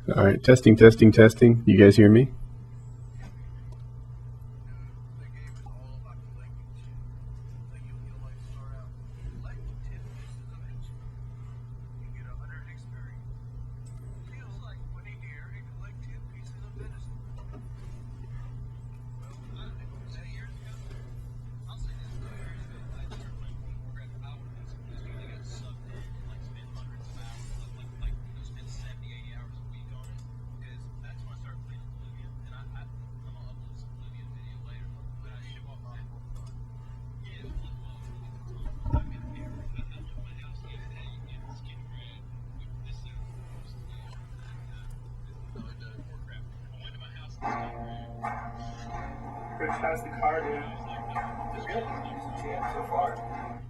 All right, testing, testing, testing. You guys hear me? Rich, how's the car doing? It's good. Yeah, so far.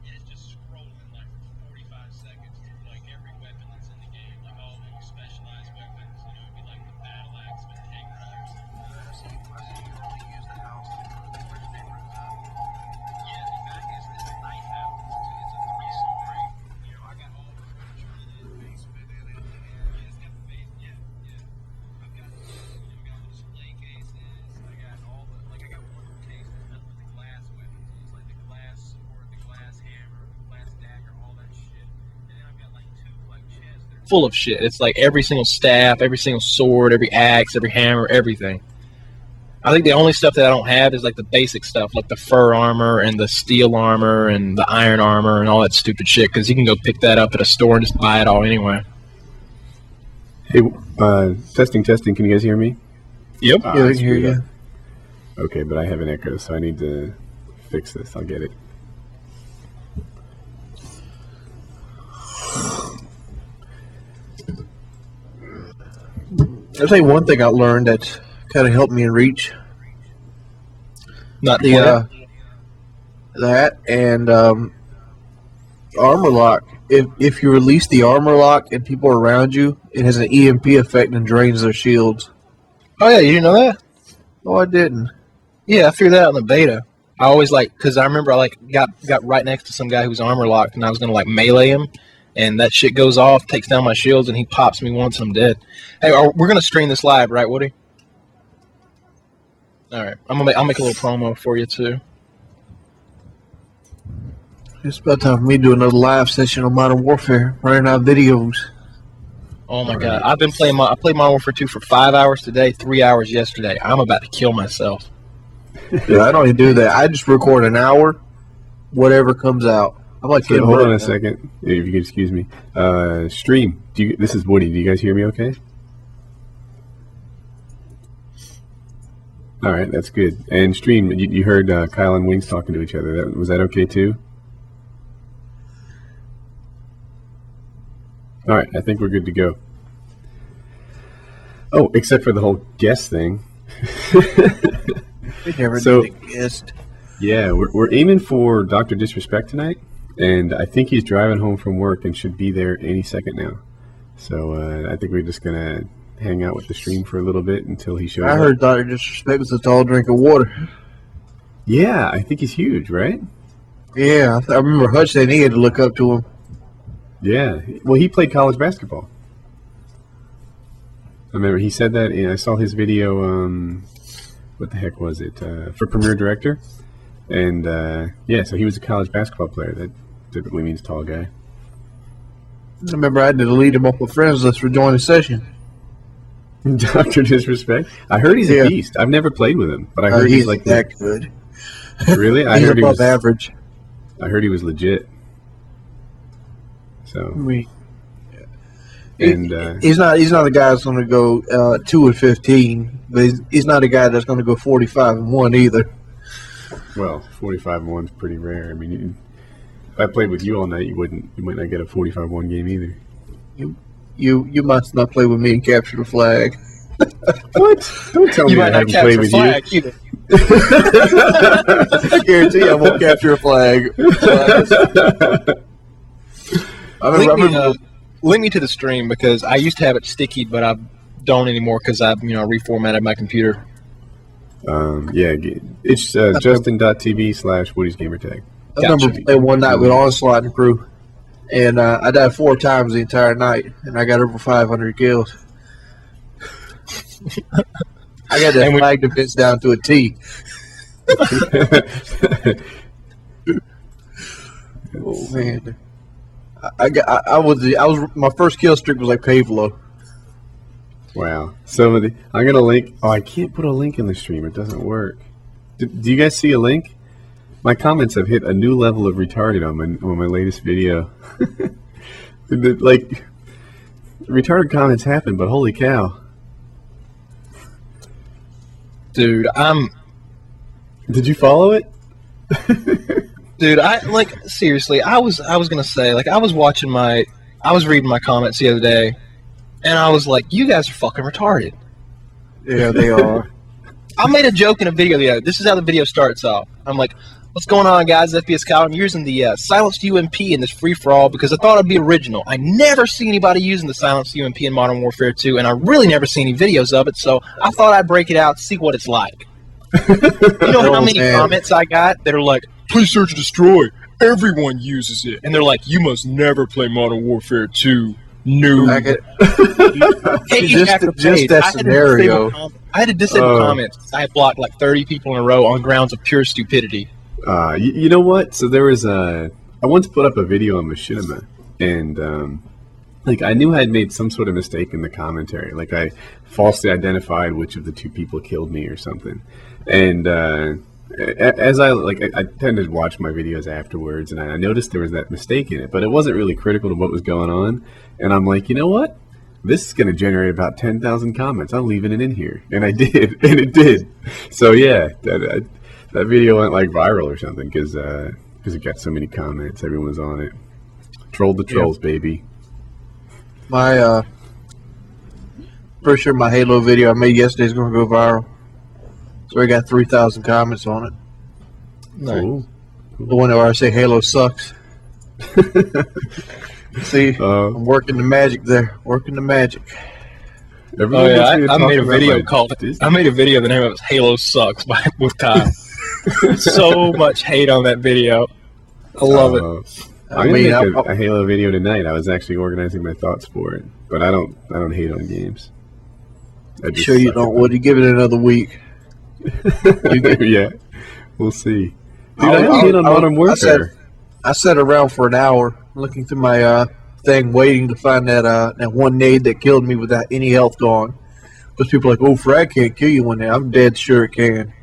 It's just scrolling like for 45 seconds through like every weapon that's in the game, like all the specialized weapons. You know, it'd be like the battle axe, but tank riders. I see you only use the house to put the first neighborhood up. Yeah, the back is this knife house. It's a three-story. You know, I got all the furniture in it, basement in it. Yeah, it's got the base. Yeah. I've got, you know, got the display cases. I got all the, like, I got one case that's nothing but the glass weapons. It's like the glass sword, the glass hammer, the glass dagger, all that shit. And then I've got like two like chests that are full of shit. It's like every single staff, every single sword, every axe, every hammer, everything. I think the only stuff that I don't have is like the basic stuff, like the fur armor and the steel armor and the iron armor and all that stupid shit, because you can go pick that up at a store and just buy it all anyway. Hey, testing, testing. Can you guys hear me? Yep. Ah, Yeah, I I can hear screwed you. up. Okay, but I have an echo, so I need to fix this. I'll get it. I'll tell you one thing I learned that kind of helped me in Reach. Not The that and armor lock. If you release the armor lock and people are around you, it has an EMP effect and drains their shields. Oh yeah, you didn't know that? No, I didn't. Yeah, I figured that out in the beta. I always because I remember I got right next to some guy who's armor locked, and I was gonna melee him, and that shit goes off, takes down my shields, and he pops me once, and I'm dead. Hey, we're gonna stream this live, right, Woody? All right, I'll make a little promo for you too. It's about time for me to do another live session on Modern Warfare. Running out of videos. Oh my god, I played Modern Warfare 2 for 5 hours today, 3 hours yesterday. I'm about to kill myself. Yeah, I don't even do that. I just record an hour, whatever comes out. I'm like, So hold on a second, if you could excuse me. Stream. This is Woody. Do you guys hear me okay? All right, that's good. And stream, you heard Kyle and Wings talking to each other. Was that okay too? All right, I think we're good to go. Oh, except for the whole guest thing. We never So- did a guest. Yeah, we're aiming for Dr. Disrespect tonight, and I think he's driving home from work and should be there any second now. So I think we're just going to hang out with the stream for a little bit until he shows I up. heard Dr. Disrespect was a tall drink of water. Yeah, I think he's huge, right? Yeah, I remember Hutch saying he had to look up to him. Yeah. Well, he played college basketball. I remember he said that, and I saw his video, what the heck was it, for Premier Director. And, yeah, so he was a college basketball player. That typically means tall guy. I remember I had to delete him off my friends list for joining the session. Dr. Disrespect? I heard he's a beast. I've never played with him, but I heard he's like that good. Really? I He's heard he above was average. I heard he was legit. So He's not a guy that's going to go 2-15, but he's not a guy that's going to go 45-1 either. Well, 45-1's pretty rare. I mean, if I played with you all night, you might not get a 45-1 game either. You must not play with me and capture the flag. What? Don't tell me I haven't played with you. I guarantee I won't capture a flag. Link me to the stream because I used to have it sticky, but I don't anymore because I reformatted my computer. Yeah, it's justin.tv/Woody's Gamertag. I remember playing one night with Onslaught and crew, and I died 4 times the entire night, and I got over 500 kills. I got that flag defense down to a T. Oh man, I was my first kill streak was like Pavlo. Wow. So I'm gonna link. Oh, I can't put a link in the stream. It doesn't work. Do you guys see a link? My comments have hit a new level of retarded on my latest video. Like, retarded comments happen, but holy cow. Dude, Did you follow it? Dude, seriously, I was gonna say, like, I was reading my comments the other day, and I was like, you guys are fucking retarded. Yeah, they are. I made a joke in a video the other day. This is how the video starts off. I'm like, what's going on, guys? FPS Kyle. I'm using the silenced UMP in this free-for-all because I thought it'd be original. I never see anybody using the silenced UMP in Modern Warfare 2, and I really never see any videos of it, so I thought I'd break it out, see what it's like. You know how many comments I got that are like, please search and destroy. Everyone uses it. And they're like, you must never play Modern Warfare 2. No. Just that scenario. I had to disable comments. I had blocked like 30 people in a row on grounds of pure stupidity. You know what? So there was I once put up a video on Machinima, and like I knew I had made some sort of mistake in the commentary. Like I falsely identified which of the two people killed me or something. And as I tend to watch my videos afterwards, and I noticed there was that mistake in it, but it wasn't really critical to what was going on. And I'm like, you know what? This is going to generate about 10,000 comments. I'm leaving it in here. And I did, and it did. So yeah, that video went like viral or something because it got so many comments. Everyone was on it. Trolled the trolls, baby. My pretty sure my Halo video I made yesterday is going to go viral. So I got 3,000 comments on it. Nice. Cool. The one where I say Halo sucks. See, I'm working the magic there. Working the magic. Oh yeah, I made a video called. I made a video. The name of it was "Halo Sucks" with Kyle. So much hate on that video. I love it. I'm gonna make a Halo video tonight. I was actually organizing my thoughts for it, but I don't hate on games. Sure you don't. Would you give it another week? Yeah, we'll see. Dude, I don't hate on Modern Warfare. I sat around for an hour looking through my thing, waiting to find that one nade that killed me without any health gone. Because people are like, oh, frag can't kill you one day. I'm dead sure it can.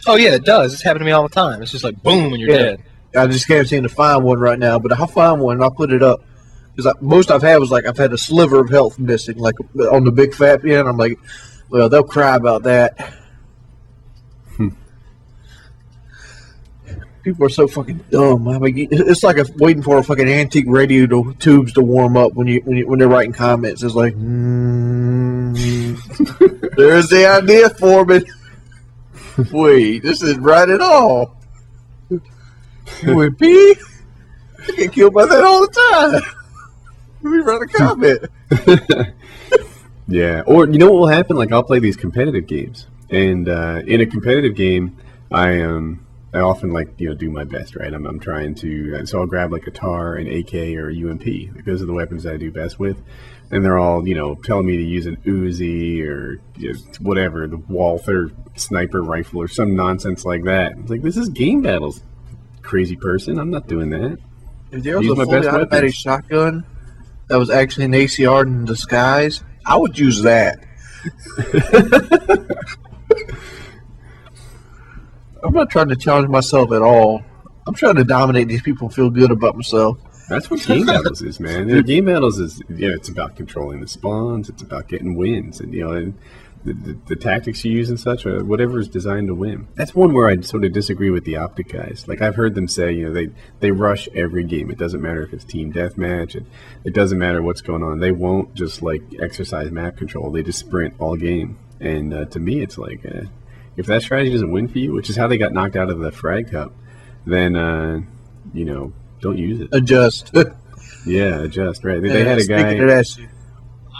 Oh yeah, it does. It's happened to me all the time. It's just like boom, and you're dead. I just can't seem to find one right now, but I'll find one and I'll put it up. Because most I've had was like I've had a sliver of health missing, like on the big fat end. I'm like, well, they'll cry about that. People are so fucking dumb. I mean, it's like waiting for a fucking antique radio tubes to warm up when they're writing comments. It's like, there's the idea for me. Wait, this isn't right at all. UMP? I get killed by that all the time. Let me write a comment. Yeah, or you know what will happen? Like I'll play these competitive games, and in a competitive game, I often do my best, right? I'm trying to, so I'll grab like a TAR, an AK, or a UMP. Like, those are the weapons I do best with, and they're all telling me to use an Uzi or whatever, the Walther sniper rifle or some nonsense like that. It's like, this is game battles, crazy person. I'm not doing that. If there was a fully automatic shotgun that was actually an ACR in disguise, I would use that. I'm not trying to challenge myself at all. I'm trying to dominate these people and feel good about myself. That's what game battles is, man. Game battles is, it's about controlling the spawns. It's about getting wins, and the tactics you use and such, or whatever is designed to win. That's one where I sort of disagree with the Optic guys. Like I've heard them say, they rush every game. It doesn't matter if it's team deathmatch. It doesn't matter what's going on. They won't just exercise map control. They just sprint all game. And to me, it's like, if that strategy doesn't win for you, which is how they got knocked out of the Frag Cup, then don't use it. Adjust. Yeah, adjust. Right. They had a guy.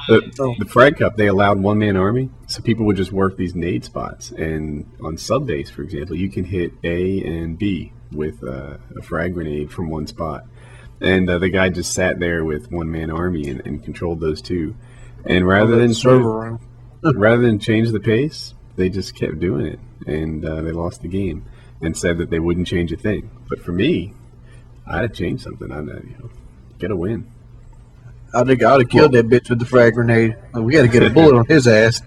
The Frag Cup, they allowed one-man army, so people would just work these nade spots. And on sub base, for example, you can hit A and B with a frag grenade from one spot. And the guy just sat there with one-man army and controlled those two. And rather than rather than change the pace, they just kept doing it, and they lost the game, and said that they wouldn't change a thing. But for me, I'd have changed something. I'd get a win. I think I'd have killed that bitch with the frag grenade. We got to get a bullet on his ass.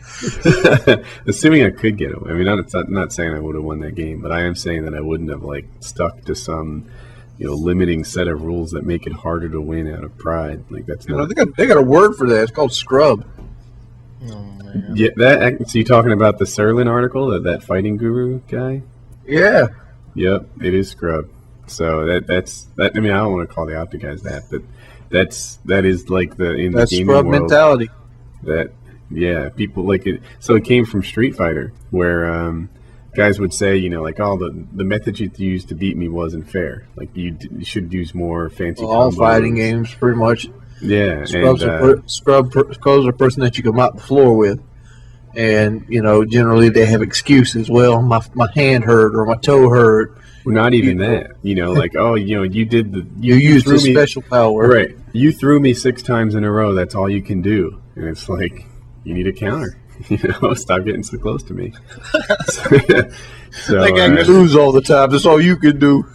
Assuming I could get away. I mean, I'm not saying I would have won that game, but I am saying that I wouldn't have stuck to some, limiting set of rules that make it harder to win out of pride. That's not. They got a word for that. It's called scrub. Oh, man. Yeah, so you talking about the Serlin article, that fighting guru guy? Yeah. Yep, it is scrub. So that's. I mean, I don't want to call the Optic guys that, but that is like in the gaming scrub world, mentality. People like it. So it came from Street Fighter, where guys would say, the method you used to beat me wasn't fair. Like you should use more fancy. All combos. fighting games, pretty much. Yeah, Scrubs are a person that you come out the floor with, and generally they have excuses. Well, my hand hurt or my toe hurt. Well, not even that. You did you used a special power. Right. You threw me 6 times in a row. That's all you can do. And it's like, you need a counter. Stop getting so close to me. So That guy lose all the time. That's all you can do.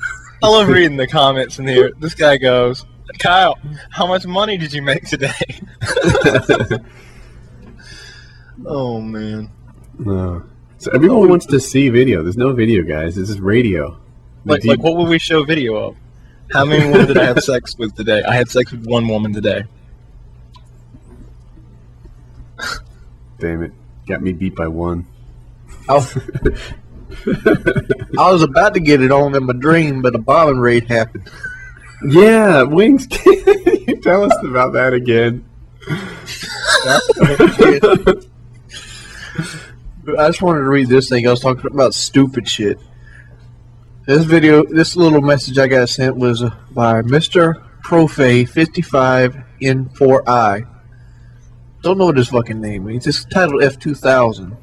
I love reading the comments in here. This guy goes, Kyle, how much money did you make today? Oh, man. No. So everyone wants to see video. There's no video, guys. This is radio. Like what would we show video of? How many women did I have sex with today? I had sex with 1 woman today. Damn it. Got me beat by 1. I was about to get it on in my dream, but a bombing raid happened. Yeah, Wings. Can you tell us about that again? I just wanted to read this thing. I was talking about stupid shit. This little message I got sent was by Mr. Profe55N4I. Don't know what his fucking name means. It's titled F2000.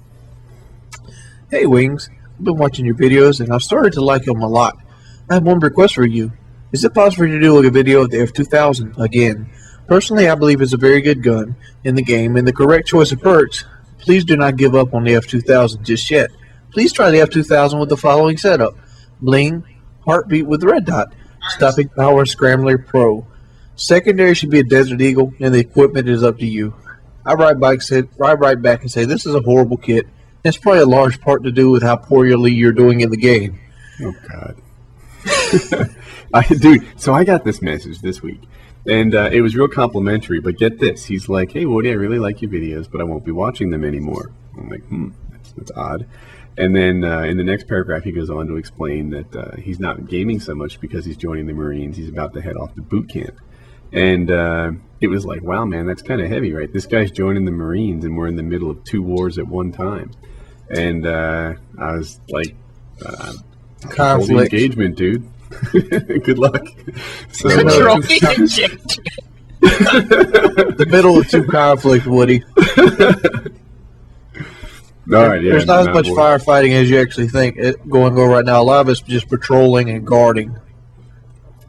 Hey, Wings. I've been watching your videos, and I've started to like them a lot. I have one request for you. Is it possible to do a video of the F2000 again? Personally, I believe it's a very good gun in the game, and the correct choice of perks. Please do not give up on the F2000 just yet. Please try the F2000 with the following setup. Bling, heartbeat with red dot, stopping power scrambler pro. Secondary should be a Desert Eagle, and the equipment is up to you. I write back and say this is a horrible kit. It's probably a large part to do with how poorly you're doing in the game. Oh God, So I got this message this week, and it was real complimentary. But get this, he's like, "Hey Woody, I really like your videos, but I won't be watching them anymore." I'm like, that's odd. And then in the next paragraph, he goes on to explain that he's not gaming so much because he's joining the Marines. He's about to head off to boot camp. And it was like, wow, man, that's kind of heavy, right? This guy's joining the Marines, and we're in the middle of 2 wars at one time. And I was like, Conflict. Engagement, dude. Good luck. So, Control the injector. The middle of 2 conflict, Woody. all right, yeah, There's not as much firefighting as you actually think going on right now. A lot of it's just patrolling and guarding.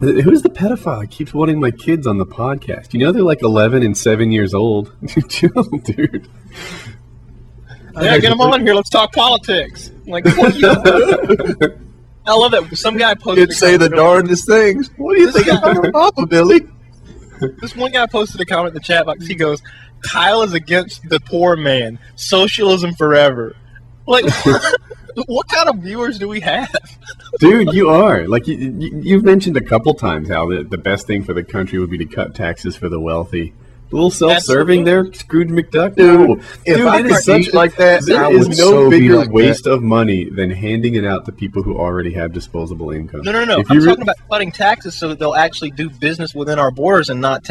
Who's the pedophile that keeps wanting my kids on the podcast? They're like 11 and 7 years old. Chill, dude. Yeah, get them on here. Let's talk politics. Like, what you I love that. Some guy posted. Kids say the darndest things. What do you think about Papa, Billy? This one guy posted a comment in the chat box. He goes, Kyle is against the poor man. Socialism forever. Like, what kind of viewers do we have? Dude, you are. Like, you've mentioned a couple times how the best thing for the country would be to cut taxes for the wealthy. A little self-serving there, Scrooge McDuck. Dude, if I could eat like that, there I is would no so be bigger like waste that. of money than handing it out to people who already have disposable income. No. If I'm you talking about cutting taxes so that they'll actually do business within our borders and not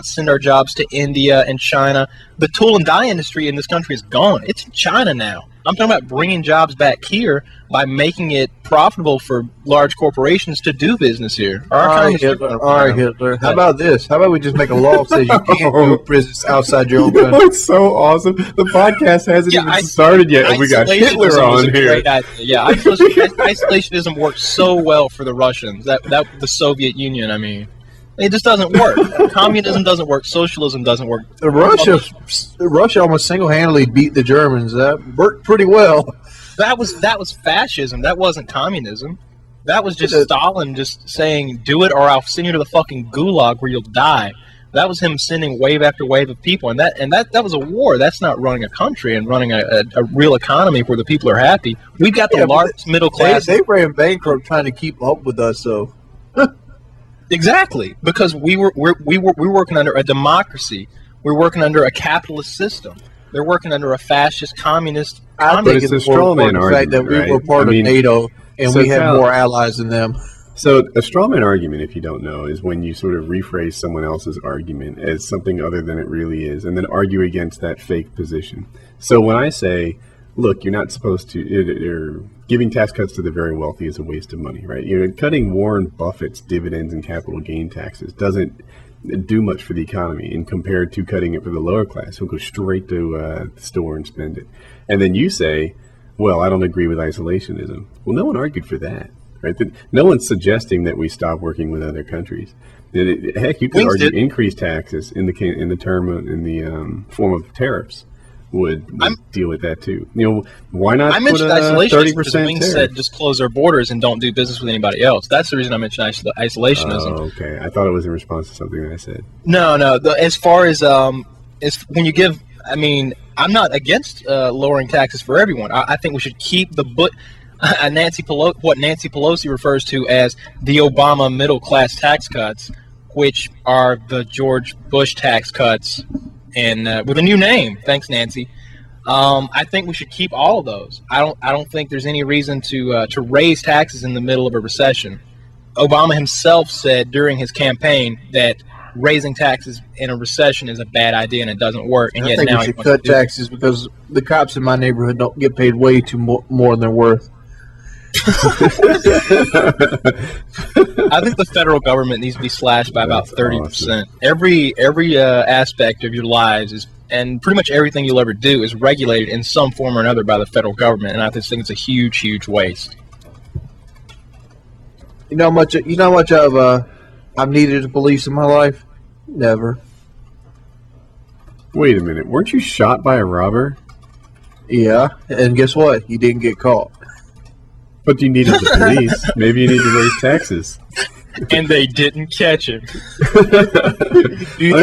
send our jobs to India and China. The tool and die industry in this country is gone. It's in China now. I'm talking about bringing jobs back here by making it profitable for large corporations to do business here. All right, Hitler. How about this? How about we just make a law that says you can't do business outside your own country? It's so awesome. The podcast hasn't even started yet, and we got Hitler Isolationism was on a here. great idea. Yeah, isolationism worked so well for the Russians. That the Soviet Union, I mean. It just doesn't work. Communism doesn't work. Socialism doesn't work. Russia almost single-handedly beat the Germans. That worked pretty well. That was fascism. That wasn't communism. That was just Stalin just saying, "Do it, or I'll send you to the fucking gulag where you'll die." That was him sending wave after wave of people, and that was a war. That's not running a country and running a real economy where the people are happy. We've got the largest middle class. They ran bankrupt trying to keep up with us, so. Exactly, because we're working under a democracy. We're working under a capitalist system. They're working under a fascist, communist. I think it's a straw man argument, that we were part of NATO and we had more allies than them. So a straw man argument, if you don't know, is when you sort of rephrase someone else's argument as something other than it really is, and then argue against that fake position. So when I say, look, you're not supposed to, giving tax cuts to the very wealthy is a waste of money, right? Cutting Warren Buffett's dividends and capital gain taxes doesn't do much for the economy, and compared to cutting it for the lower class, who'll go straight to the store and spend it. And then you say, well, I don't agree with isolationism. Well, no one argued for that, right? No one's suggesting that we stop working with other countries. Heck, you could argue increased taxes in the form of tariffs would deal with that too. Why not? I mentioned isolationism because Wings said just close our borders and don't do business with anybody else. That's the reason I mentioned isolationism. Oh, okay. I thought it was in response to something that I said. No. As far as when you give, I mean, I'm not against lowering taxes for everyone. I think we should keep what Nancy Pelosi refers to as the Obama middle class tax cuts, which are the George Bush tax cuts. And with a new name, thanks, Nancy. I think we should keep all of those. I don't think there's any reason to raise taxes in the middle of a recession. Obama himself said during his campaign that raising taxes in a recession is a bad idea and it doesn't work. And I think we should cut taxes because the cops in my neighborhood don't get paid way too more than they're worth. I think the federal government needs to be slashed by about 30%. Awesome. Every aspect of your lives and pretty much everything you'll ever do is regulated in some form or another by the federal government, and I just think it's a huge, huge waste. You know how much I've needed the police in my life? Never. Wait a minute, weren't you shot by a robber? Yeah, and guess what? He didn't get caught. But you needed the police. Maybe you need to raise taxes. And they didn't catch him. Do you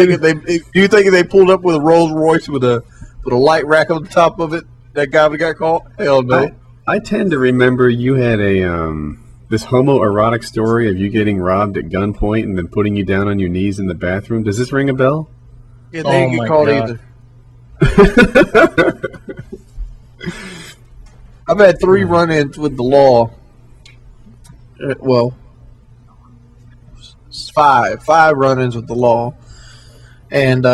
think if they pulled up with a Rolls Royce with a light rack on the top of it, that guy would got caught? Hell no. I tend to remember you had this homoerotic story of you getting robbed at gunpoint and then putting you down on your knees in the bathroom. Does this ring a bell? Yeah, they didn't get caught either. I've had 3 run-ins with the law. Well, 5 run-ins with the law, and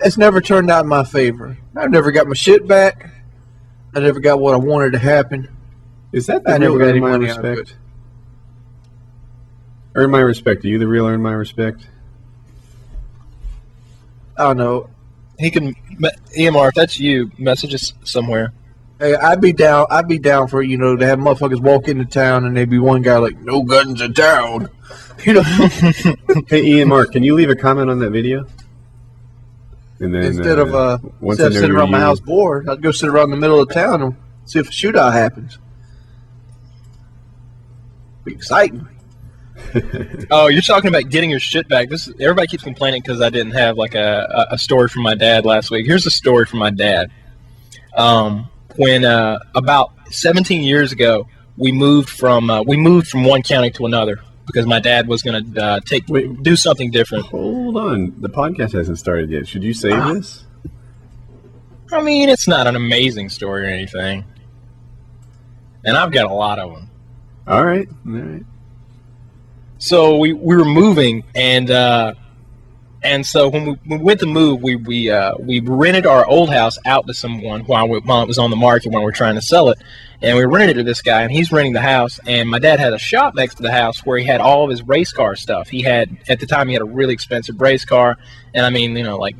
it's never turned out in my favor. I've never got my shit back. I never got what I wanted to happen. Is that the real EarnMyRespect? EarnMyRespect. Are you the real EarnMyRespect? I don't know. He can EMR if that's you. Message us somewhere. Hey, I'd be down for, to have motherfuckers walk into town and there'd be one guy like, no guns in town. Hey, EMR, can you leave a comment on that video? And then instead of sitting around my house bored, I'd go sit around the middle of town and see if a shootout happens. Be exciting. Oh, you're talking about getting your shit back. Everybody keeps complaining because I didn't have like a story from my dad last week. Here's a story from my dad. When about 17 years ago, we moved from one county to another because my dad was going to do something different. Hold on, the podcast hasn't started yet. Should you save this? I mean, it's not an amazing story or anything, and I've got a lot of them. All right. So we were moving, and so when we went to move, we rented our old house out to someone while it was on the market when we were trying to sell it, and we rented it to this guy, and he's renting the house. And my dad had a shop next to the house where he had all of his race car stuff. At the time he had a really expensive race car, and I mean, like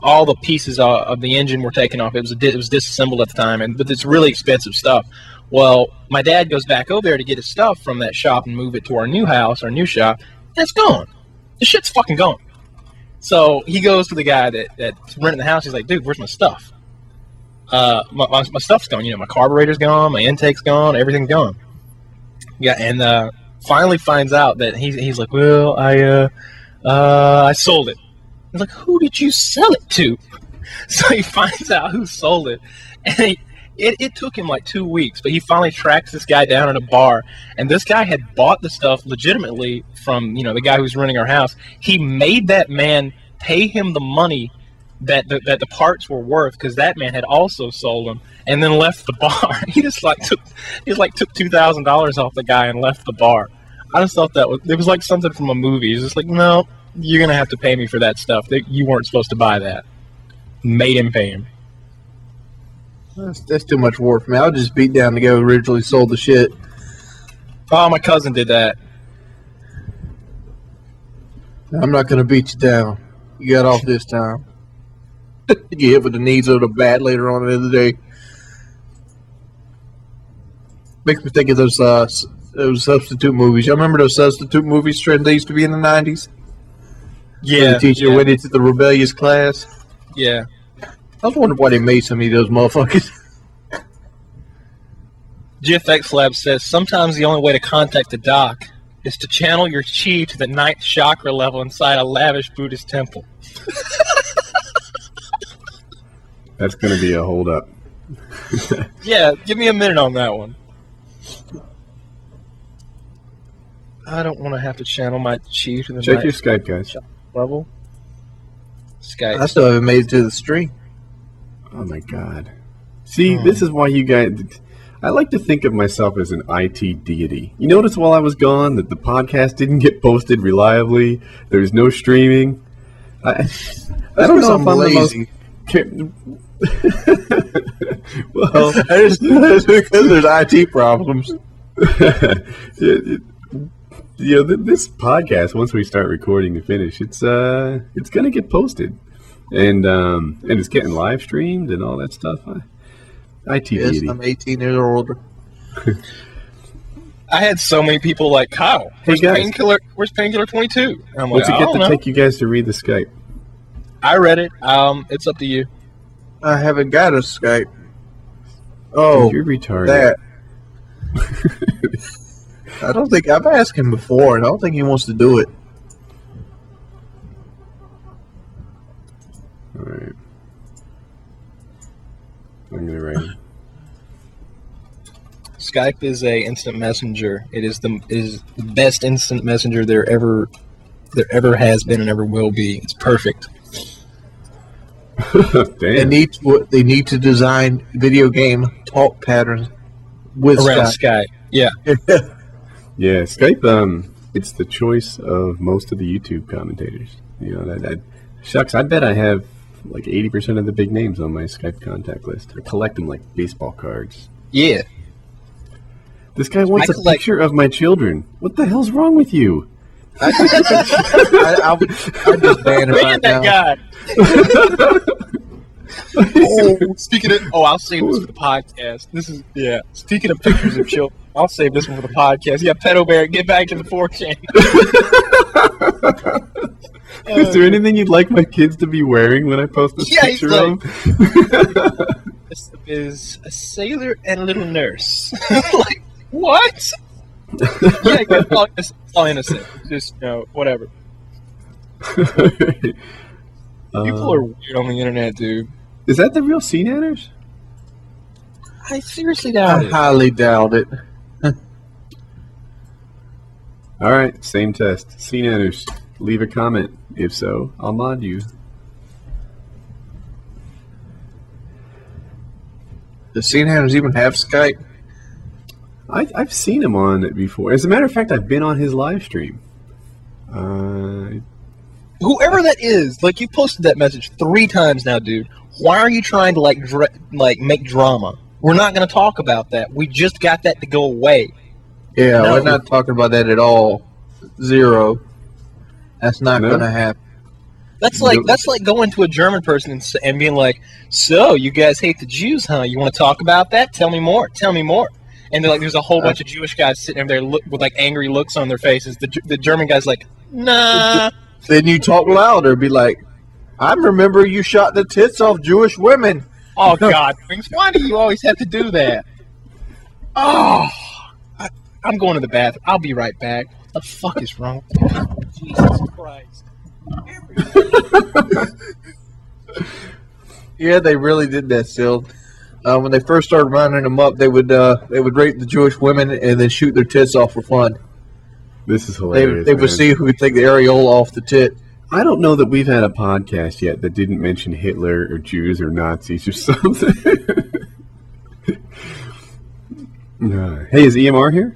all the pieces of the engine were taken off. It was disassembled at the time, but it's really expensive stuff. Well, my dad goes back over there to get his stuff from that shop and move it to our new house, our new shop, and it's gone. The shit's fucking gone. So he goes to the guy that's renting the house. He's like, dude, where's my stuff? My stuff's gone. You know, my carburetor's gone, my intake's gone, everything's gone. Yeah, and finally finds out that he's like, well, I sold it. He's like, who did you sell it to? So he finds out who sold it, and it took him like 2 weeks, but he finally tracks this guy down at a bar, and this guy had bought the stuff legitimately from, you know, the guy who's renting our house. He made that man pay him the money that the parts were worth, because that man had also sold them, and then left the bar. He just took $2,000 off the guy and left the bar. I just thought it was like something from a movie. He's just like, no, you're gonna have to pay me for that stuff. You weren't supposed to buy that. Made him pay him. That's too much work for me. I'll just beat down the guy who originally sold the shit. Oh, my cousin did that. I'm not going to beat you down. You got off this time. You get hit with the knees of the bat later on in the day. Makes me think of those substitute movies. Y'all remember those substitute movies trend they used to be in the 90s? Yeah. The teacher went into the rebellious class. Yeah. I was wondering why they made so many of those motherfuckers. GFX Lab says, sometimes the only way to contact the doc is to channel your chi to the 9th chakra level inside a lavish Buddhist temple. That's going to be a hold up. Yeah, give me a minute on that one. I don't want to have to channel my chi to the Check 9th your Skype, guys. level. Skype. I still haven't made it to the stream. Oh my God. See, this is why you guys... I like to think of myself as an IT deity. You notice while I was gone that the podcast didn't get posted reliably. There was no streaming. I don't know if I'm lazy. Well, It's because there's IT problems. This podcast, once we start recording and finish, it's gonna get posted, and it's getting live streamed and all that stuff. IT Yes, deity. I'm 18 years older. I had so many people like, Kyle, where's guys. Painkiller? Where's Painkiller 22? And I'm What's like, it I get don't to know. take you guys to read the Skype? I read it. It's up to you. I haven't got a Skype. Oh, You're retarded. that. I don't think I've asked him before, and I don't think he wants to do it. All right. I'm gonna write it. Skype is a instant messenger. It is the best instant messenger there ever has been and ever will be. It's perfect. They Damn. need to design video game talk patterns with Around Skype. Skype. Yeah. Yeah, Skype. It's the choice of most of the YouTube commentators. You know that. Shucks, I bet I have like 80% of the big names on my Skype contact list. I collect them like baseball cards. Yeah. This guy wants I a collect- picture of my children. What the hell's wrong with you? I'd just ban him Look right at that now. guy. Speaking of, I'll save this for the podcast. Speaking of pictures of children, I'll save this one for the podcast. Yeah, Pedo Bear, get back to the 4chan. Is there anything you'd like my kids to be wearing when I post this Yeah, he's picture like- of them? This is a sailor and a little nurse. Like, what? Yeah, it's all innocent. Just, whatever. People are weird on the internet, dude. Is that the real Sea Nanners? I seriously doubt I it. highly doubt it. All right, same test. Sea Nanners, leave a comment. If so, I'll mod you. Does CNHams even have Skype? I've seen him on it before. As a matter of fact, I've been on his live stream. Whoever that is, like, you posted that message 3 times now, dude. Why are you trying to, make drama? We're not going to talk about that. We just got that to go away. Yeah, No. we're not talking about that at all. Zero. That's not No. going to happen. That's like going to a German person and being like, so, you guys hate the Jews, huh? You want to talk about that? Tell me more. Tell me more. and they're like, there's a whole bunch of Jewish guys sitting over there with like angry looks on their faces. The German guy's like, nah. Then you talk louder, be like, I remember you shot the tits off Jewish women. Oh God, Wings, why do you always have to do that? Oh, I'm going to the bathroom. I'll be right back. What the fuck is wrong with you? Jesus Christ. Yeah, they really did that, still. When they first started rounding them up, they would rape the Jewish women and then shoot their tits off for fun. This is hilarious. They would see who could take the areola off the tit. I don't know that we've had a podcast yet that didn't mention Hitler or Jews or Nazis or something. Hey, is EMR here?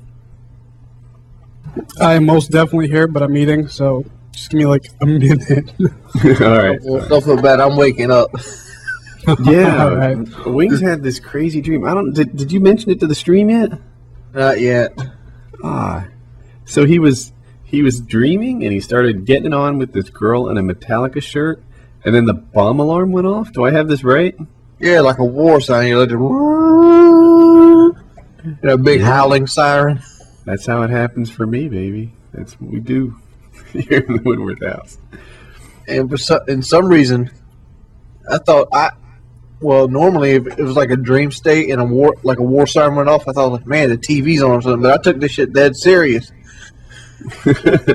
I am most definitely here, but I'm eating, so just give me like a minute. All right. Don't feel bad. I'm waking up. Yeah, All right. Wings had this crazy dream. Did you mention it to the stream yet? Not yet. So he was dreaming and he started getting it on with this girl in a Metallica shirt, and then the bomb alarm went off. Do I have this right? Yeah, like a war sign. You like a big howling siren. That's how it happens for me, baby. That's what we do here in the Woodworth house. And for some reason, I thought normally if it was like a dream state and a war siren went off, I thought like, man, the TV's on or something. But I took this shit dead serious. I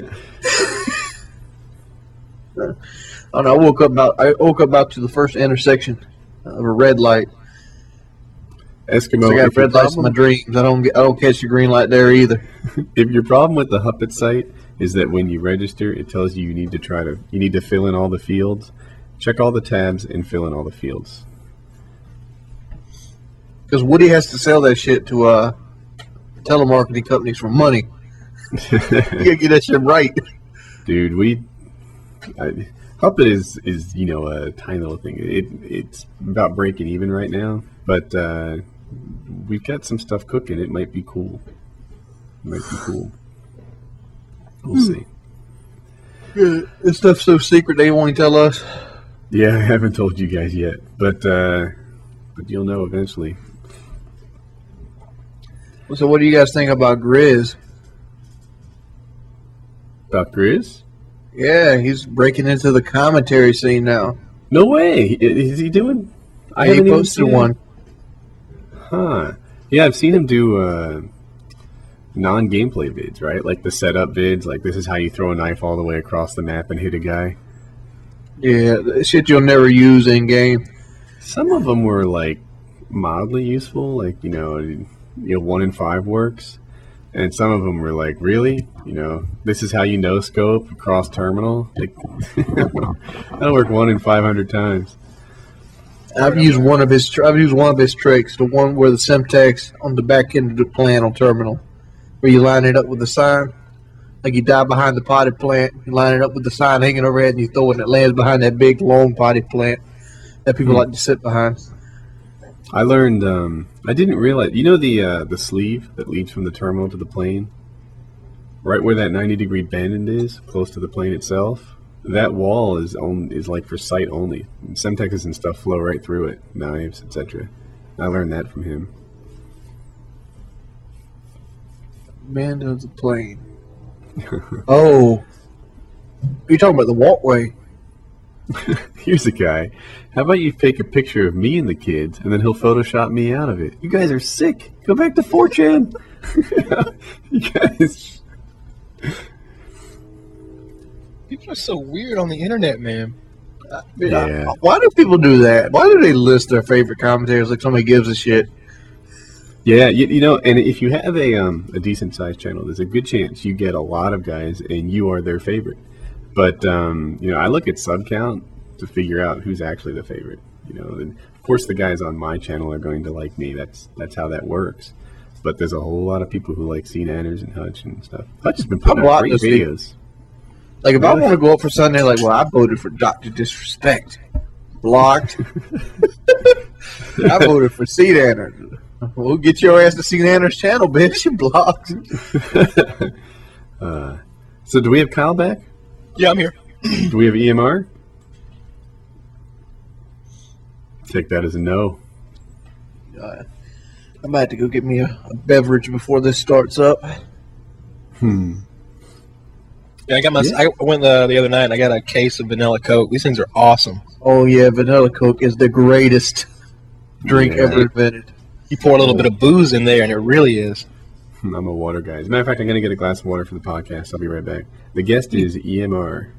woke up about to the first intersection of a red light. Eskimo. So I got red lights in my dreams. I don't catch the green light there either. If your problem with the Huppet site is that when you register, it tells you need to fill in all the fields, check all the tabs and fill in all the fields. Because Woody has to sell that shit to telemarketing companies for money. You gotta get that shit right. Dude, Huppet is a tiny little thing. It's about breaking even right now, but we've got some stuff cooking. It might be cool. We'll see. Yeah, this stuff's so secret they won't tell us. Yeah, I haven't told you guys yet, but you'll know eventually. So what do you guys think about Grizz? About Grizz? Yeah, he's breaking into the commentary scene now. No way. Is he doing? I He haven't even posted seen one. it. Huh. Yeah, I've seen him do non-gameplay vids, right? Like the setup vids, like this is how you throw a knife all the way across the map and hit a guy. Yeah, shit you'll never use in game. Some of them were like mildly useful, like 1 in 5 works, and some of them were like, really, this is how you no scope across terminal. Like, that'll work 1 in 500 times. I've used one of his tricks, the one where the Semtex on the back end of the plant on terminal, where you line it up with the sign. Like you dive behind the potted plant, you line it up with the sign hanging overhead, and you throw it, and it lands behind that big long potted plant that people like to sit behind. I learned. I didn't realize. The sleeve that leads from the terminal to the plane, right where that 90-degree bend is, close to the plane itself. That wall is like for sight only. Semtexes and stuff flow right through it, knives, etc. I learned that from him. Man of the plane. Oh, you're talking about the walkway. Here's a guy. How about you take a picture of me and the kids, and then he'll Photoshop me out of it? You guys are sick. Go back to 4chan. You guys. People are so weird on the internet, man. Yeah. Why do people do that? Why do they list their favorite commentators like somebody gives a shit? Yeah, and if you have a decent sized channel, there's a good chance you get a lot of guys, and you are their favorite. But I look at sub count to figure out who's actually the favorite. And of course the guys on my channel are going to like me. That's how that works. But there's a whole lot of people who like Scene Anners and Hutch and stuff. Hutch has been putting out great videos. Like if I want to go up for Sunday, like, well, I voted for Dr. Disrespect, blocked. I voted for Scene Anners. We'll get your ass to Scene Anners' channel, bitch. You blocked. So do we have Kyle back? Yeah, I'm here. Do we have EMR? Take that as a no. I'm about to go get me a beverage before this starts up. Yeah, I got my. I went the other night and I got a case of vanilla Coke. These things are awesome. Oh yeah, vanilla Coke is the greatest drink ever invented. You pour a little bit of booze in there and it really is. I'm a water guy. As a matter of fact, I'm going to get a glass of water for the podcast. I'll be right back. The guest is EMR,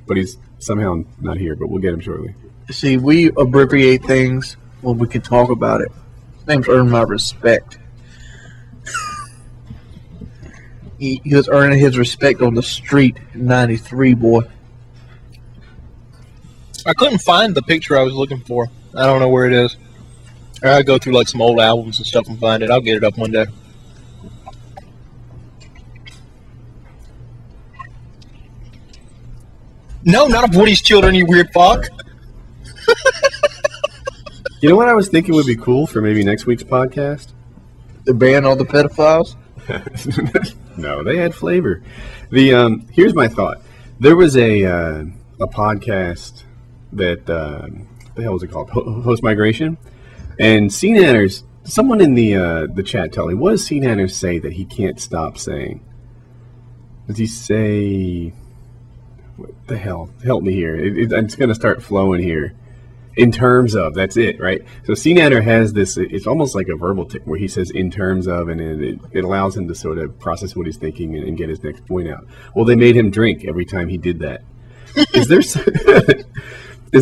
but he's somehow not here, but we'll get him shortly. See, we abbreviate things when we can talk about it. His name's EarnMyRespect. He was earning his respect on the street in '93, boy. I couldn't find the picture I was looking for. I don't know where it is. I gotta go through like some old albums and stuff and find it. I'll get it up one day. No, not of Woody's Children, you weird fuck. You know what I was thinking would be cool for maybe next week's podcast? To ban all the pedophiles? No, they had flavor. Here's my thought. There was a podcast that the hell was it called? Host Migration, and CNanners. Someone in the chat tell me, what does CNanners say that he can't stop saying? Does he say? What the hell? Help me here. It's going to start flowing here. In terms of, that's it, right? So CNanner has this, it's almost like a verbal tick where he says in terms of, and it allows him to sort of process what he's thinking and get his next point out. Well, they made him drink every time he did that. Is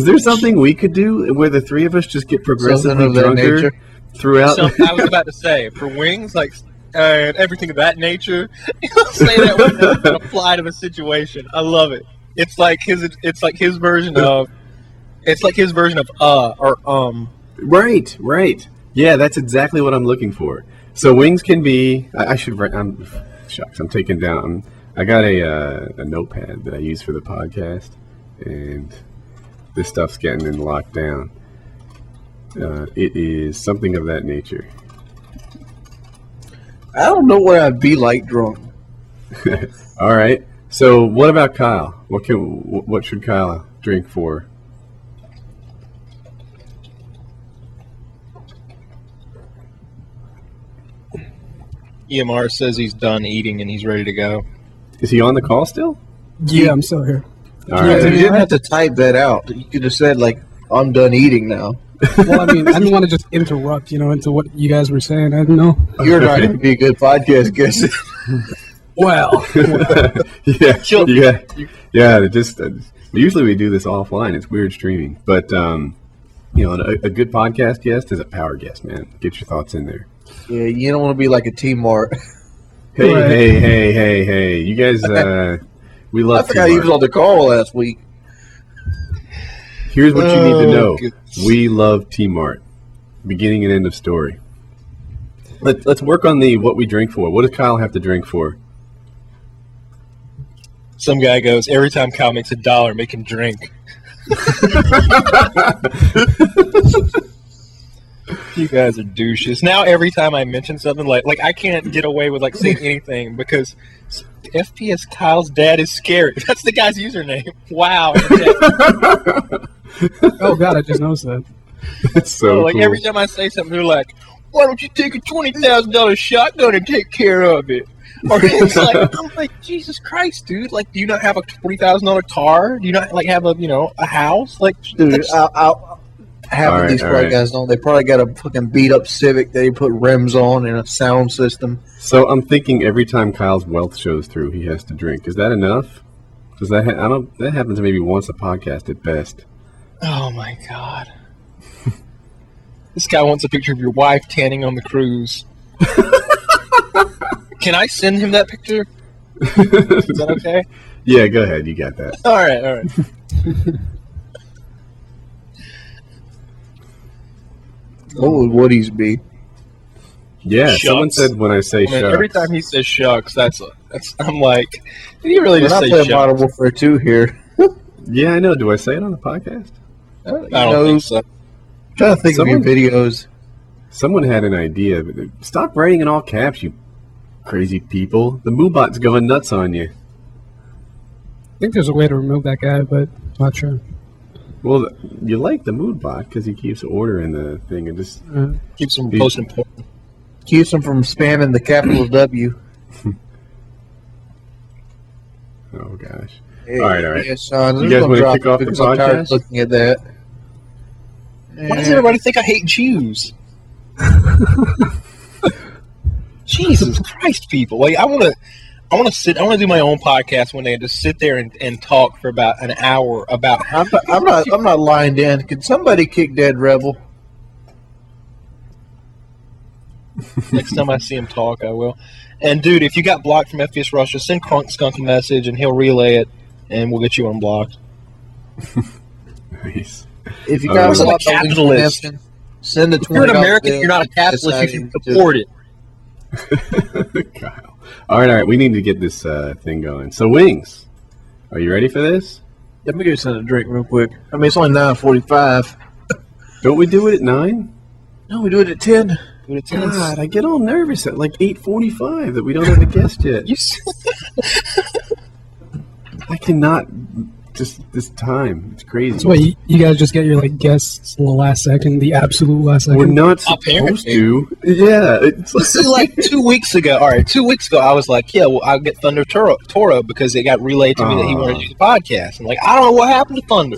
there something we could do where the three of us just get progressively drunker throughout? So, I was about to say, for wings, like, everything of that nature, say that would apply to the situation. I love it. It's like his version of, Right. Yeah, that's exactly what I'm looking for. So wings can be. I should write. Shucks. I'm taking down. I got a notepad that I use for the podcast, and this stuff's getting locked down. It is something of that nature. I don't know what I'd be like drunk. All right. So what about Kyle? What should Kyle drink for? EMR says he's done eating and he's ready to go. Is he on the call still? Yeah, I'm still here. All Yeah, right. you didn't have to type that out. You could have said, like, I'm done eating now. Well, I mean, I didn't want to just interrupt, into what you guys were saying. I didn't know. You're not going to be a good podcast guest. Well, yeah. Just usually we do this offline. It's weird streaming, but a good podcast guest is a power guest, man. Get your thoughts in there. Yeah, you don't want to be like a T-Mart. Hey! You guys, we love. I forgot he was on the call last week. Here's what you need to know. We love T-Mart. Beginning and end of story. Let's work on what we drink for. What does Kyle have to drink for? Some guy goes, every time Kyle makes $1, make him drink. You guys are douches. Now every time I mention something like I can't get away with saying anything because FPS Kyle's dad is scary. That's the guy's username. Wow. oh god, I just noticed that. That's so cool. Every time I say something, they're like, "Why don't you take a $20,000 shotgun and take care of it?" Or it's I'm like, Jesus Christ, dude! Do you not have a $20,000 car? Do you not have a house? Dude, half of these guys don't. They probably got a fucking beat up Civic that they put rims on and a sound system. So I'm thinking every time Kyle's wealth shows through, he has to drink. Is that enough? Does that that happens maybe once a podcast at best? Oh my god! This guy wants a picture of your wife tanning on the cruise. Can I send him that picture? Is that okay? Yeah, go ahead. You got that. All right. What would Woody's be? Yeah, Shucks. someone said when I say shucks. Every time he says shucks, that's I'm like, did he really just say We're not shucks? playing Modern Warfare 2 here. Yeah, I know. Do I say it on the podcast? I don't think so. I'm trying to think of your videos. Someone had an idea. But stop writing in all caps, you crazy people. The Moobot's going nuts on you. I think there's a way to remove that guy, but I'm not sure. Well, you like the Moodbot because he keeps order in the thing and just Keeps him posting porn. Keeps them from spamming the capital W. Oh gosh. Hey, All right. Yeah, Sean, You guys want to kick off the I'm tired podcast? looking at that. Why does everybody think I hate Jews? Jesus Christ, people! Like I want to do my own podcast one day and just sit there and talk for about an hour about how. I'm not lying, Dan. Can somebody kick Dead Rebel? Next time I see him talk, I will. And dude, if you got blocked from FPS Russia, send Crunk Skunk a message and he'll relay it, and we'll get you unblocked. Nice. If you I'm got a blocked by Wings capitalist. Connection, send the If you're an $20 American, bill you're not a capitalist. You deciding should support it. Kyle. All right. We need to get this thing going. So, Wings, are you ready for this? Let me go send a drink real quick. I mean, it's only 9:45. Don't we do it at 9? No, we do it at 10. God, I get all nervous at like 8:45 that we don't have a guest yet. I cannot. Just this time, it's crazy. So wait, you guys just get your like guests the last second, the absolute last second. We're not supposed Apparently. to. Yeah, it's See, like 2 weeks ago. All right, 2 weeks ago, I was like, "Yeah, well, I'll get Thunder Toro because it got relayed to me that he wanted to do the podcast." And like, I don't know what happened to Thunder.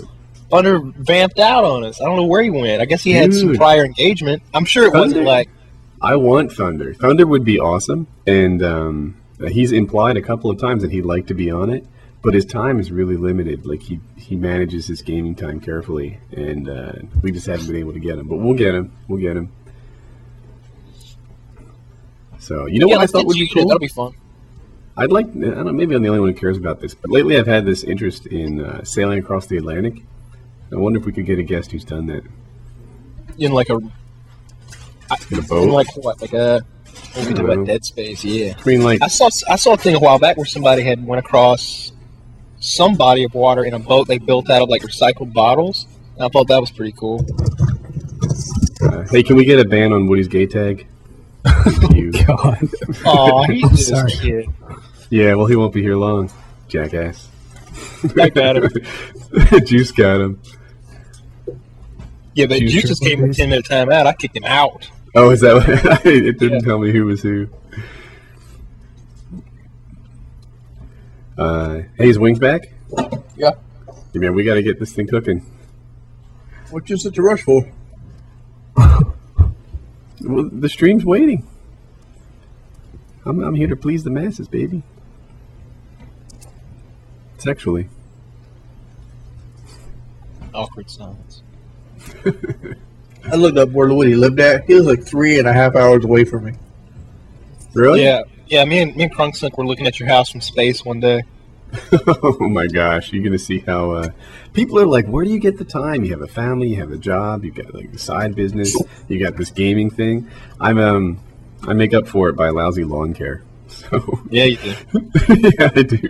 Thunder vamped out on us. I don't know where he went. I guess he had some Dude. prior engagement. I'm sure it wasn't Thunder? like. I want Thunder. Thunder would be awesome, and he's implied a couple of times that he'd like to be on it, but his time is really limited. Like he manages his gaming time carefully, and we just haven't been able to get him. But we'll get him. We'll get him. So you know what I thought would be cool? That'll be fun. I'd like. I don't know. Maybe I'm the only one who cares about this, but lately I've had this interest in sailing across the Atlantic. I wonder if we could get a guest who's done that In like a. in a In boat. like what? Like a. We could do know. about Dead Space. Yeah. I mean, like I saw a thing a while back where somebody had went across some body of water in a boat they built out of like recycled bottles. And I thought that was pretty cool. hey, can we get a ban on Woody's gay tag? You. God. Aw, he's just Sorry. a kid. Yeah, well, he won't be here long, jackass. I got him. Juice got him. Yeah, but Juice Juice just triple came in Bs. 10-minute timeout. I kicked him out. Oh, is that what? It didn't tell me who was who. Hey, is Wings back? Yeah. Yeah, man, we got to get this thing cooking. What you such a rush for? Well, the stream's waiting. I'm here to please the masses, baby. Sexually. Awkward silence. I looked up where Woody lived at. He was like 3.5 hours away from me. Really? Yeah. Me and Crunksunk were looking at your house from space one day. Oh my gosh, you're gonna see how people are like, where do you get the time? You have a family, you have a job, you got like a side business, you got this gaming thing. I make up for it by lousy lawn care. So Yeah, you did. yeah, I do.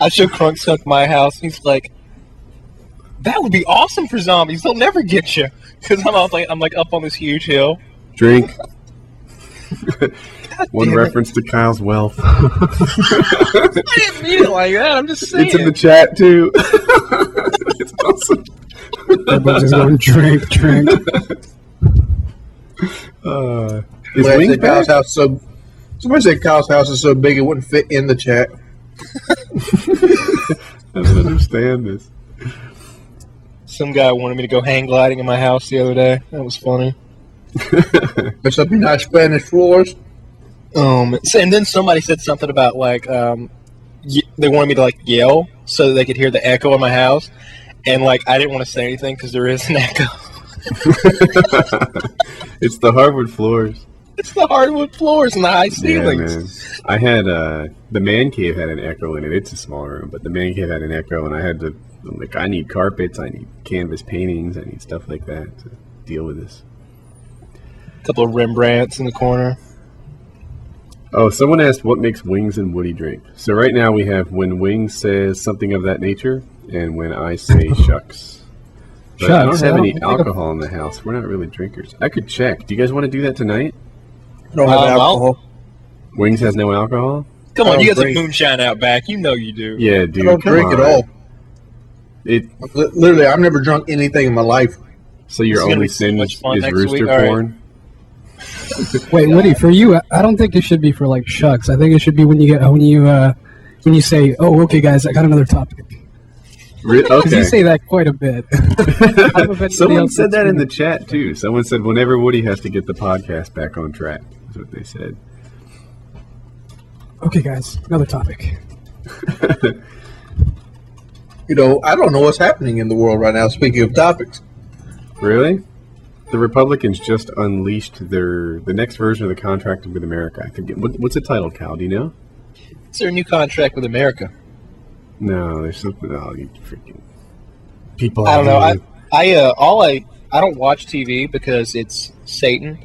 I showed Crunksunk my house. And he's like, "That would be awesome for zombies. They'll never get you." Because I'm like up on this huge hill. Drink. God One damn it. reference to Kyle's wealth. I didn't mean it like that. I'm just saying. It's in the chat too. It's awesome. Everybody's just going drink. Is Somebody Wings said Kyle's back? house somebody said Kyle's house is so big it wouldn't fit in the chat. I don't understand this. Some guy wanted me to go hang gliding in my house the other day. That was funny. There's something not Spanish floors. And then somebody said something about like they wanted me to like yell so that they could hear the echo in my house, and like I didn't want to say anything because there is an echo. It's the hardwood floors. It's the hardwood floors and the high Yeah, ceilings. man. I had the man cave had an echo in it. It's a small room, but the man cave had an echo, and I had to I need carpets, I need canvas paintings, I need stuff like that to deal with this. A couple of Rembrandts in the corner. Oh, someone asked what makes Wings and Woody drink. So right now we have when Wings says something of that nature, and when I say shucks. But I don't Shucks, have I any don't think alcohol in the house. We're not really drinkers. I could check. Do you guys want to do that tonight? I don't have alcohol. Wings has no alcohol? Come I on, don't you got some drink. moonshine out back. You know you do. Yeah, dude. I don't come drink at on. all. It Literally, I've never drunk anything in my life. So your It's gonna only be so sin much is fun next rooster week. All right. porn? Wait, Woody, for you, I don't think it should be for like shucks. I think it should be when you say, "Oh, okay, guys, I got another topic." Because Okay. you say that quite a bit. I don't know if anybody Someone else said that in the gets chat too. Someone said whenever Woody has to get the podcast back on track. That's what they said. Okay, guys, another topic. You know, I don't know what's happening in the world right now. Speaking of topics, Really? The Republicans just unleashed the next version of the contract with America. I forget what's it titled, Cal? Do you know? It's their new contract with America. No, there's something. Oh, you freaking people! I don't know. out I don't watch TV because it's Satan.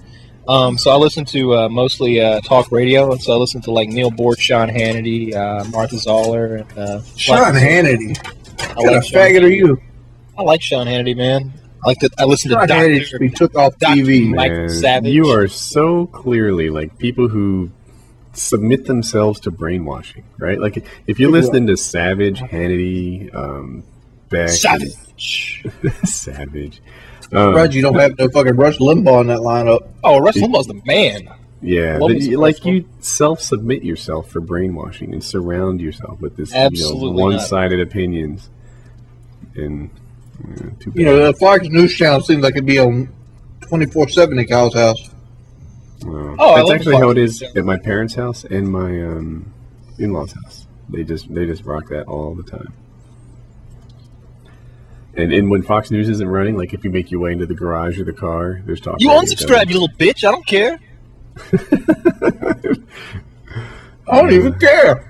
So I listen to mostly talk radio, and so I listen to like Neil Boort, Sean Hannity, Martha Zoller, and Sean Hannity. I What kind like of Sean faggot are you? I like Sean Hannity, man. I listen to Sean Hannity should be took off TV. Mike Man, Savage. you are so clearly like people who submit themselves to brainwashing, right? Like if you're listening to Savage, Hannity, Beck, Savage. Savage. Right, you don't have no fucking Rush Limbaugh in that lineup. Oh, Russ Limbaugh's the man. Yeah, What was like successful? you self-submit yourself for brainwashing and surround yourself with this Absolutely not. one-sided opinions. And too bad. You know, the Fox News Channel seems like it'd be on 24/7 at Kyle's house. Well, Oh, I that's love actually the how it Fox is News at my parents' house and my in-laws' house. They just rock that all the time. And when Fox News isn't running, like if you make your way into the garage or the car, there's talk. You radio unsubscribe, you little bitch. I don't care. I don't even care.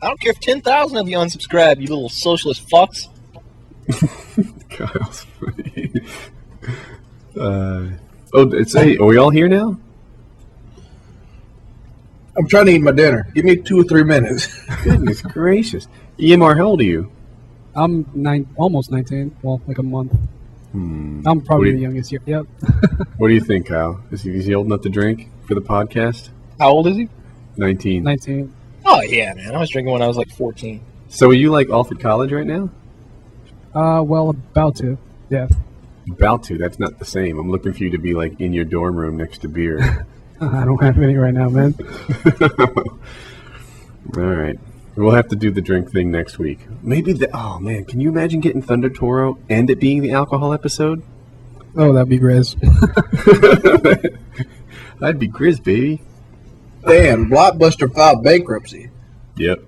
I don't care if 10,000 of you unsubscribe, you little socialist fucks. Kyle's funny. Are we all here now? I'm trying to eat my dinner. Give me 2 or 3 minutes. Goodness gracious. EMR, how old are you? I'm almost 19. Well, like a month. I'm What probably do the you- youngest here. Yep. What do you think, Kyle? Is he old enough to drink for the podcast? How old is he? 19. 19. Oh, yeah, man. I was drinking when I was like 14. So are you like off at college right now? Well, about to. Yeah. About to. That's not the same. I'm looking for you to be like in your dorm room next to beer. I don't have any right now, man. All right. We'll have to do the drink thing next week. Maybe oh man, can you imagine getting Thunder Toro and it being the alcohol episode? Oh, that'd be grizz. That'd be Grizz, baby. Damn, Blockbuster filed bankruptcy. Yep.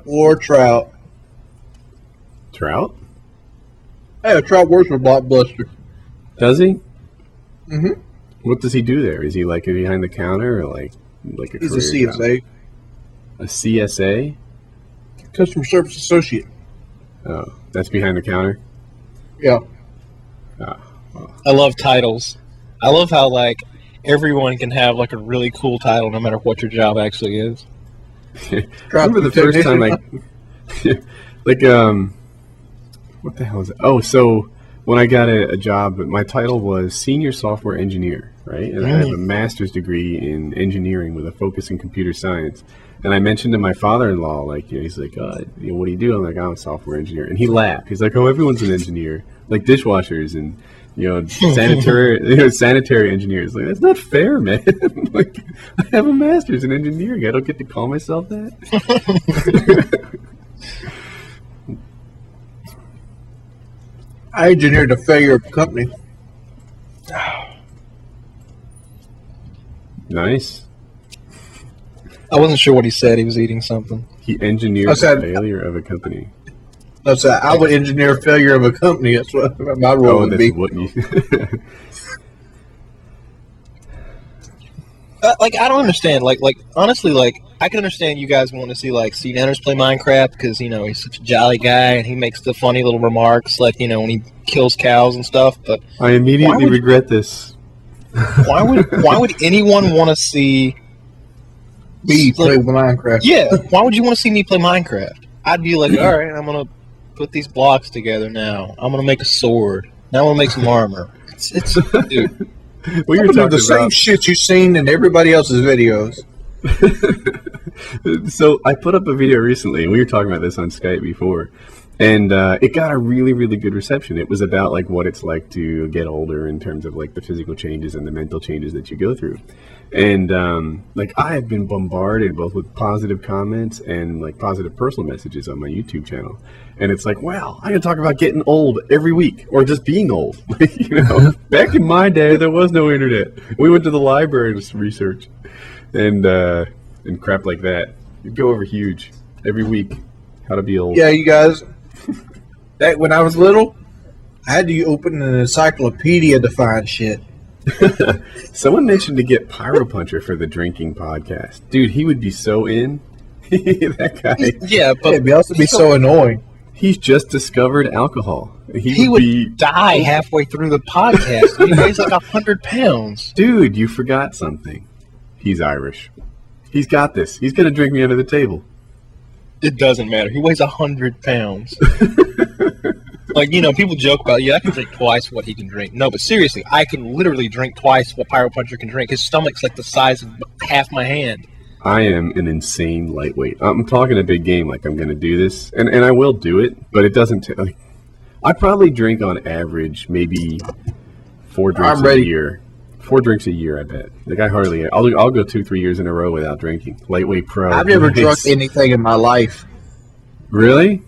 Or Trout. Trout? Hey, Trout works for Blockbuster. Does he? Mm-hmm. What does he do there? Is he like behind the counter or like a He's a career job? CSA, A CSA? Customer Service Associate. Oh, that's behind the counter? Yeah. I love titles. I love how, like, everyone can have, like, a really cool title no matter what your job actually is. Remember the first time what the hell is it? Oh, so when I got a job, my title was Senior Software Engineer, right? And I have a master's degree in engineering with a focus in computer science. And I mentioned to my father-in-law, like, he's like, what do you do? I'm like, I'm a software engineer. And he laughed. He's like, oh, everyone's an engineer, like dishwashers and, sanitary engineers. Like, that's not fair, man. Like, I have a master's in engineering. I don't get to call myself that. I engineered the failure of a company. Nice. I wasn't sure what he said. He was eating something. He engineered I the said- failure of a company. That's I would engineer failure of a company. That's what my role would that's be. what you. Like, I don't understand. Like, honestly, like, I can understand you guys want to see, like, Steve Anders play Minecraft because, he's such a jolly guy and he makes the funny little remarks, like, when he kills cows and stuff. But I immediately Why would- regret this. why would anyone want to see Me play with Minecraft. Yeah, why would you want to see me play Minecraft? I'd be like, all right, I'm going to put these blocks together now. I'm going to make a sword. Now I'm going to make some armor. It's dude. We were I'm gonna do talking the same about. shit you've seen in everybody else's videos. So I put up a video recently, and we were talking about this on Skype before. And it got a really, really good reception. It was about like what it's like to get older in terms of like the physical changes and the mental changes that you go through. And like I have been bombarded both with positive comments and like positive personal messages on my YouTube channel. And it's like, wow, I can talk about getting old every week or just being old. You know, back in my day, there was no internet. We went to the library to some research and crap like that. It'd go over huge every week. How to be old. Yeah, you guys. That when I was little, I had to open an encyclopedia to find shit. Someone mentioned to get Pyro Puncher for the drinking podcast. Dude, he would be so in. That guy. Yeah, but It'd also be so annoying. He's just discovered alcohol. he would die halfway through the podcast. He weighs like 100 pounds. Dude, you forgot something. He's Irish. He's got this. He's going to drink me under the table. It doesn't matter. He weighs 100 pounds. Like, you know, people joke about, I can drink twice what he can drink. No, but seriously, I can literally drink twice what Pyro Puncher can drink. His stomach's like the size of half my hand. I am an insane lightweight. I'm talking a big game like I'm going to do this. And I will do it, but it doesn't... I probably drink on average maybe 4 drinks a year. 4 drinks a year, I bet. Like, I hardly... I'll go 2-3 years in a row without drinking. Lightweight pro. I've never drunk anything in my life. Really?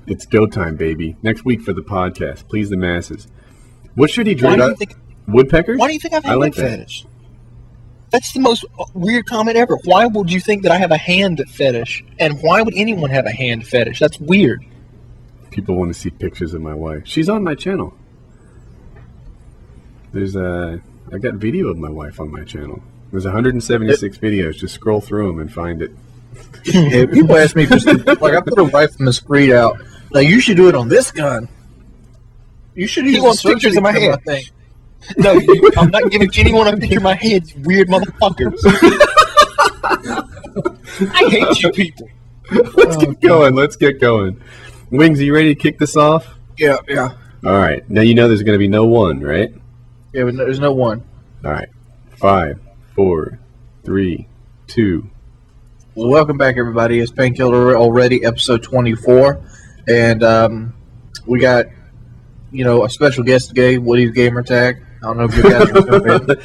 It's go time, baby. Next week for the podcast. Please the masses. What should he drink? Woodpeckers? Why do you think I have a I hand like that. fetish? That's the most weird comment ever. Why would you think that I have a hand fetish? And why would anyone have a hand fetish? That's weird. People want to see pictures of my wife. She's on my channel. I got video of my wife on my channel. There's 176 videos. Just scroll through them and find it. Yeah, people ask me, like, I put a wife from the street out. Like, you should do it on this gun. You should use wants pictures of my hand. Thing. No, I'm not giving anyone a picture of my head, you weird motherfuckers. I hate you people. Let's get going. Wings, are you ready to kick this off? Yeah. All right. Now you know there's going to be no one, right? Yeah, but there's no one. All right. 5, 4, 3, 2. Well, welcome back, everybody. It's Painkiller Already, episode 24. And we got, a special guest today, Woody's Gamer Tag. I don't know if you guys are familiar.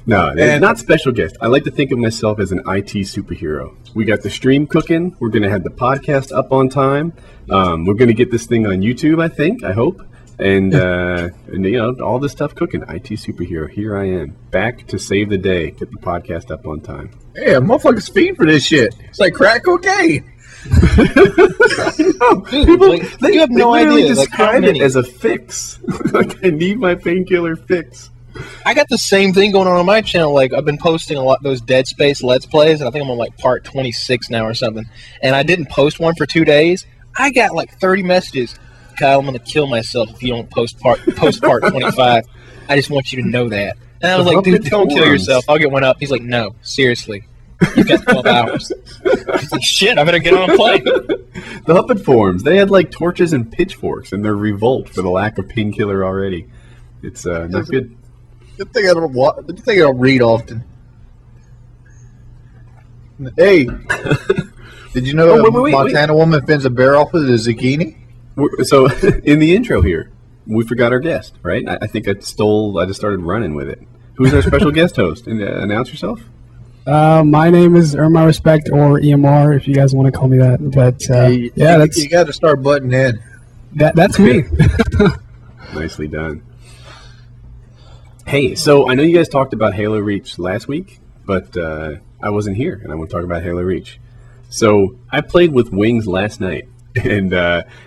No, not special guest. I like to think of myself as an IT superhero. We got the stream cooking. We're going to have the podcast up on time. We're going to get this thing on YouTube, I hope. And all this stuff cooking. IT superhero. Here I am. Back to save the day. Get the podcast up on time. Yeah, motherfuckers feed for this shit. It's like crack cocaine. You have no idea. Describe it as a fix. Like, I need my painkiller fix. I got the same thing going on my channel. Like, I've been posting a lot of those Dead Space Let's Plays, and I think I'm on like part 26 now or something. And I didn't post one for 2 days. I got like 30 messages. Kyle, I'm gonna kill myself if you don't post part 25. I just want you to know that. And I was like, dude, don't kill yourself. I'll get one up. He's like, no, seriously. You've got 12 hours. I was like, shit, I better get on and play. The Hufford forums, they had like torches and pitchforks in their revolt for the lack of Painkiller Already. It's not good. Good thing I don't read often. Hey, did you know a Montana woman fends a bear off with a zucchini? So, in the intro here, we forgot our guest, right? I think I just started running with it. Who's our special guest host? And announce yourself. My name is EarnMyRespect, or EMR, if you guys want to call me that. But you got to start butting in. That's me. Nicely done. Hey, so I know you guys talked about Halo Reach last week, but I wasn't here, and I want to talk about Halo Reach. So I played with Wings last night, and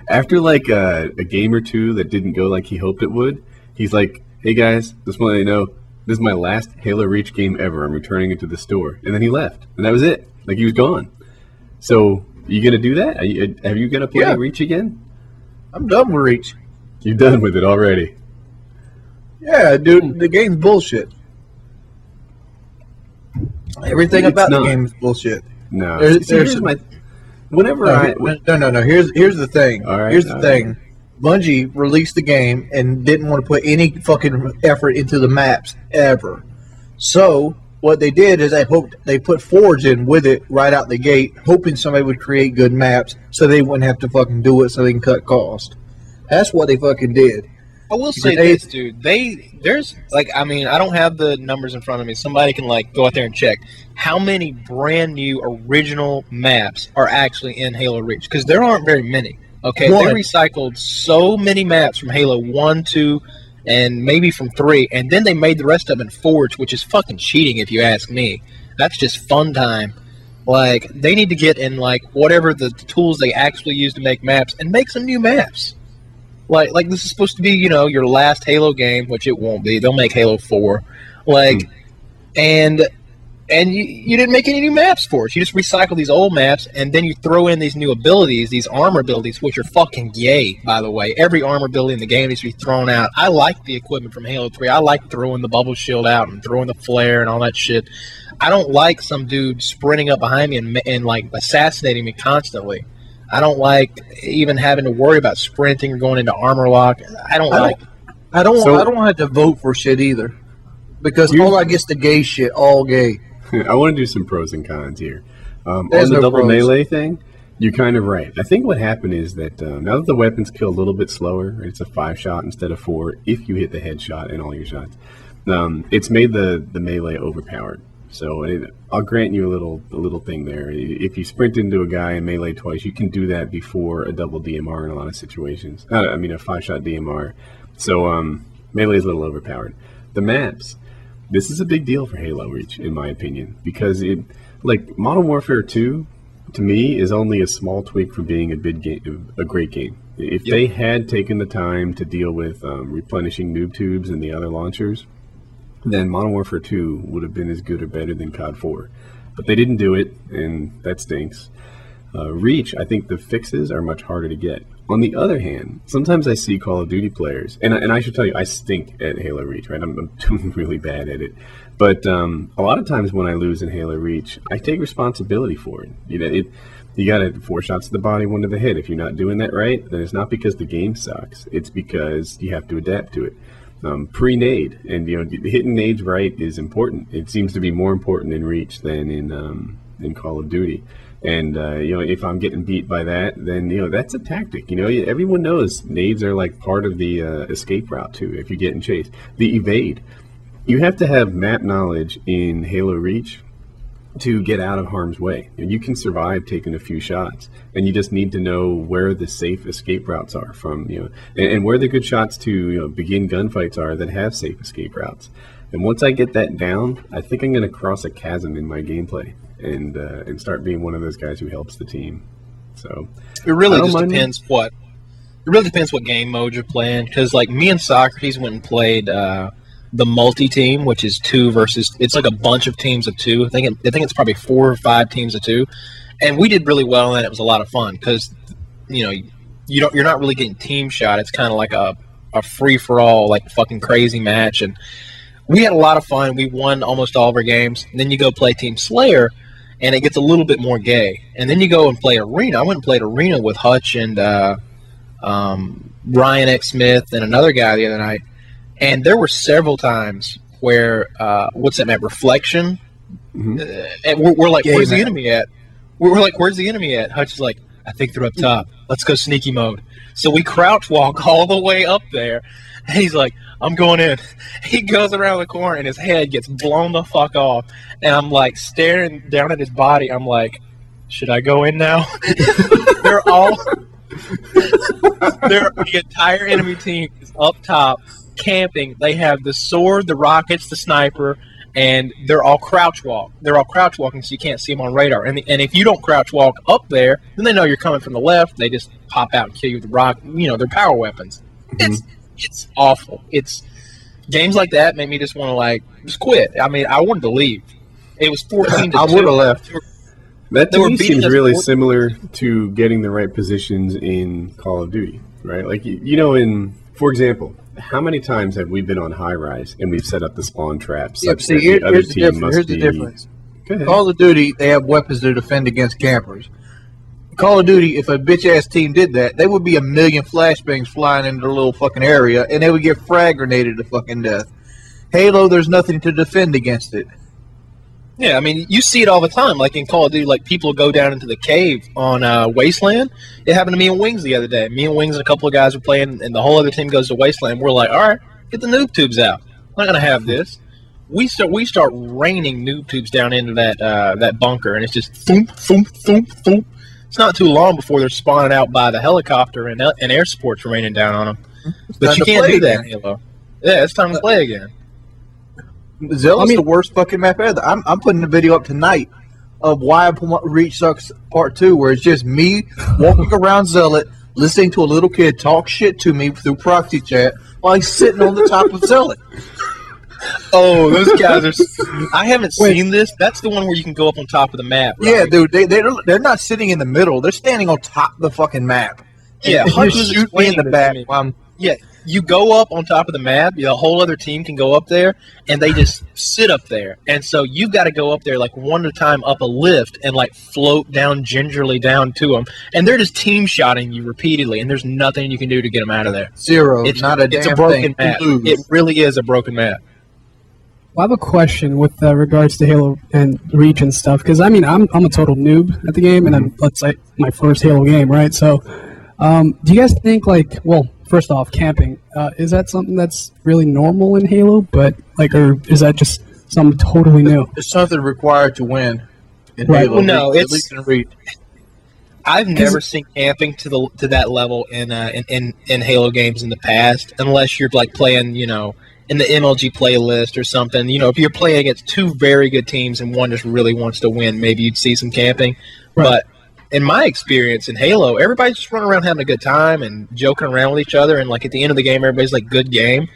after like a game or two that didn't go like he hoped it would, he's like, "Hey guys, just want to let you know, this is my last Halo Reach game ever. I'm returning it to the store." And then he left, and that was it. Like, he was gone. So, you gonna do that? Have you gonna play Reach again? I'm done with Reach. You're done with it already. Yeah, dude, the game's bullshit. Everything about the game is bullshit. No. Here's my. Whenever No. Here's the thing. All right, here's the thing. Bungie released the game and didn't want to put any fucking effort into the maps ever. So what they did is they put forge in with it right out the gate, hoping somebody would create good maps so they wouldn't have to fucking do it so they can cut cost. That's what they fucking did. I will say this, dude. There's like, I mean, I don't have the numbers in front of me. Somebody can like go out there and check how many brand new original maps are actually in Halo Reach, because there aren't very many. Okay, they recycled so many maps from Halo 1, 2, and maybe from 3, and then they made the rest of them in Forge, which is fucking cheating if you ask me. That's just fun time. Like, they need to get in like whatever the tools they actually use to make maps and make some new maps. Like this is supposed to be, you know, your last Halo game, which it won't be. They'll make Halo 4. Like, and you didn't make any new maps for it. You just recycle these old maps, and then you throw in these new abilities, these armor abilities, which are fucking yay, by the way. Every armor ability in the game needs to be thrown out. I like the equipment from Halo 3. I like throwing the bubble shield out and throwing the flare and all that shit. I don't like some dude sprinting up behind me and like assassinating me constantly. I don't like even having to worry about sprinting or going into armor lock. I don't have to vote for shit either, because all I get's the gay shit, all gay. I want to do some pros and cons here. On There's the no double pros. melee thing, you're kind of right. I think what happened is that now that the weapons kill a little bit slower, it's a 5-shot instead of 4 if you hit the headshot in all your shots. It's made the melee overpowered. So I'll grant you a little thing there. If you sprint into a guy and melee twice, you can do that before a double DMR in a lot of situations. A 5-shot DMR. So melee is a little overpowered. The maps. This is a big deal for Halo Reach, in my opinion, because Modern Warfare 2, to me, is only a small tweak from being a great game. If they had taken the time to deal with replenishing noob tubes and the other launchers, then Modern Warfare 2 would have been as good or better than COD 4. But they didn't do it, and that stinks. Reach, I think the fixes are much harder to get. On the other hand, sometimes I see Call of Duty players, and I should tell you, I stink at Halo Reach, right? I'm doing really bad at it. But a lot of times when I lose in Halo Reach, I take responsibility for it. You got to 4 shots to the body, 1 to the head. If you're not doing that right, then it's not because the game sucks. It's because you have to adapt to it. Pre-nade, and hitting nades right is important. It seems to be more important in Reach than in Call of Duty. And if I'm getting beat by that, then that's a tactic. Everyone knows nades are like part of the escape route too. If you're getting chased, the evade, you have to have map knowledge in Halo Reach to get out of harm's way. You can survive taking a few shots, and you just need to know where the safe escape routes are from, and where the good shots to begin gunfights are that have safe escape routes. And once I get that down, I think I'm going to cross a chasm in my gameplay and start being one of those guys who helps the team. So it really just depends what game mode you're playing. Because like me and Socrates went and played the multi-team, which is 2 versus, it's like a bunch of teams of 2. I think it's probably 4 or 5 teams of 2, and we did really well in that. It was a lot of fun because you're not really getting team shot. It's kind of like a free-for-all, like fucking crazy match, and we had a lot of fun. We won almost all of our games. And then you go play Team Slayer, and it gets a little bit more gay. And then you go and play Arena. I went and played Arena with Hutch and Ryan X. Smith and another guy the other night. And there were several times where, what's that map? Reflection? Mm-hmm. And we're like, where's the enemy at? We're like, where's the enemy at? Hutch is like, I think they're up top. Let's go sneaky mode. So we crouch walk all the way up there. And he's like, I'm going in. He goes around the corner and his head gets blown the fuck off. And I'm like staring down at his body. I'm like, should I go in now? The entire enemy team is up top camping. They have the sword, the rockets, the sniper, and they're all crouch walk. They're all crouch walking, so you can't see them on radar. And if you don't crouch walk up there, then they know you're coming from the left. They just pop out and kill you with the rock. They're power weapons. Mm-hmm. It's awful. It's games like that make me just want to just quit. I mean, I wanted to leave. It was 14-2. I would have left. That to me seems really similar to getting the right positions in Call of Duty, right? Like for example, how many times have we been on high rise and we've set up the spawn traps? Here's the difference. Call of Duty, they have weapons to defend against campers. Call of Duty, if a bitch-ass team did that, they would be 1,000,000 flashbangs flying into their little fucking area, and they would get frag grenaded to fucking death. Halo, there's nothing to defend against it. Yeah, I mean, you see it all the time. Like in Call of Duty, like people go down into the cave on Wasteland. It happened to me and Wings the other day. Me and Wings and a couple of guys were playing, and the whole other team goes to Wasteland. We're like, all right, get the noob tubes out. I'm not gonna have this. We start raining noob tubes down into that bunker, and it's just thump, thump, thump, thump. It's not too long before they're spawning out by the helicopter, and air support's raining down on them. But you can't do that in Halo. Yeah, it's time to play again. Zealot's the worst fucking map ever. I'm putting a video up tonight of why Reach Sucks Part 2, where it's just me walking around Zealot, listening to a little kid talk shit to me through proxy chat while he's sitting on the top of Zealot. Oh, those guys are... I haven't seen this. That's the one where you can go up on top of the map, right? Yeah, dude, they're not sitting in the middle. They're standing on top of the fucking map. Yeah, Hunt was shoot me in the back. Yeah, you go up on top of the map, the whole other team can go up there, and they just sit up there. And so you've got to go up there like one at a time up a lift and like float down gingerly down to them. And they're just team shotting you repeatedly, and there's nothing you can do to get them out of there. Zero. It's not a It's damn a broken thing. map. It really is a broken map. Well, I have a question with regards to Halo and Reach and stuff, because I mean, I'm a total noob at the game, and then let's say my first Halo game, right? So, do you guys think well, first off, camping is that something that's really normal in Halo, but or is that just something totally new? It's something required to win in Right. Halo. Well, no, at least in Reach. I've never seen camping to that level in Halo games in the past, unless you're like playing, in the MLG playlist or something. If you're playing against two very good teams and one just really wants to win, maybe you'd see some camping. Right. But in my experience in Halo, everybody's just running around having a good time and joking around with each other, and like at the end of the game, everybody's like, "Good game."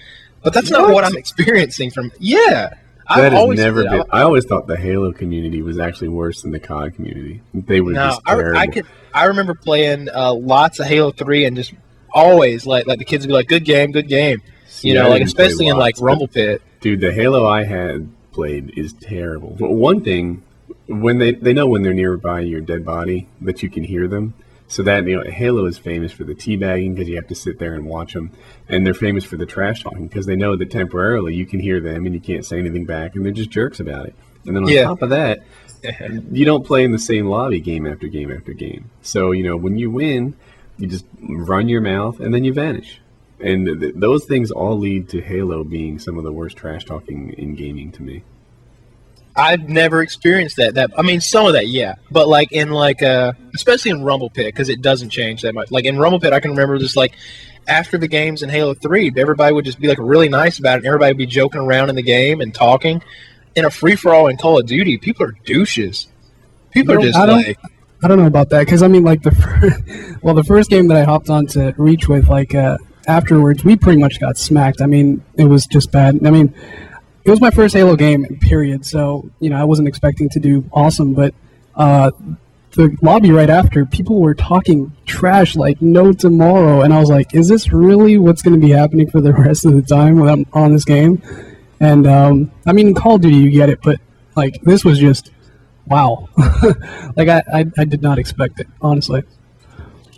But that's not what I'm experiencing from. Yeah, That has never been. I always thought the Halo community was actually worse than the COD community. They were just terrible. I remember playing lots of Halo 3 and just always like the kids would be like, "Good game, good game." Especially in like Rumble Pit. Dude, the Halo I had played is terrible. But one thing, when they know when they're nearby your dead body that you can hear them. So that Halo is famous for the teabagging because you have to sit there and watch them, and they're famous for the trash talking because they know that temporarily you can hear them and you can't say anything back, and they're just jerks about it. And then on top of that, you don't play in the same lobby game after game after game. So when you win, you just run your mouth and then you vanish. And those things all lead to Halo being some of the worst trash talking in gaming to me. I've never experienced that. I mean, some of that, yeah. But especially in Rumble Pit, because it doesn't change that much. Like in Rumble Pit, I can remember just after the games in Halo 3, everybody would just be really nice about it, and everybody would be joking around in the game and talking. In a free-for-all in Call of Duty, people are douches. People are just I don't know about that, because I mean, the first game that I hopped on to Reach with, afterwards, we pretty much got smacked. I mean, it was just bad. I mean, it was my first Halo game, period, so, I wasn't expecting to do awesome, but the lobby right after, people were talking trash like no tomorrow, and I was like, is this really what's going to be happening for the rest of the time when I'm on this game? And, I mean, in Call of Duty, you get it, but, this was just, wow. I did not expect it, honestly.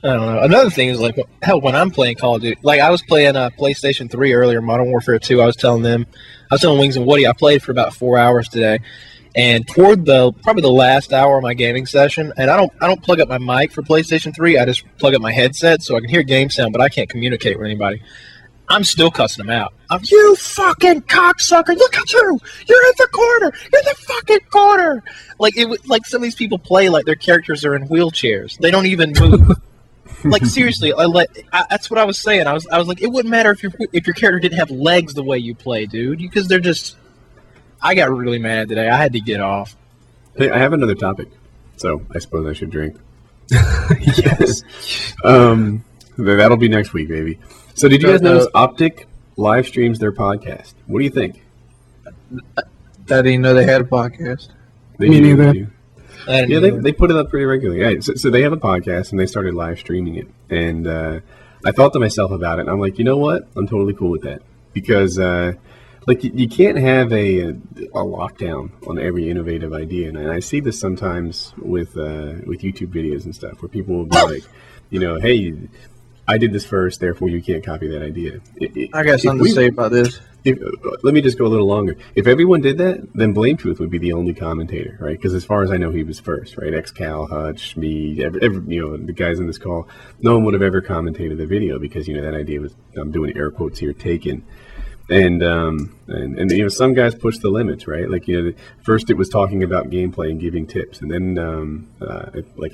I don't know. Another thing is, when I'm playing Call of Duty, I was playing PlayStation 3 earlier, Modern Warfare 2, I was telling Wings and Woody, I played for about 4 hours today, and toward probably the last hour of my gaming session, and I don't plug up my mic for PlayStation 3, I just plug up my headset so I can hear game sound, but I can't communicate with anybody. I'm still cussing them out. You fucking cocksucker! Look at you! You're in the corner! You're in the fucking corner! Some of these people play like their characters are in wheelchairs. They don't even move. Seriously, that's what I was saying. I was like, it wouldn't matter if your character didn't have legs the way you play, dude, because they're just. I got really mad today. I had to get off. Hey, I have another topic, so I suppose I should drink. Yes. That'll be next week, baby. So, did you guys notice Optic live streams their podcast? What do you think? I didn't know they had a podcast. Me neither. Yeah, they put it up pretty regularly. Yeah, so they have a podcast, and they started live streaming it. And I thought to myself about it, and I'm like, you know what? I'm totally cool with that. Because, you can't have a lockdown on every innovative idea. And I see this sometimes with YouTube videos and stuff, where people will be like, hey, I did this first, therefore you can't copy that idea. I got something to say about this. Let me just go a little longer. If everyone did that, then Blame Truth would be the only commentator, right? Because as far as I know, he was first, right? Cal, Hutch, me, the guys in this call, no one would have ever commentated the video because that idea was, I'm doing air quotes here, taken. And some guys push the limits, right? Like, first it was talking about gameplay and giving tips, and then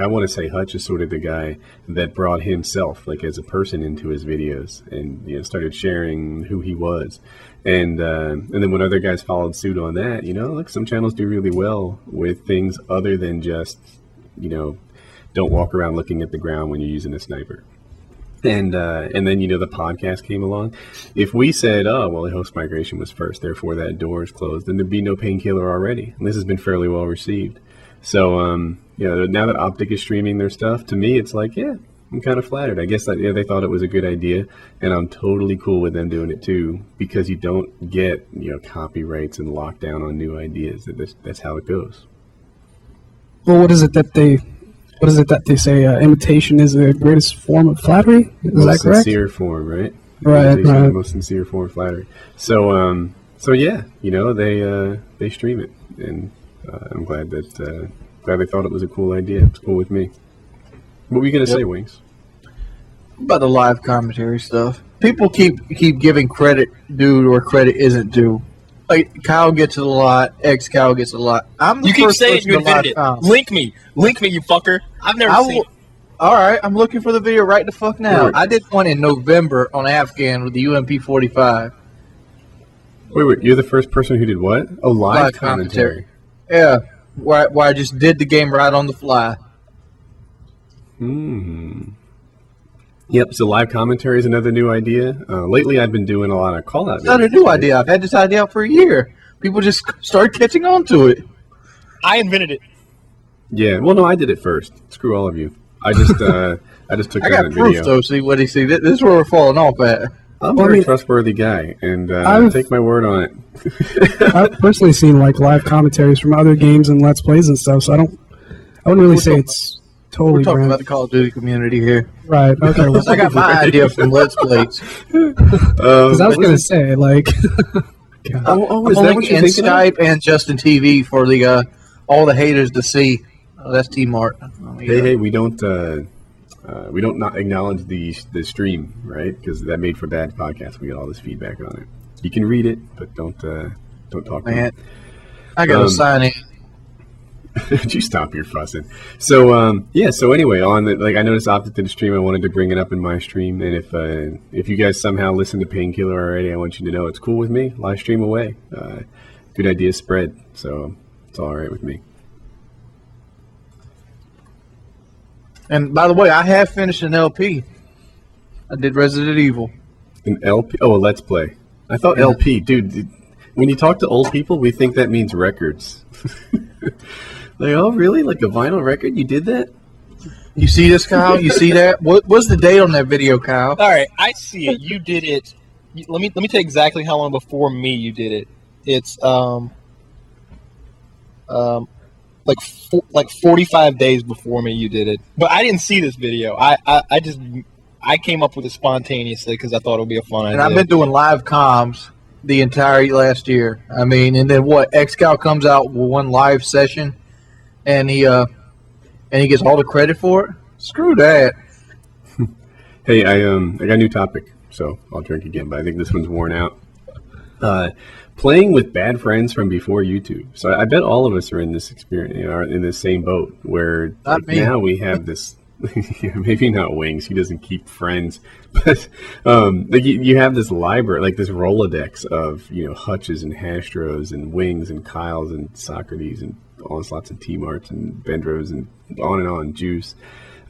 I want to say Hutch is sort of the guy that brought himself, like, as a person into his videos, and started sharing who he was, and then when other guys followed suit on that, look, some channels do really well with things other than just don't walk around looking at the ground when you're using a sniper. And then the podcast came along. If we said, oh well, the host migration was first, therefore that door is closed, then there'd be no Painkiller Already. And this has been fairly well received. So now that Optic is streaming their stuff, to me it's like, yeah, I'm kind of flattered. I guess that they thought it was a good idea, and I'm totally cool with them doing it too, because you don't get copyrights and lockdown on new ideas. That's how it goes. Well, what is it that they say? Imitation is the greatest form of flattery. Is that correct? Sincere form, right? Right. Imitation is the most sincere form of flattery. So yeah, they stream it, and I'm glad they thought it was a cool idea. It's cool with me. What were you gonna say, Wings? About the live commentary stuff. People keep giving credit due where credit isn't due. Like, Kyle gets it a lot. Cal gets it a lot. I'm the You keep first saying person you to live invented it. com. Link me, you fucker. I've never seen it. All right, I'm looking for the video right the fuck now. Wait. I did one in November on Afghan with the UMP 45. Wait, you're the first person who did what? Oh, live commentary. Yeah, where I just did the game right on the fly. Yep, so live commentary is another new idea. Lately, I've been doing a lot of call-out. It's not a new idea. I've had this idea out for a year. People just started catching on to it. I invented it. Yeah, well, no, I did it first. Screw all of you. I just took I down got the proof, video. though. See what he see. This is where we're falling off at. I'm a very trustworthy guy, and take my word on it. I've personally seen like live commentaries from other games and Let's Plays and stuff, so I wouldn't really say it's totally We're talking brand. about the Call of Duty community here. Right. Okay. Well, I got my idea from Let's Plays. because I was gonna say like. Is I'm that only what you're in thinking of? Skype and Justin TV for the all the haters to see. Oh, that's T-Mart. Oh, yeah. Hey, we don't not acknowledge the stream, right? Because that made for bad podcasts. We get all this feedback on it. You can read it, but don't talk. Man, I got to sign in. You stop your fussing. So so anyway, I noticed Optic did a stream. I wanted to bring it up in my stream, and if you guys somehow listen to Painkiller Already, I want you to know it's cool with me. Live stream away. Good idea spread, so it's all right with me. And by the way, I have finished an LP. I did Resident Evil. An LP? Oh, a Let's Play. I thought LP, dude. When you talk to old people, we think that means records. Like, oh, really? Like a vinyl record? You did that? You see this, Kyle? You see that? What's the date on that video, Kyle? All right, I see it. You did it. Let me tell you exactly how long before me you did it. It's like 45 days before me you did it. But I didn't see this video. I came up with it spontaneously because I thought it would be a fun idea. And I've been doing live comms the entire last year. I mean, and then what? Xcal comes out with one live session, and he gets all the credit for it. Screw that. Hey, I got a new topic, so I'll drink again, but I think this one's worn out. Playing with bad friends from before YouTube. So I bet all of us are in this experience, are in this same boat where now we have this. Maybe not Wings. He doesn't keep friends, but you have this library, like this Rolodex of Hutches and Hastros and Wings and Kyles and Socrates and Onslaughts and T-Marts and Bendros and on, Juice.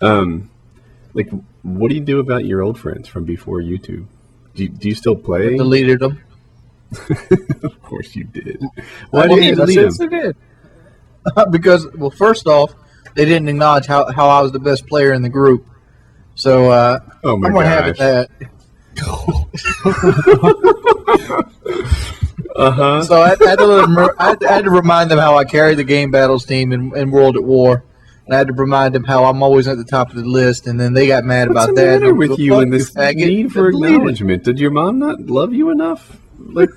Like, what do you do about your old friends from before YouTube? Do you still play? I deleted them. Of course you did. Why did you delete them? Did. Because, well, first off, they didn't acknowledge how I was the best player in the group. So oh my I'm going to have it that. So I had to remind them how I carried the game battles team in World at War. And I had to remind them how I'm always at the top of the list, and then they got mad What's about the that. matter with you and this faggot. need for Delete it. acknowledgement? Did your mom not love you enough? Like,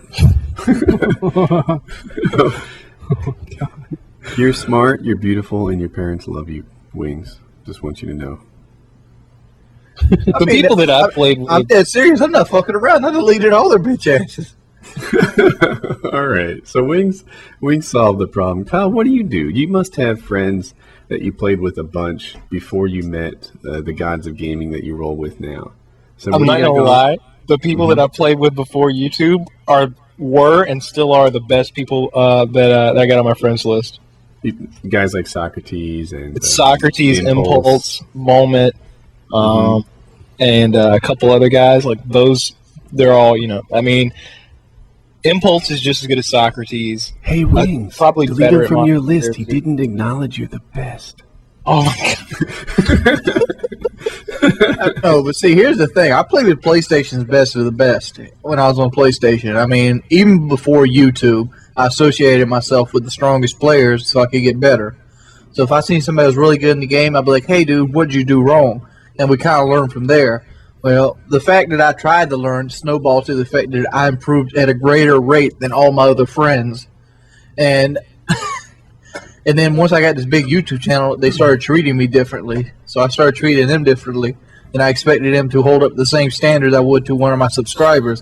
you're smart, you're beautiful, and your parents love you. Wings. Just want you to know. The people that I played with, I'm dead serious. I'm not fucking around. I deleted all their bitch asses. All right. So Wings solved the problem. Kyle, what do? You must have friends that you played with a bunch before you met the gods of gaming that you roll with now. So I'm what do not you got gonna going? lie. The people that I played with before YouTube were and still are the best people that I got on my friends list. Guys like Socrates and It's Socrates, Impulse, Moment, and a couple other guys like those. They're all, I mean, Impulse is just as good as Socrates. Hey, Wings, probably delete better him at from your multiplayer, list. He too. didn't acknowledge you're the best. Oh my god! No, but see, here's the thing. I played with PlayStation's best of the best when I was on PlayStation. I mean, even before YouTube, I associated myself with the strongest players so I could get better. So if I seen somebody was really good in the game, I'd be like, hey, dude, what'd you do wrong? And we kind of learn from there. Well, the fact that I tried to learn snowballed to the fact that I improved at a greater rate than all my other friends. And and then once I got this big YouTube channel, they started treating me differently. So I started treating them differently. And I expected them to hold up the same standards I would to one of my subscribers.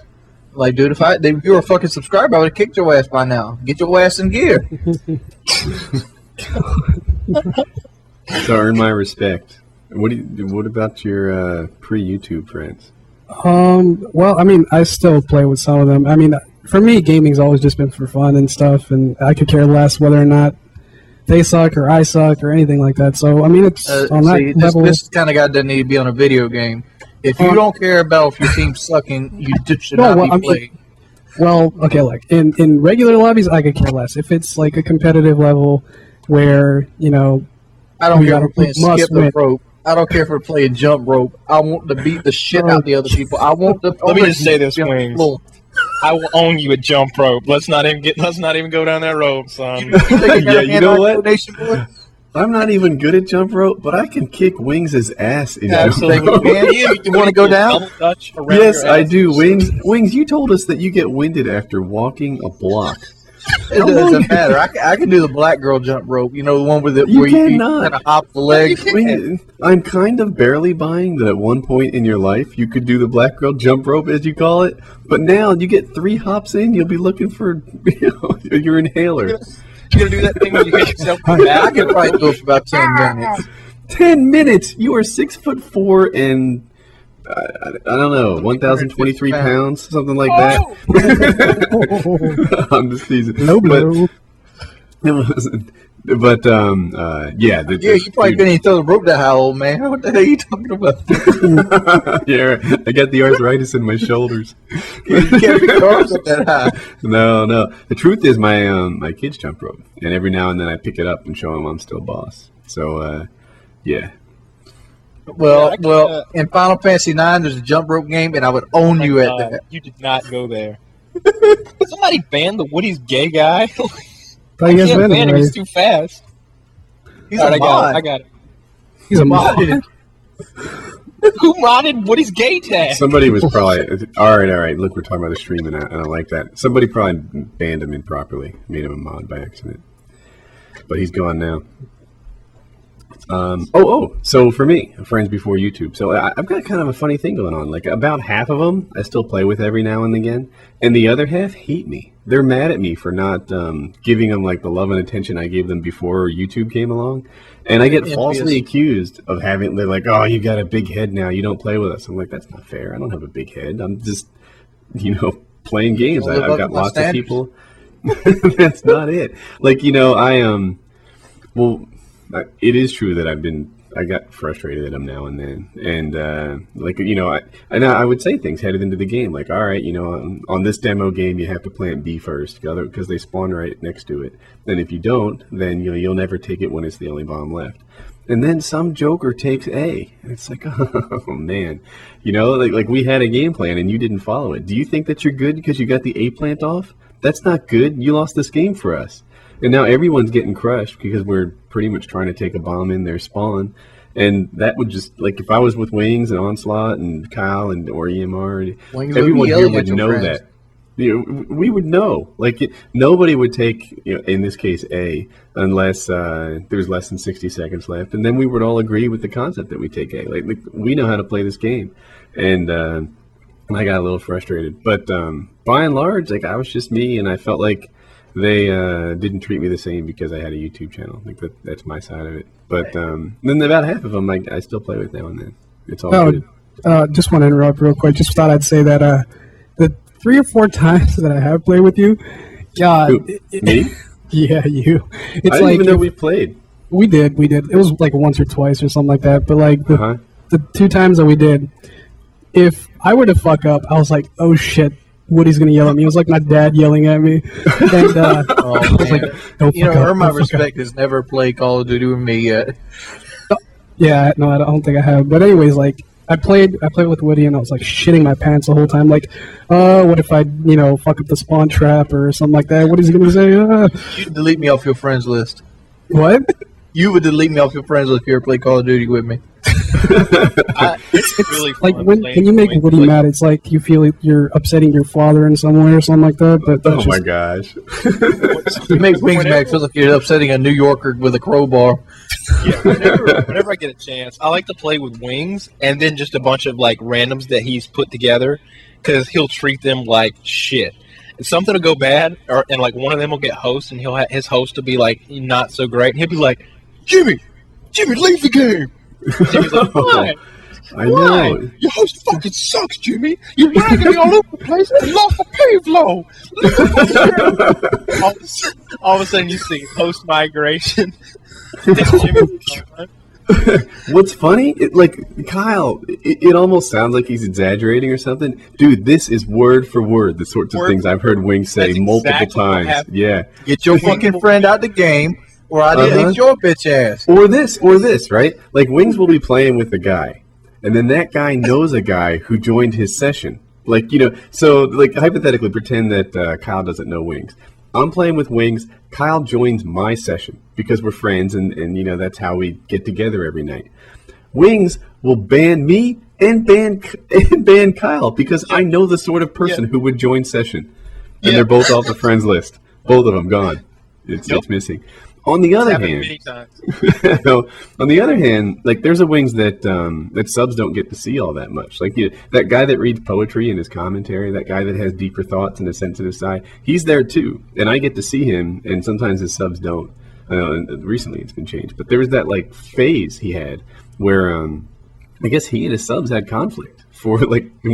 Like, dude, if you were a fucking subscriber, I would have kicked your ass by now. Get your ass in gear. So earn my respect. What about your pre-YouTube friends? Well, I mean, I still play with some of them. I mean, for me, gaming's always just been for fun and stuff, and I could care less whether or not they suck or I suck or anything like that. So, I mean, it's on that level. This kind of guy doesn't need to be on a video game. If you don't care about if your team's sucking, you just should not be playing. Well, okay, like in regular lobbies, I could care less. If it's like a competitive level where I don't we care if gotta we're playing must skip the win. rope. I don't care if we're playing jump rope. I want to beat the shit out of the other people. I want the. Let me just say this, jump Wings. floor. I will own you at jump rope. Let's not even go down that road, son. Yeah, you know what? Donation, boy? I'm not even good at jump rope, but I can kick Wings' ass in jump Absolutely, rope. man. You want to go down? Double touch around Yes, your I ass. do. Wings, you told us that you get winded after walking a block. It doesn't matter. I can do the black girl jump rope. You know, the one with it You where you cannot. kind of hop the legs. I'm kind of barely buying that at one point in your life you could do the black girl jump rope, as you call it. But now you get 3 hops in, you'll be looking for your inhaler. You gonna do that thing when you hit yourself in the I back? can probably do it for about 10 minutes. 10 minutes. You are 6'4" and I don't know, 1,023 pounds, something like that. I'm just teasing. No blow. But yeah. Yeah, you probably couldn't even throw the rope that high, old man. What the hell are you talking about? Yeah, I got the arthritis in my shoulders. You can't pick your arms up that high. No. The truth is, my kids jump rope, and every now and then I pick it up and show them I'm still boss. So, yeah. Well, Yeah, in Final Fantasy IX, there's a jump rope game, and I would own you at that. You did not go there. Somebody banned the Woody's gay guy. I guess Can't ban him. anyway. He's too fast. He's All a right, mod. I got it. He's a mod. Who modded Woody's gay tag? Somebody was probably all right. Look, we're talking about a stream, and I don't like that. Somebody probably banned him improperly, made him a mod by accident. But he's gone now. So for me, friends before YouTube. So I've got kind of a funny thing going on. Like about half of them, I still play with every now and again, and the other half hate me. They're mad at me for not giving them like the love and attention I gave them before YouTube came along, and I get Envious. falsely accused of having. They're like, "Oh, you got a big head now. You don't play with us." I'm like, "That's not fair. I don't have a big head. I'm just, playing games. Live I've up got to my lots standards. of people." That's not it. Like well, it is true that I got frustrated at him now and then, and I would say things headed into the game like, all right, on this demo game you have to plant B first because they spawn right next to it, and if you don't, then you'll never take it when it's the only bomb left. And then some joker takes A, and it's like, oh man, like we had a game plan and you didn't follow it. Do you think that you're good because you got the A plant off? That's not good. You lost this game for us. And now everyone's getting crushed because we're pretty much trying to take a bomb in their spawn. And that would just, like, if I was with Wings and Onslaught and Kyle and or EMR, Wings everyone would be here yelling would at your know friends. that. We would know. Like, nobody would take, in this case, A, unless there's less than 60 seconds left. And then we would all agree with the concept that we take A. Like we know how to play this game. And I got a little frustrated. But by and large, like, I was just me, and I felt like they didn't treat me the same because I had a YouTube channel. Like, that's my side of it. But then about half of them I still play with now and then. It's all good. Just want to interrupt real quick. Just thought I'd say that the 3 or 4 times that I have played with you, God, Who, me? yeah, you. It's I didn't like even know we played. we did. It was like once or twice or something like that. But like Uh-huh. the 2 times that we did, if I were to fuck up, I was like, oh shit, Woody's gonna yell at me. It was like my dad yelling at me. And I was like, don't You know, fuck up, Earn My don't fuck up. Respect has never played Call of Duty with me yet. Yeah, no, I don't think I have. But anyways, like I played with Woody, and I was like shitting my pants the whole time. Like, what if I, fuck up the spawn trap or something like that? What is he gonna say? You'd delete me off your friends list. What? You would delete me off your friends list if you ever played Call of Duty with me. It's really fun Like when playing you make with Woody like, mad, it's like you feel like you're upsetting your father in some way or something like that. But that's Oh my just, gosh. You make Wings Mac feel like you're upsetting a New Yorker with a crowbar. Yeah, whenever I get a chance, I like to play with Wings and then just a bunch of like randoms that he's put together because he'll treat them like shit. If something will go bad, and like one of them will get host, and his host will be like not so great, and he'll be like, Jimmy, leave the game. Jimmy's like, why? I Why? know. Your host fucking sucks, Jimmy. You're dragging me all over the place. I lost my pave low. all of a sudden, you see host migration. What's funny? Kyle, it almost sounds like he's exaggerating or something. Dude, this is word for word the sorts of Word things for I've heard Wings say That's multiple exactly what times. happened. Yeah. Get your fucking friend out the game, or I delete your bitch ass. Or this, right? Like, Wings will be playing with a guy, and then that guy knows a guy who joined his session. Like, so, like, hypothetically, pretend that Kyle doesn't know Wings. I'm playing with Wings. Kyle joins my session because we're friends, and that's how we get together every night. Wings will ban me and ban Kyle because I know the sort of person who would join session. And they're both off the friends list. Both of them gone. It's missing. On the other Happened hand, many times. no, on the other hand, like, there's a Wings that that subs don't get to see all that much. Like, that guy that reads poetry in his commentary, that guy that has deeper thoughts and a sensitive side, he's there too, and I get to see him. And sometimes his subs don't. And recently it's been changed, but there was that like phase he had where I guess he and his subs had conflict for like 50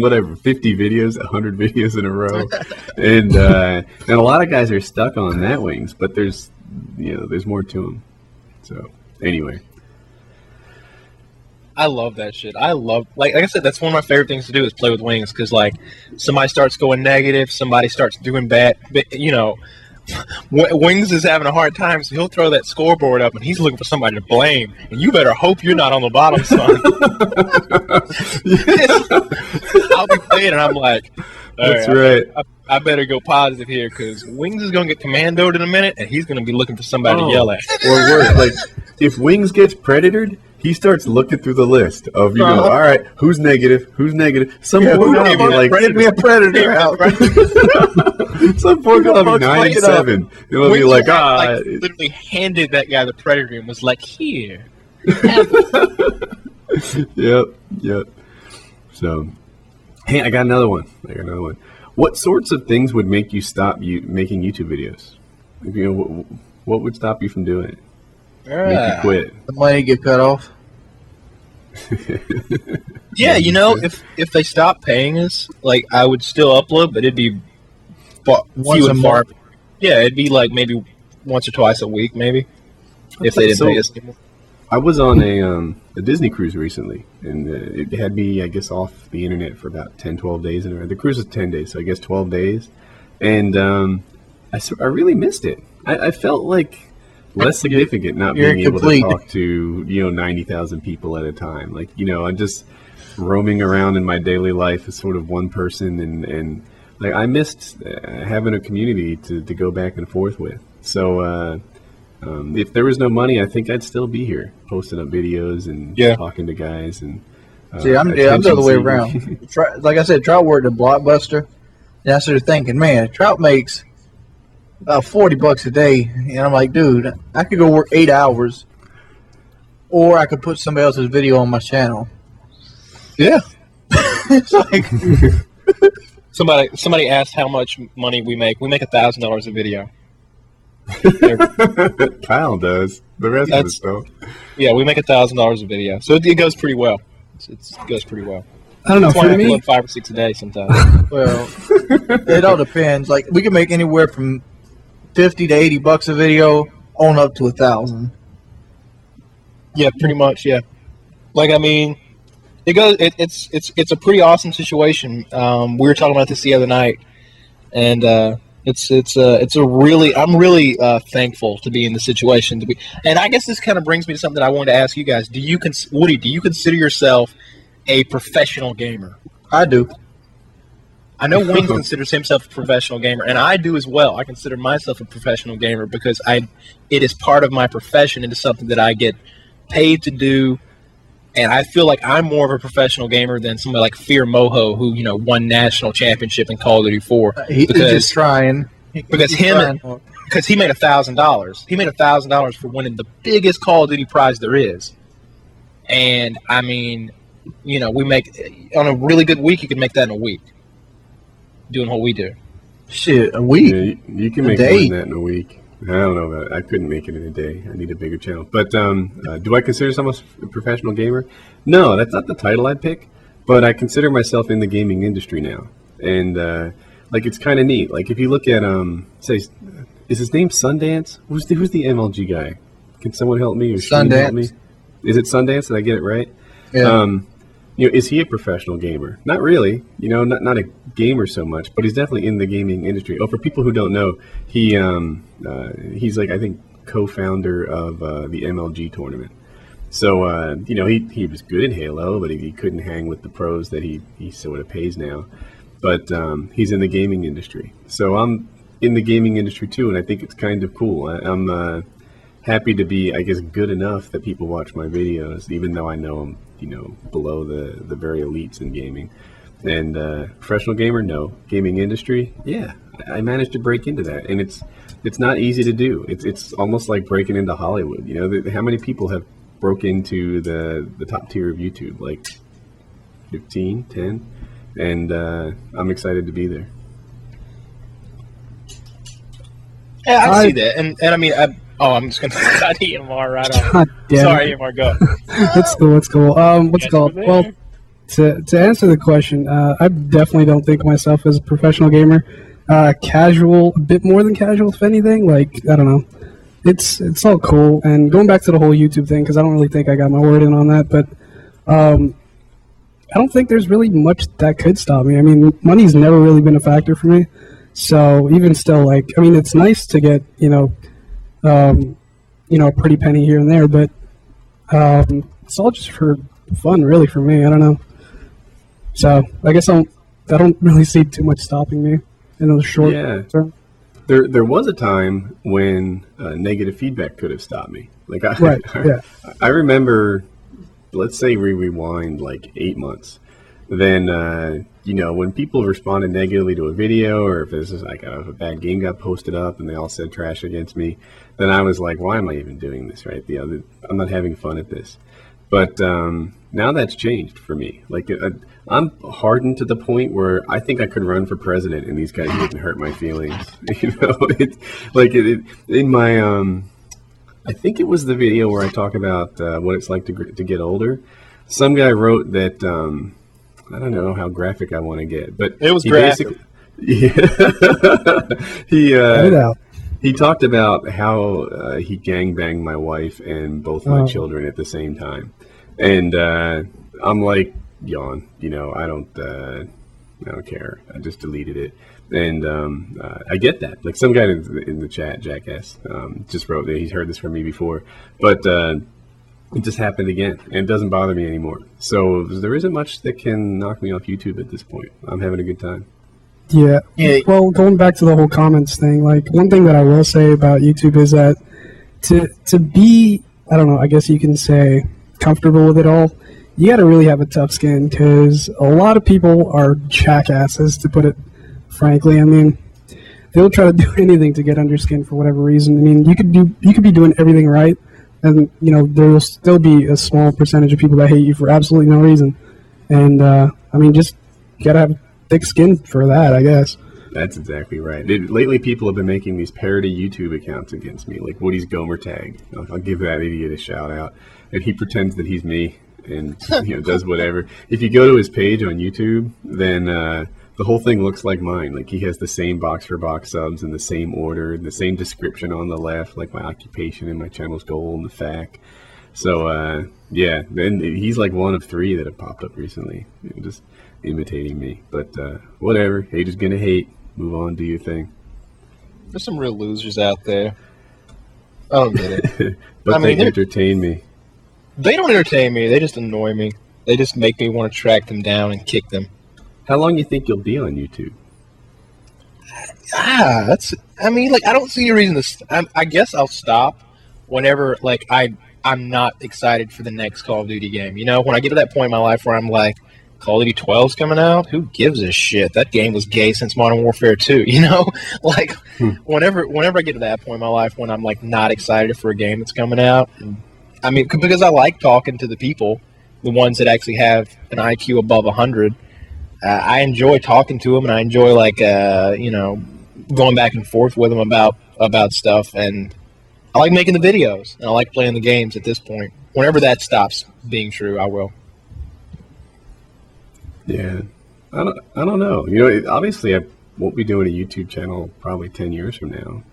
videos, 100 videos in a row, and a lot of guys are stuck on that Wings, but there's more to them. So anyway, I love that shit. I love, like I said, that's one of my favorite things to do is play with Wings because like somebody starts going negative, somebody starts doing bad, Wings is having a hard time, so he'll throw that scoreboard up and he's looking for somebody to blame, and you better hope you're not on the bottom, son. I'll be playing and I'm like, that's right. right. I better go positive here because Wings is going to get commandoed in a minute and he's going to be looking for somebody to yell at. Or worse, like, if Wings gets predatored, he starts looking through the list of, all right, who's negative? Some poor guy will be like, Get me a predator out. some poor guy will be 9-7. It'll be like, literally handed that guy the predator and was like, here. Yep. So, hey, I got another one. What sorts of things would make you stop making YouTube videos? What would stop you from doing it? Make you quit? The money get cut off. Yeah, if they stopped paying us, like, I would still upload, but it'd be few and far. Yeah, it'd be like maybe once or twice a week, maybe, if they didn't pay us anymore. I was on a Disney cruise recently, and it had me, I guess, off the internet for about 10, 12 days. And the cruise was 10 days, so I guess 12 days. And I really missed it. I felt like less significant not being able to talk to 90,000 people at a time. Like, I'm just roaming around in my daily life as sort of one person, and like, I missed having a community to go back and forth with. So if there was no money, I think I'd still be here posting up videos and Yeah. talking to guys. And See, I'm the other way around. Like I said, Trout worked at Blockbuster, and I started thinking, man, Trout makes about $40 a day, and I'm like, dude, I could go work 8 hours, or I could put somebody else's video on my channel. Yeah. It's like, Somebody asked how much money we make. We make $1,000 a video. Kyle does. The rest of us don't. Yeah, we make $1,000 a video, so it goes pretty well. It goes pretty well. I don't know. That's why For I me, upload 5 or 6 a day sometimes. well, it all depends. Like, we can make anywhere from $50 to $80 a video, on up to 1,000. Yeah, pretty much. Yeah, like I mean, it goes. It's a pretty awesome situation. We were talking about this the other night, and it's a really I'm really thankful to be in the situation to be. And I guess this kind of brings me to something that I wanted to ask you guys. Woody, do you consider yourself a professional gamer? I do. I know Wayne considers himself a professional gamer, and I do as well. I consider myself a professional gamer because it is part of my profession. It is something that I get paid to do, and I feel like I'm more of a professional gamer than somebody like Fear Moho, who won national championship in Call of Duty 4. He's just trying. Because he made $1,000. He made $1,000 for winning the biggest Call of Duty prize there is. And I mean, we make on a really good week. You can make that in a week, doing what we do. Shit, a week. Yeah, you can make more than that in a week. I don't know about it. I couldn't make it in a day. I need a bigger channel. But do I consider myself a professional gamer? No, that's not the title I'd pick. But I consider myself in the gaming industry now. And, it's kind of neat. Like, if you look at, say, is his name Sundance? Who's the MLG guy? Can someone help me? Or Sundance. help me? Is it Sundance? Did I get it right? Yeah. Is he a professional gamer? Not really. Not a gamer so much, but he's definitely in the gaming industry. Oh, for people who don't know, he's like, I think, co-founder of the MLG tournament. So he was good in Halo, but he couldn't hang with the pros that he sort of pays now. But he's in the gaming industry. So I'm in the gaming industry too, and I think it's kind of cool. I'm happy to be, I guess, good enough that people watch my videos, even though I know I'm below the very elites in gaming. And professional gamer, no. Gaming industry, yeah. I managed to break into that, and it's not easy to do. It's almost like breaking into Hollywood. How many people have broke into the top tier of YouTube? Like 15, 10? And I'm excited to be there. Yeah, I see that, and I mean, I'm just gonna cut EMR right off. God damn Sorry, it. EMR, go. It's cool. It's cool. What's it called? Well, to answer the question, I definitely don't think of myself as a professional gamer. Casual, a bit more than casual, if anything. Like, I don't know. It's all cool. And going back to the whole YouTube thing, because I don't really think I got my word in on that, but I don't think there's really much that could stop me. I mean, money's never really been a factor for me. So even still, it's nice to get, a pretty penny here and there, but it's all just for fun, really, for me. I don't know. So I guess I don't really see too much stopping me in the short term. There was a time when negative feedback could have stopped me. I remember, let's say we rewind like 8 months. Then, when people responded negatively to a video, or if this is like a bad game got posted up and they all said trash against me, then I was like, why am I even doing this, right? I'm not having fun at this. But now that's changed for me. I'm hardened to the point where I think I could run for president and these guys wouldn't hurt my feelings. In my, I think it was the video where I talk about what it's like to get older. Some guy wrote that, I don't know how graphic I want to get, but it was graphic. He talked about how he gangbanged my wife and both my children at the same time, and I'm like, yawn. I don't care. I just deleted it, and I get that. Like, some guy in the chat, Jackass, just wrote that he's heard this from me before, but it just happened again, and it doesn't bother me anymore. So there isn't much that can knock me off YouTube at this point. I'm having a good time. Yeah. Yeah. Well, going back to the whole comments thing, like one thing that I will say about YouTube is that to be, I don't know, I guess you can say comfortable with it all, you got to really have a tough skin because a lot of people are jackasses, to put it frankly. I mean, they'll try to do anything to get under skin for whatever reason. I mean, you could be doing everything right, and there will still be a small percentage of people that hate you for absolutely no reason. And I mean, just you gotta have thick skin for that, I guess. That's exactly right. Lately, people have been making these parody YouTube accounts against me, like Woody's Gomer Tag. I'll give that idiot a shout out, and he pretends that he's me and does whatever. If you go to his page on YouTube, then the whole thing looks like mine. Like he has the same box for box subs in the same order, the same description on the left, like my occupation and my channel's goal and the FAQ. So yeah, then he's like one of 3 that have popped up recently, just imitating me. But whatever, hate is gonna hate. Move on, do your thing. There's some real losers out there. I don't get it. But I mean, they entertain me. They don't entertain me. They just annoy me. They just make me want to track them down and kick them. How long do you think you'll be on YouTube? I mean, like, I don't see a reason to. I guess I'll stop whenever, like, I'm not excited for the next Call of Duty game. When I get to that point in my life where I'm like, Call of Duty 12's coming out? Who gives a shit? That game was gay since Modern Warfare 2, Like, whenever I get to that point in my life when I'm, like, not excited for a game that's coming out, I mean, because I like talking to the people, the ones that actually have an IQ above 100. I enjoy talking to them, and I enjoy, like, going back and forth with them about stuff, and I like making the videos, and I like playing the games at this point. Whenever that stops being true, I will. Yeah, I don't know. Obviously, I won't be doing a YouTube channel probably 10 years from now.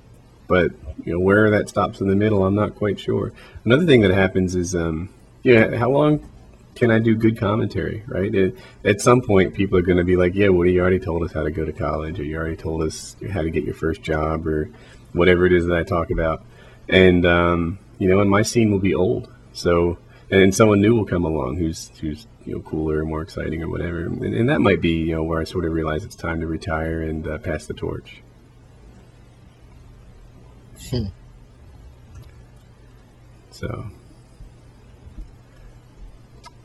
But where that stops in the middle, I'm not quite sure. Another thing that happens is, how long can I do good commentary? Right? At some point, people are going to be like, "Yeah, Woody, you already told us how to go to college, or you already told us how to get your first job, or whatever it is that I talk about." And and my scene will be old. So, and someone new will come along who's cooler, more exciting, or whatever, and that might be where I sort of realize it's time to retire and pass the torch. So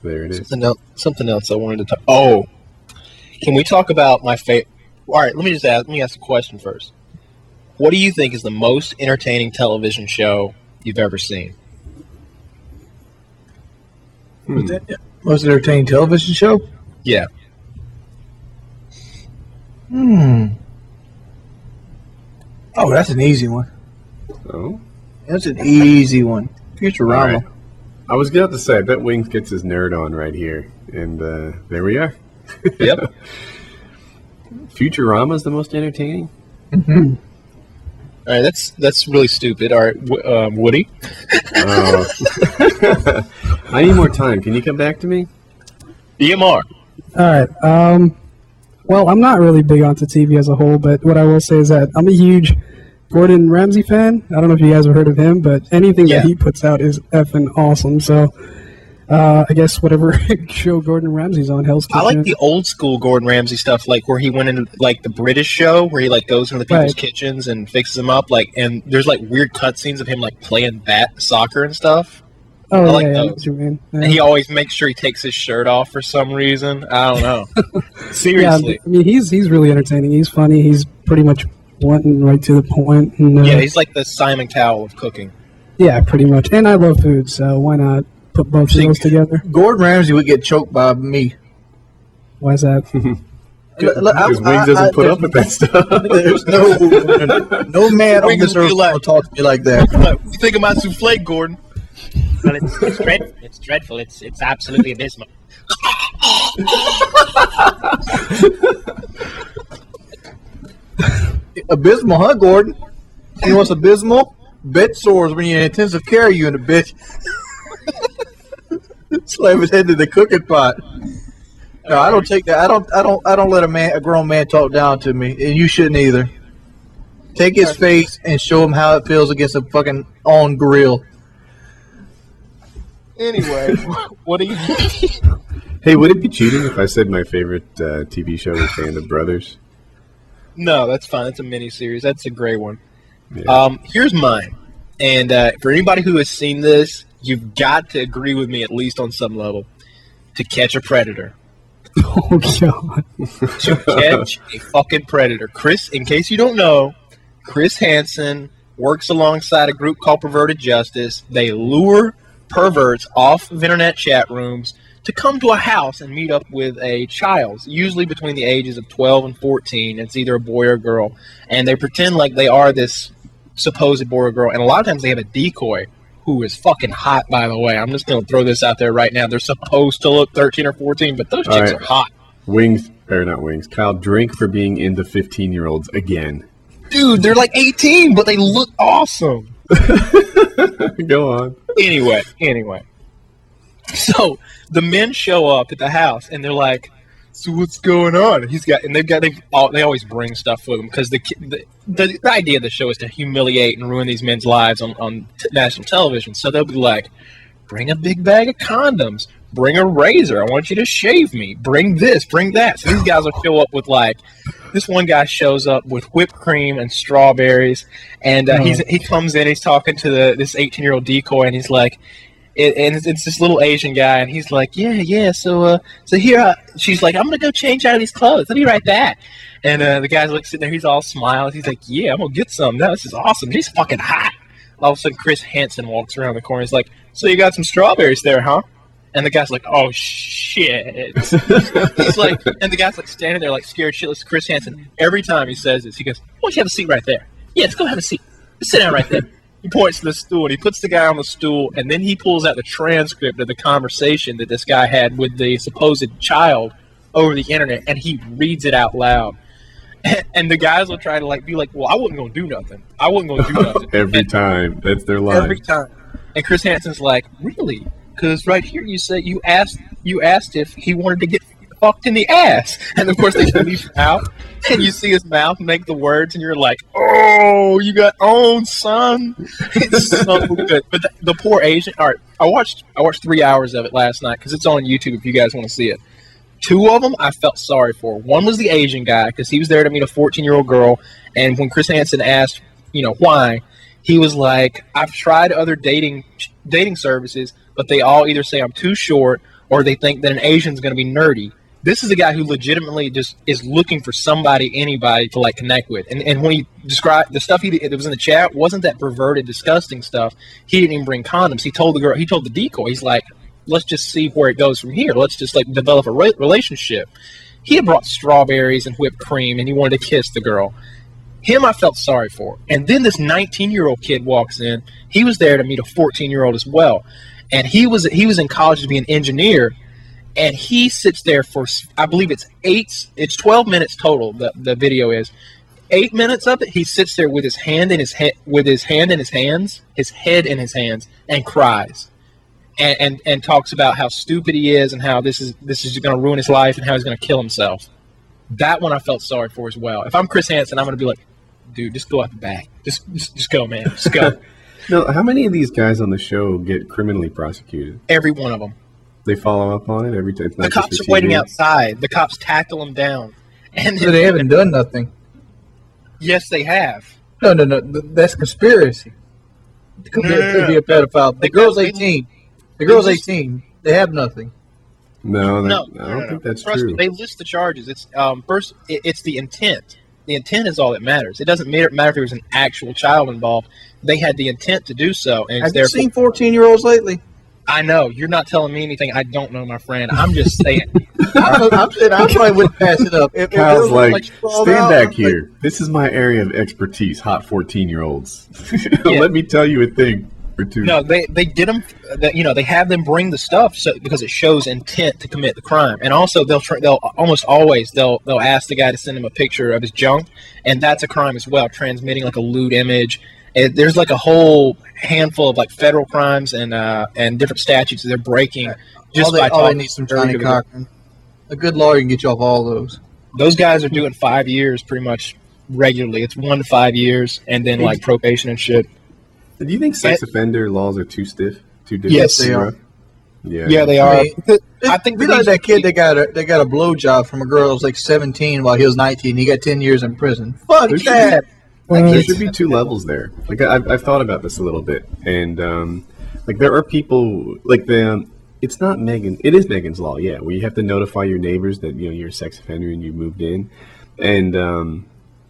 there it is. Something else I wanted to talk. Oh, can we talk about my favorite? All right, let me ask a question first. What do you think is the most entertaining television show you've ever seen? Most entertaining television show? Yeah. Oh, that's an easy one. Oh, That's an easy one. Futurama. right. I was going to say, I bet Wings gets his nerd on right here, and there we are. Yep. Futurama's the most entertaining. All right, that's really stupid. All right, Woody. Oh. I need more time. Can you come back to me? EMR. All right. Well, I'm not really big onto TV as a whole, but what I will say is that I'm a huge Gordon Ramsay fan. I don't know if you guys have heard of him, but anything that he puts out is effing awesome. So I guess whatever show Gordon Ramsay's on, Hell's Kitchen. I like the old school Gordon Ramsay stuff, like where he went into like the British show, where he like goes into the people's kitchens and fixes them up, like, and there's like weird cutscenes of him like playing soccer and stuff. Oh, I like I know those. what you mean. Yeah. And he always makes sure he takes his shirt off for some reason. I don't know. Seriously. Yeah, I mean, he's really entertaining. He's funny. He's pretty much blunt and right to the point. And, Yeah, he's like the Simon Cowell of cooking. Yeah, pretty much. And I love food, so why not put both of those together? Gordon Ramsay would get choked by me. Why is that? Because Wings doesn't put up with that stuff. There's no man on this earth will talk to me like that. What do you think of my souffle, Gordon? Well, it's dreadful. It's dreadful. It's absolutely abysmal. Abysmal, huh, Gordon? You know what's abysmal? Bed sores when you're in intensive care unit, bitch. Slam his head to the cooking pot. No, I don't take that. I don't let a grown man talk down to me, and you shouldn't either. Take his face and show him how it feels against a fucking on grill. Anyway, what do you Hey, would it be cheating if I said my favorite TV show was Band of Brothers? No, that's fine. That's a mini series. That's a great one. Yeah. Here's mine. And for anybody who has seen this, you've got to agree with me at least on some level. To Catch a Predator. Oh god. To Catch a fucking Predator. Chris, in case you don't know, Chris Hansen works alongside a group called Perverted Justice. They lure perverts off of internet chat rooms to come to a house and meet up with a child, usually between the ages of 12 and 14. It's either a boy or a girl. And they pretend like they are this supposed boy or girl. And a lot of times they have a decoy who is fucking hot, by the way. I'm just going to throw this out there right now. They're supposed to look 13 or 14, but those chicks are hot. Wings, or not wings. Kyle, drink for being into 15-year-olds again. Dude, they're like 18, but they look awesome. Go on. Anyway. So the men show up at the house and they're like, "So what's going on?" They always bring stuff with them because the idea of the show is to humiliate and ruin these men's lives on national television. So they'll be like, "Bring a big bag of condoms. Bring a razor. I want you to shave me. Bring this. Bring that." So these guys will show up with this one guy shows up with whipped cream and strawberries, and he comes in. He's talking to this 18-year-old decoy, and he's like. It's this little Asian guy, and he's like, yeah. So here, she's like, "I'm gonna go change out of these clothes. Let me write that." And the guy's like sitting there, he's all smiling. He's like, "Yeah, I'm gonna get some. No, this is awesome. He's fucking hot." All of a sudden, Chris Hansen walks around the corner. He's like, "So you got some strawberries there, huh?" And the guy's like, "Oh shit." He's like, and the guy's like standing there like scared shitless. Chris Hansen. Every time he says this, he goes, "Why don't you have a seat right there? Yeah, let's go have a seat. Just sit down right there." He points to the stool, and he puts the guy on the stool, and then he pulls out the transcript of the conversation that this guy had with the supposed child over the internet, and he reads it out loud. And the guys will try to be like, "Well, I wasn't going to do nothing. I wasn't going to do nothing." Every time. That's their line. Every time. And Chris Hansen's like, "Really? Because right here you said you asked if he wanted to get fucked in the ass." And of course they leave out, and you see his mouth make the words, and you're like, "Oh, you got owned, son." It's so good. But the poor Asian. All right, I watched 3 hours of it last night because it's on YouTube if you guys want to see it. 2 of them I felt sorry for. One was the Asian guy because he was there to meet a 14-year-old girl, and when Chris Hansen asked, why, he was like, "I've tried other dating services, but they all either say I'm too short or they think that an Asian's going to be nerdy." This is a guy who legitimately just is looking for anybody to connect with. And when he described the stuff that was in the chat wasn't that perverted, disgusting stuff. He didn't even bring condoms. He told the decoy, he's like, "Let's just see where it goes from here. Let's just develop a relationship." He had brought strawberries and whipped cream, and he wanted to kiss the girl. Him I felt sorry for. And then this 19-year-old kid walks in. He was there to meet a 14-year-old as well. And he was in college to be an engineer. And he sits there for, I believe it's 12 minutes total, the video is. 8 minutes of it, he sits there with his head in his hands, and cries. And talks about how stupid he is and how this is going to ruin his life and how he's going to kill himself. That one I felt sorry for as well. If I'm Chris Hansen, I'm going to be like, "Dude, just go out the back. Just go, man. Just go." No, how many of these guys on the show get criminally prosecuted? Every one of them. They follow up on it every time. The cops are waiting outside. The cops tackle them down. And So they haven't done nothing. Yes, they have. No. That's conspiracy. To be a pedophile. The girl's 18. The girl's 18. They have nothing. No, I don't think that's Trust true. me, they list the charges. It's first, it's the intent. The intent is all that matters. It doesn't matter if there was an actual child involved. They had the intent to do so. And Have you seen 14-year-olds lately? I know. You're not telling me anything I don't know, my friend. I'm just saying. I probably wouldn't pass it up. If Kyle's there was like, sprawl "Stand out, back here. This is my area of expertise, hot 14-year-olds. Yeah. Let me tell you a thing or two." No, they get them. They have them bring the stuff because it shows intent to commit the crime, and also they'll almost always they'll ask the guy to send him a picture of his junk, and that's a crime as well. Transmitting a lewd image. There's a whole handful of federal crimes and different statutes that they're breaking just by all they talking. need some Johnny Cochran. A good lawyer can get you off all those. Those guys are doing 5 years pretty much regularly. It's 1 to 5 years, and then probation and shit. Do you think sex offender laws are too stiff? Too difficult? Yes, they are. Yeah, they are. I think be like that kid that got a blowjob from a girl that was like 17 while he was 19. He got 10 years in prison. Fuck that. There should be two levels there. Like I've thought about this a little bit, and like there are people like it's not Megan. It is Megan's law, yeah, where you have to notify your neighbors that you're a sex offender and you moved in, and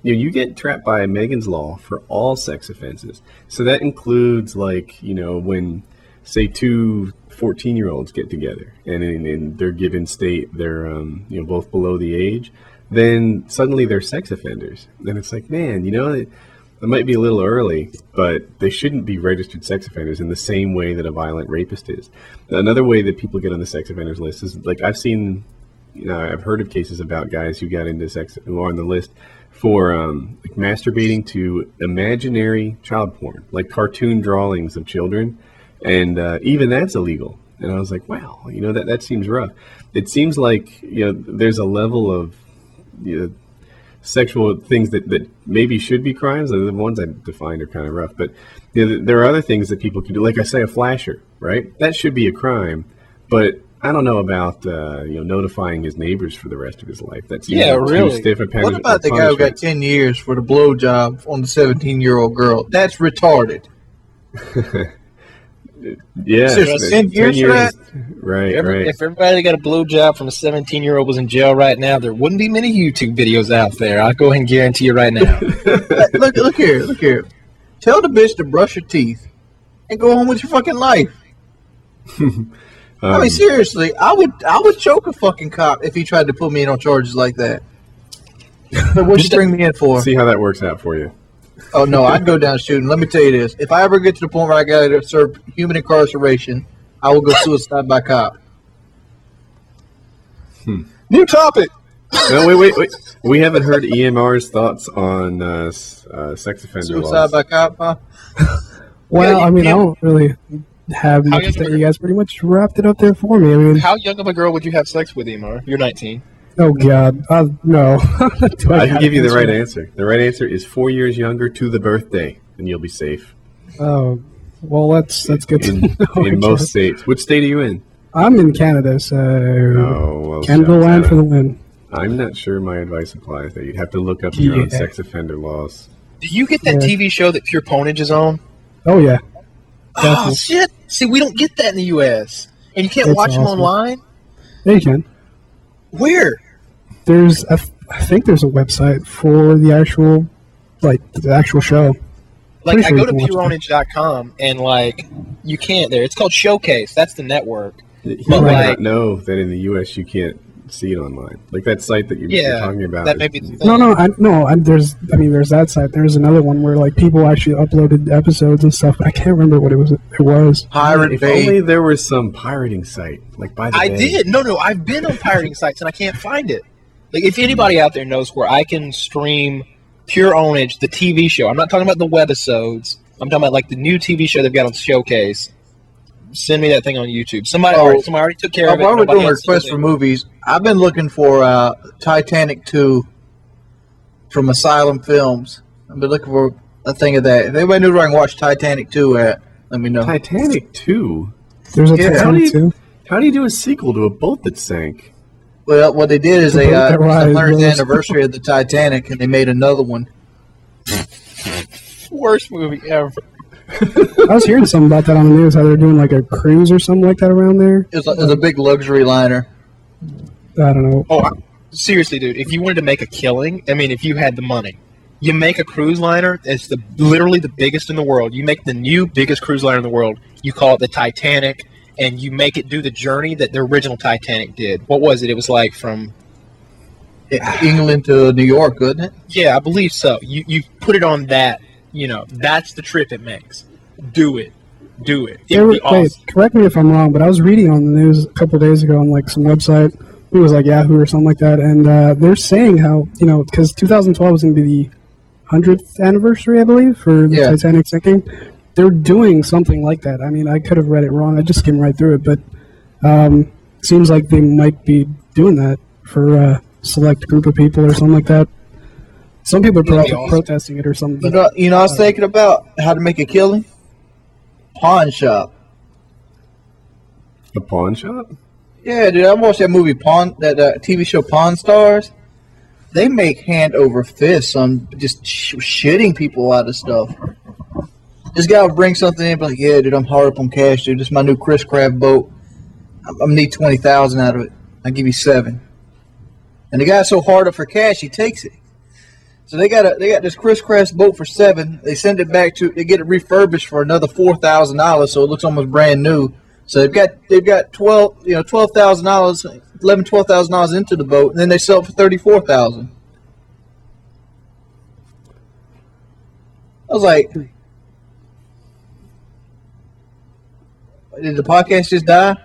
you get trapped by Megan's law for all sex offenses. So that includes like when say two 14-year-olds get together and in their given state they're both below the age. Then suddenly they're sex offenders. And it's like, man, it might be a little early, but they shouldn't be registered sex offenders in the same way that a violent rapist is. Another way that people get on the sex offenders list is like I've heard of cases about guys who got into sex who are on the list for like masturbating to imaginary child porn, like cartoon drawings of children, and even that's illegal. And I was like, wow, that seems rough. It seems like there's a level of sexual things that maybe should be crimes. The ones I defined are kind of rough, but there are other things that people can do. Like I say, a flasher, right? That should be a crime, but I don't know about notifying his neighbors for the rest of his life. That's really too stiff a What about the guy who got 10 years for the blowjob on the 17-year-old girl? That's retarded. Yeah, Seriously, 10 years for that? Right. If everybody got a blowjob from a 17-year-old was in jail right now, there wouldn't be many YouTube videos out there. I'll go ahead and guarantee you right now. Look here. Tell the bitch to brush her teeth and go on with your fucking life. I mean, seriously, I would choke a fucking cop if he tried to put me in on charges like that. So what'd you bring me in for? See how that works out for you. Oh, no, I'd go down shooting. Let me tell you this. If I ever get to the point where I got to serve human incarceration, I will go suicide by cop. New topic. No, wait. We haven't heard EMR's thoughts on sex offender Suicide laws. by cop, huh? Well, I mean, I don't really have much to say. You guys pretty much wrapped it up there for me. I mean, How young of a girl would you have sex with, Emar? You're 19. oh God, no. I can give you the right answer. The right answer is 4 years younger to the birthday, and you'll be safe. Oh, well, that's good to know. In most states. Which state are you in? I'm in Canada, so Canada land for the win. I'm not sure my advice applies there. You'd have to look up your own Yeah. sex offender laws. Do you get that TV show that Pure Ponage is on? Oh yeah, Oh, definitely. shit. See, we don't get that in the U.S. And you can't It's watch them awesome. online? Yeah, you can. Where? There's, I think there's a website for the actual show. Like, Pretty I sure go you to can watch pureonage.com, and, like, you can't there. It's called Showcase. That's the network. You But, might like- not know that in the U.S. you can't see it online. Like that site that you're talking about. That may be the thing. There's that site. There's another one where like people actually uploaded episodes and stuff. But I can't remember what it was. Pirate If Bay. only there was some pirating site, like by the I bay. did. No, I've been on pirating sites, and I can't find it. Like, if anybody out there knows where I can stream Pure Onage, the TV show, I'm not talking about the webisodes. I'm talking about, like, the new TV show they've got on Showcase. Send me that thing on YouTube. Somebody already took care of it. While we're Nobody doing else did requests it. for movies, I've been looking for Titanic 2 from Asylum Films. I've been looking for a thing of that. If anybody knows where I can watch Titanic 2 at, let me know. Titanic 2? There's a Yeah, Titanic too. How do you do a sequel to a boat that sank? Well, what they did is The they boat that it was the rides 100th was- anniversary of the Titanic, and they made another one. Worst movie ever. I was hearing something about that on the news. How they're doing like a cruise or something like that around there. It was a big luxury liner. I don't know. Seriously, dude, if you wanted to make a killing, I mean, if you had the money, you make a cruise liner. It's literally the biggest in the world. You make the new biggest cruise liner in the world. You call it the Titanic, and you make it do the journey that the original Titanic did. What was it? It was like from... England to New York, couldn't it? Yeah, I believe so. You put it on that, that's the trip it makes. Do it. It would be awesome. Correct me if I'm wrong, but I was reading on the news a couple of days ago on like some website. It was like Yahoo or something like that, and they're saying how because 2012 was going to be the 100th anniversary, I believe, for the Titanic sinking. They're doing something like that. I mean, I could have read it wrong. I just skimmed right through it, but seems like they might be doing that for a select group of people or something like that. Some people are protesting it or something. You know, I was thinking about how to make a killing. Pawn shop. A pawn shop? Yeah, dude, I watched that movie that TV show Pawn Stars. They make hand over fist on just shitting people out of stuff. This guy will bring something in, be like, yeah, dude, I'm hard up on cash, dude. This is my new Chris Crab boat. I'm gonna need 20,000 out of it. I'll give you 7. And the guy's so hard up for cash, he takes it. So they got this Chris Crab boat for 7. They send it back they get it refurbished for another $4,000, so it looks almost brand new. So they've got $12,000, $12,000 into the boat, and then they sell it for $34,000. I was like, did the podcast just die?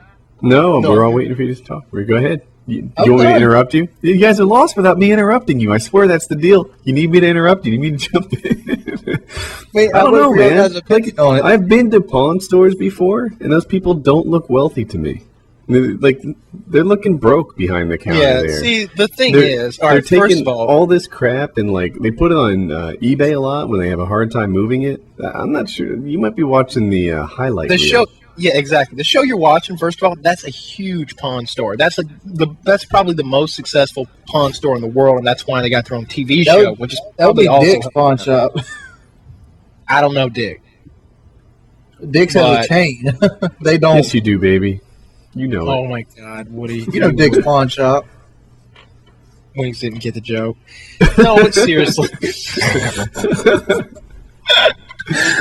No, we're all waiting for you to talk. Go ahead. You I'm want me to done. interrupt you? You guys are lost without me interrupting you. I swear that's the deal. You need me to interrupt you. You need me to jump in. Wait, I don't know, wait for your man. guys' opinion on it. I've been to pawn stores before, and those people don't look wealthy to me. They're looking broke behind the counter Yeah, there. see, the thing They're- is, all they're right, taking first of all, this crap and they put it on eBay a lot when they have a hard time moving it. I'm not sure. You might be watching the highlight the reel. show, yeah, exactly. The show you're watching, first of all, that's a huge pawn store. That's that's probably the most successful pawn store in the world, and that's why they got their own TV That show, would- which is That would probably be also. Dick's pawn shop. I don't know, Dick. Dick's has a But- chain. They don't. Yes, you do, baby. You know it. Oh my God, Woody! You know Dick's pawn shop. Wings didn't get the joke. No, but seriously.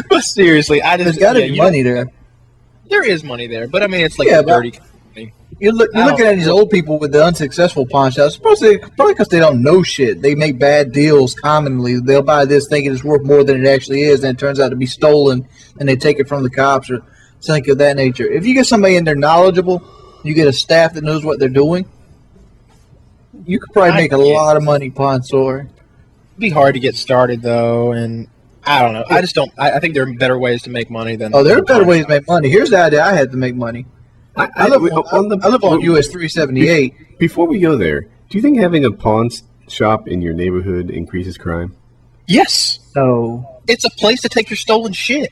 But seriously, I just There's got to yeah, be you money there. There is money there, but I mean, it's like Yeah, a but- dirty company. You're looking at these old people with the unsuccessful pawn shops. Probably because they don't know shit. They make bad deals commonly. They'll buy this thinking it's worth more than it actually is, and it turns out to be stolen, and they take it from the cops or something of that nature. If you get somebody in there knowledgeable, you get a staff that knows what they're doing, you could probably make a lot of money pawn store. It'd be hard to get started though, and I don't know. I just don't. I think there are better ways to make money than. Oh, there are better ways to make money. Here's the idea I had to make money. I live on US 378. Before we go there, do you think having a pawn shop in your neighborhood increases crime? Yes, No. it's a place to take your stolen shit,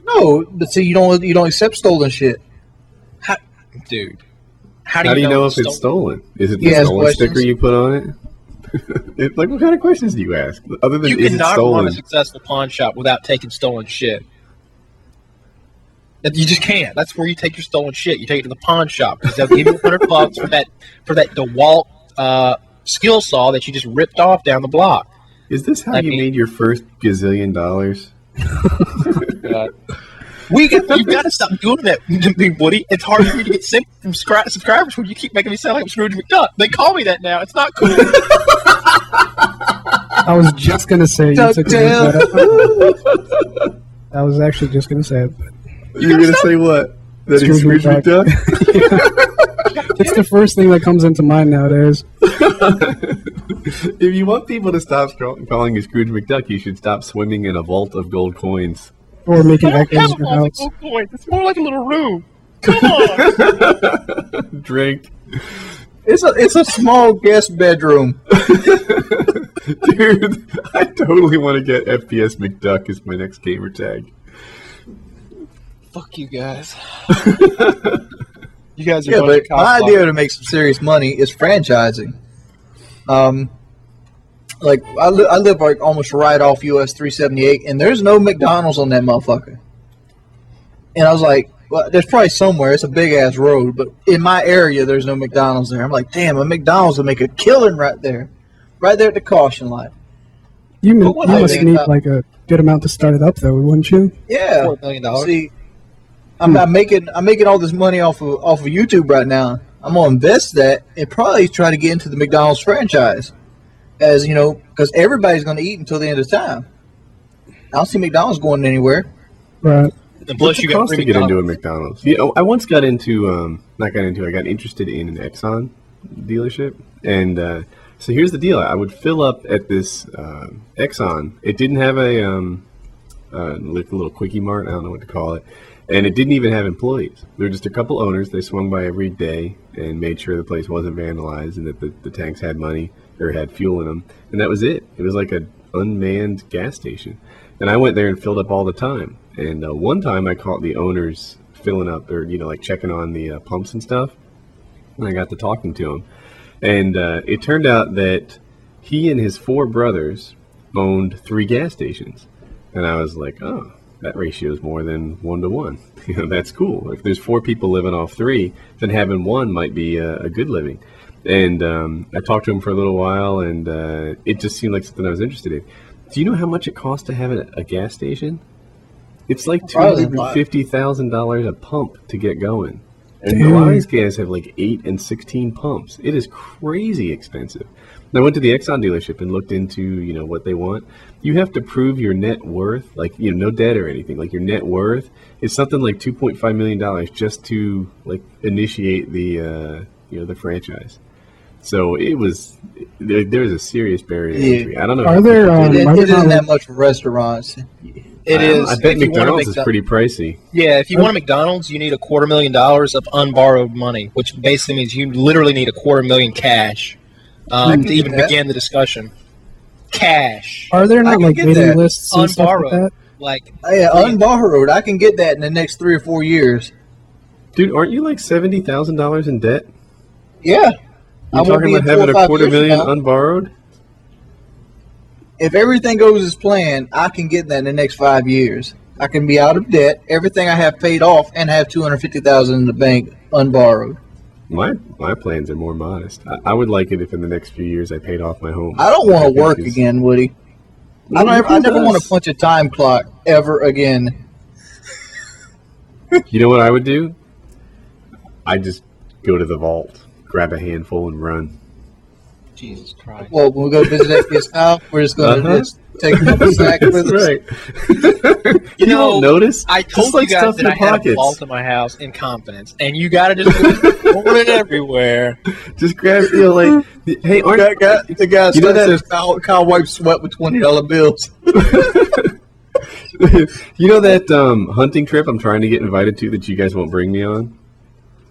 No, but see, you don't accept stolen shit. dude. How How do you know if it's stolen? Is it the You ask stolen questions. sticker you put on it? What kind of questions do you ask? Other than You is it cannot run stolen? a successful pawn shop without taking stolen shit. You just can't. That's where you take your stolen shit. You take it to the pawn shop because they'll give you $100 for that DeWalt skill saw that you just ripped off down the block. Is this how I you mean- made your first gazillion dollars? You've got to stop doing that, Woody. It's hard for me to get sick from subscribers when you keep making me sound like I'm Scrooge McDuck. They call me that now. It's not cool. I was just gonna say. You took the Ducktail. that up. I was actually just gonna say it. But You're going to say what? That it's Scrooge Scrooge McDuck. McDuck? it's the first thing that comes into mind nowadays. If you want people to stop calling you Scrooge McDuck, you should stop swimming in a vault of gold coins. Or making I don't echoes have in your all the house. gold coins. It's more like a little room. Come on. Drink. It's a small guest bedroom. Dude, I totally want to get FPS McDuck as my next gamer tag. Fuck you guys. You guys are Yeah, a bunch but of my cockblockers. idea to make some serious money is franchising. Like I live like almost right off US 378, and there's no McDonald's on that motherfucker. And I was like, well, there's probably somewhere. It's a big ass road, but in my area, there's no McDonald's there. I'm like, damn, a McDonald's will make a killing right there at the caution line. You what I must think need about- like a good amount to start it up, though, wouldn't you? Yeah. $4 million. See, I'm making all this money off of YouTube right now. I'm gonna invest that and probably try to get into the McDonald's franchise, as you know, because everybody's gonna eat until the end of time. I don't see McDonald's going anywhere. Right. And plus, What's you the got cost free to get into a McDonald's. McDonald's? You know, I once got into, I got interested in an Exxon dealership. And so here's the deal. I would fill up at this Exxon. It didn't have like a little quickie mart. I don't know what to call it. And it didn't even have employees. There were just a couple owners. They swung by every day and made sure the place wasn't vandalized and that the tanks had money or had fuel in them. And that was it. It was like an unmanned gas station. And I went there and filled up all the time. And one time I caught the owner's filling up or like checking on the pumps and stuff. And I got to talking to him, and it turned out that he and his 4 brothers owned 3 gas stations, and I was like, oh, that ratio is more than 1 to 1. That's cool. If there's 4 people living off 3, then having 1 might be a good living. And I talked to him for a little while, and it just seemed like something I was interested in. Do you know how much it costs to have a gas station? It's like $250,000 a pump to get going. And a lot of these guys have like 8 and 16 pumps. It is crazy expensive. And I went to the Exxon dealership and looked into, what they want. You have to prove your net worth, like, no debt or anything. Like your net worth is something like $2.5 million just to like initiate the, the franchise. So it was, there's a serious barrier to entry. I don't know. Are there? It isn't that much for restaurants. It is. I bet McDonald's is pretty pricy. Yeah, if you want a McDonald's, you need $250,000 of unborrowed money, which basically means you literally need $250,000 cash to even begin the discussion. Cash. Are there not like waiting lists and stuff like Unborrowed. that? Like, Unborrowed. I can get that in the next 3 or 4 years. Dude, aren't you like $70,000 in debt? Yeah. You're talking about having $250,000 unborrowed? If everything goes as planned, I can get that in the next 5 years. I can be out of debt, everything I have paid off, and have $250,000 in the bank unborrowed. My plans are more modest. I would like it if in the next few years I paid off my home. I don't want to work again, Woody. I never want to punch a time clock ever again. You know what I would do? I just go to the vault, grab a handful, and run. Jesus Christ. Well, when we go visit FBS Kyle, we're just going to just take a couple sacks with us. Right. You know, won't notice. I told Just you guys that I had a vault in my house in confidence, and you got to just roll it everywhere. Just grab, hey, aren't The guy you know that says Kyle wipes sweat with $20 bills. you know that hunting trip I'm trying to get invited to that you guys won't bring me on?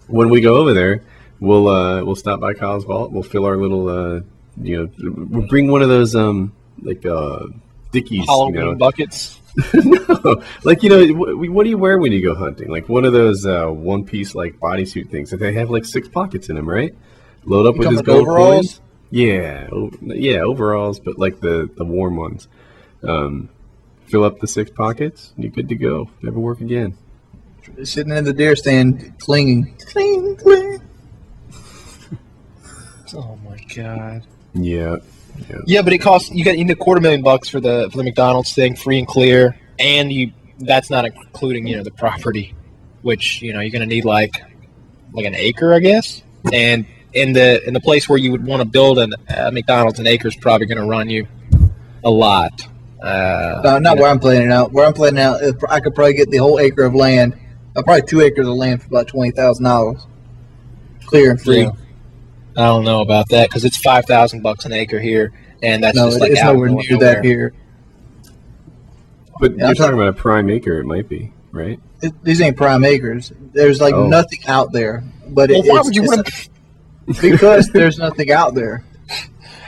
When we go over there, we'll stop by Kyle's vault. We'll fill our little, we'll bring one of those Dickies, Halloween buckets. No, like what do you wear when you go hunting? Like one of those one-piece like bodysuit things that they have like 6 pockets in them, right? Load up with his gold coins. Yeah, overalls, but like the warm ones. Fill up the 6 pockets, and you're good to go. Never work again. Sitting in the deer stand, clinging. Cling, cling. Oh my God. Yeah. Yeah, but it costs you need $250,000 for the McDonald's thing, free and clear, and that's not including the property, which you're gonna need like an acre, I guess. And in the place where you would want to build a McDonald's, an acre is probably gonna run you a lot. Not where I'm planning out. Where I'm planning out, I could probably get the whole acre of land, probably 2 acres of land for about $20,000, clear and free. Yeah. I don't know about that because it's $5,000 an acre here, and that's just like it's out nowhere near nowhere. that here. But you're talking about a prime acre, it might be, right? These ain't prime acres. There's nothing out there. But why would you want to? Because there's nothing out there.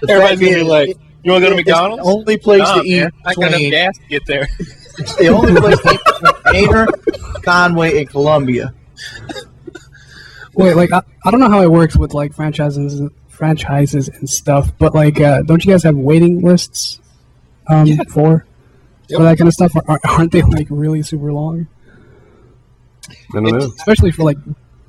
Everybody's gonna be like, "You want to go to McDonald's?" It's the only place to eat. I got enough gas to get there. It's the only place to eat between Gainer, Conway, and Columbia. Wait, like I don't know how it works with like franchises and stuff, but like don't you guys have waiting lists for that kind of stuff? Aren't they like really super long? I don't know. Especially for like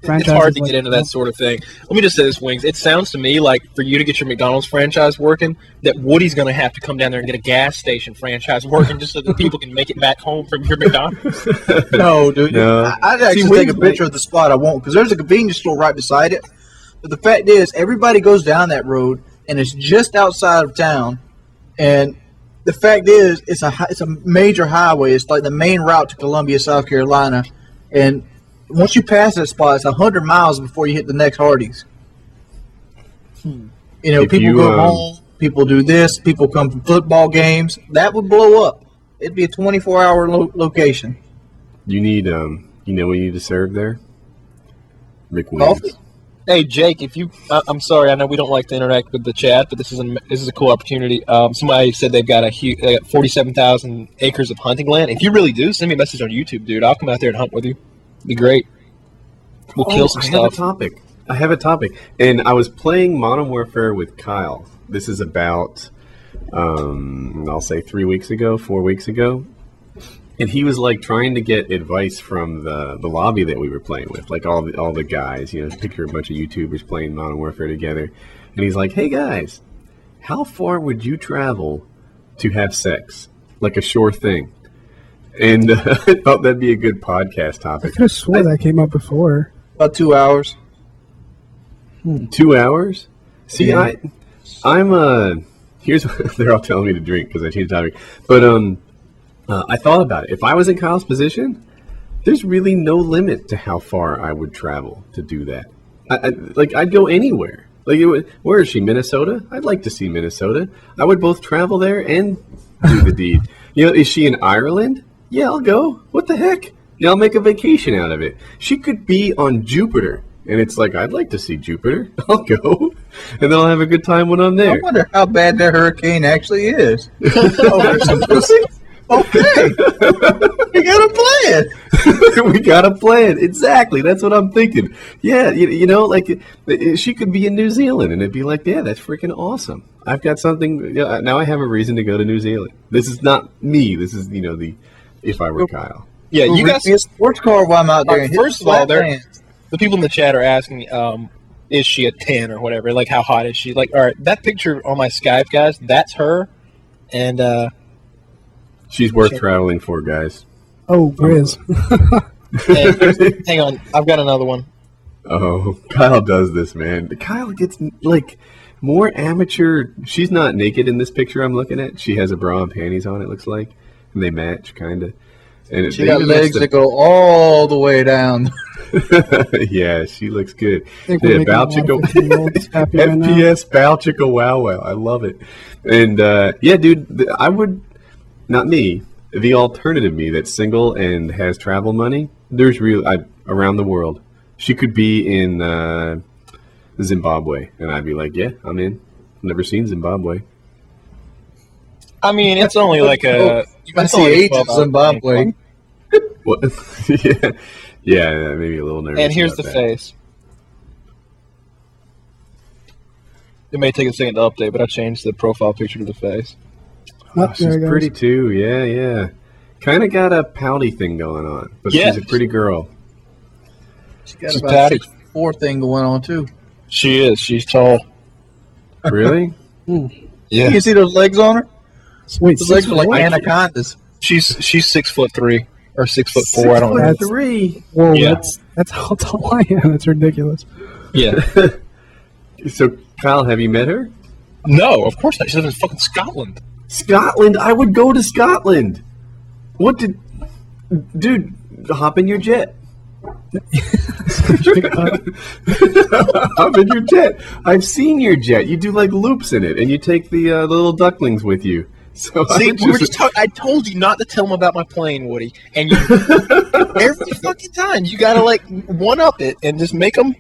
franchises. It's hard to get into that sort of thing. Let me just say this, Wings. It sounds to me like for you to get your McDonald's franchise working, that Woody's going to have to come down there and get a gas station franchise working just so that people can make it back home from your McDonald's. No, dude. No. I'd actually take a picture of the spot. I won't, because there's a convenience store right beside it. But the fact is, everybody goes down that road, and it's just outside of town. And the fact is, it's a major highway. It's like the main route to Columbia, South Carolina. And once you pass that spot, it's 100 miles before you hit the next Hardee's. People go home, people do this, people come from football games. That would blow up. It'd be a 24-hour location. You need, what you need to serve there? McWings. Coffee? Hey, Jake, if you, I'm sorry, I know we don't like to interact with the chat, but this is a cool opportunity. Somebody said they got 47,000 acres of hunting land. If you really do, send me a message on YouTube, dude. I'll come out there and hunt with you. Be great. We'll kill some I have a stuff. topic. I have a topic. And I was playing Modern Warfare with Kyle. This is about, I'll say 4 weeks ago. And he was like trying to get advice from the lobby that we were playing with, like all the guys, you know, picture a bunch of YouTubers playing Modern Warfare together. And he's like, hey guys, how far would you travel to have sex? Like a sure thing. And I thought that'd be a good podcast I topic. could have swore that came up before. About 2 hours. 2 hours? See, Yeah. I'm here's they're all telling me to drink because I changed the topic. But I thought about it. If I was in Kyle's position, there's really no limit to how far I would travel to do that. I'd go anywhere. Where is she? Minnesota? I'd like to see Minnesota. I would both travel there and do the deed. You know, is she in Ireland? Yeah, I'll go. What the heck? Yeah, I'll make a vacation out of it. She could be on Jupiter. And it's like, I'd like to see Jupiter. I'll go. And then I'll have a good time when I'm I there. wonder how bad that hurricane actually is. Oh, there's some pussy? Okay. We got a plan. We got a plan. Exactly. That's what I'm thinking. Yeah, you know, like she could be in New Zealand and it'd be like, yeah, that's freaking awesome. I've got something. Now I have a reason to go to New Zealand. This is not me. This is, if I were Kyle. Yeah, you guys. Be a sports car while I'm out there. and hit First of flat all, lands. the people in the chat are asking, is she a 10 or whatever? Like, how hot is she? Like, all right, that picture on my Skype, guys, that's her. And She's worth traveling for, guys. Oh, Grizz. and hang on, I've got another one. Oh, Kyle does this, man. Kyle gets like more amateur. She's not naked in this picture I'm looking at. She has a bra and panties on, it looks like, and they match kind of. And She got legs that go all the way down. Yeah, she looks good. I think we're Yeah, making a lot of 15-year-olds happy right now. FPS Bow Chicka Wow Wow. I love it. And yeah, dude, I would, not me, the alternative me that's single and has travel money, there's around the world. She could be in Zimbabwe, and I'd be like, yeah, I'm in. Never seen Zimbabwe. I mean, it's only like a. You might it's see only a AIDS in 12-hour Zimbabwe. plane. What? yeah, maybe a little nervous. And here's the about that. face. It may take a second to update, but I changed the profile picture to the face. Oh, She's there it goes. pretty too. Yeah. Kind of got a pouty thing going on, but Yeah. she's a pretty girl. She got She's about patty. 6'4" thing going on too. She is. She's tall. Really? Yeah. You see those legs on her? Wait, Those legs are like 6'4"? anacondas. She's 6'3" or 6'4". I don't know. That's- 6'3". Whoa, Yeah. that's how tall I am. That's ridiculous. Yeah. So, Kyle, have you met her? No, of course not. She lives in fucking Scotland. Scotland? I would go to Scotland. Dude, hop in your jet. Hop in your jet. I've seen your jet. You do like loops in it, and you take the little ducklings with you. So See, I we were just I told you not to tell them about my plane, Woody. And you, every fucking time, you gotta like one up it and just make them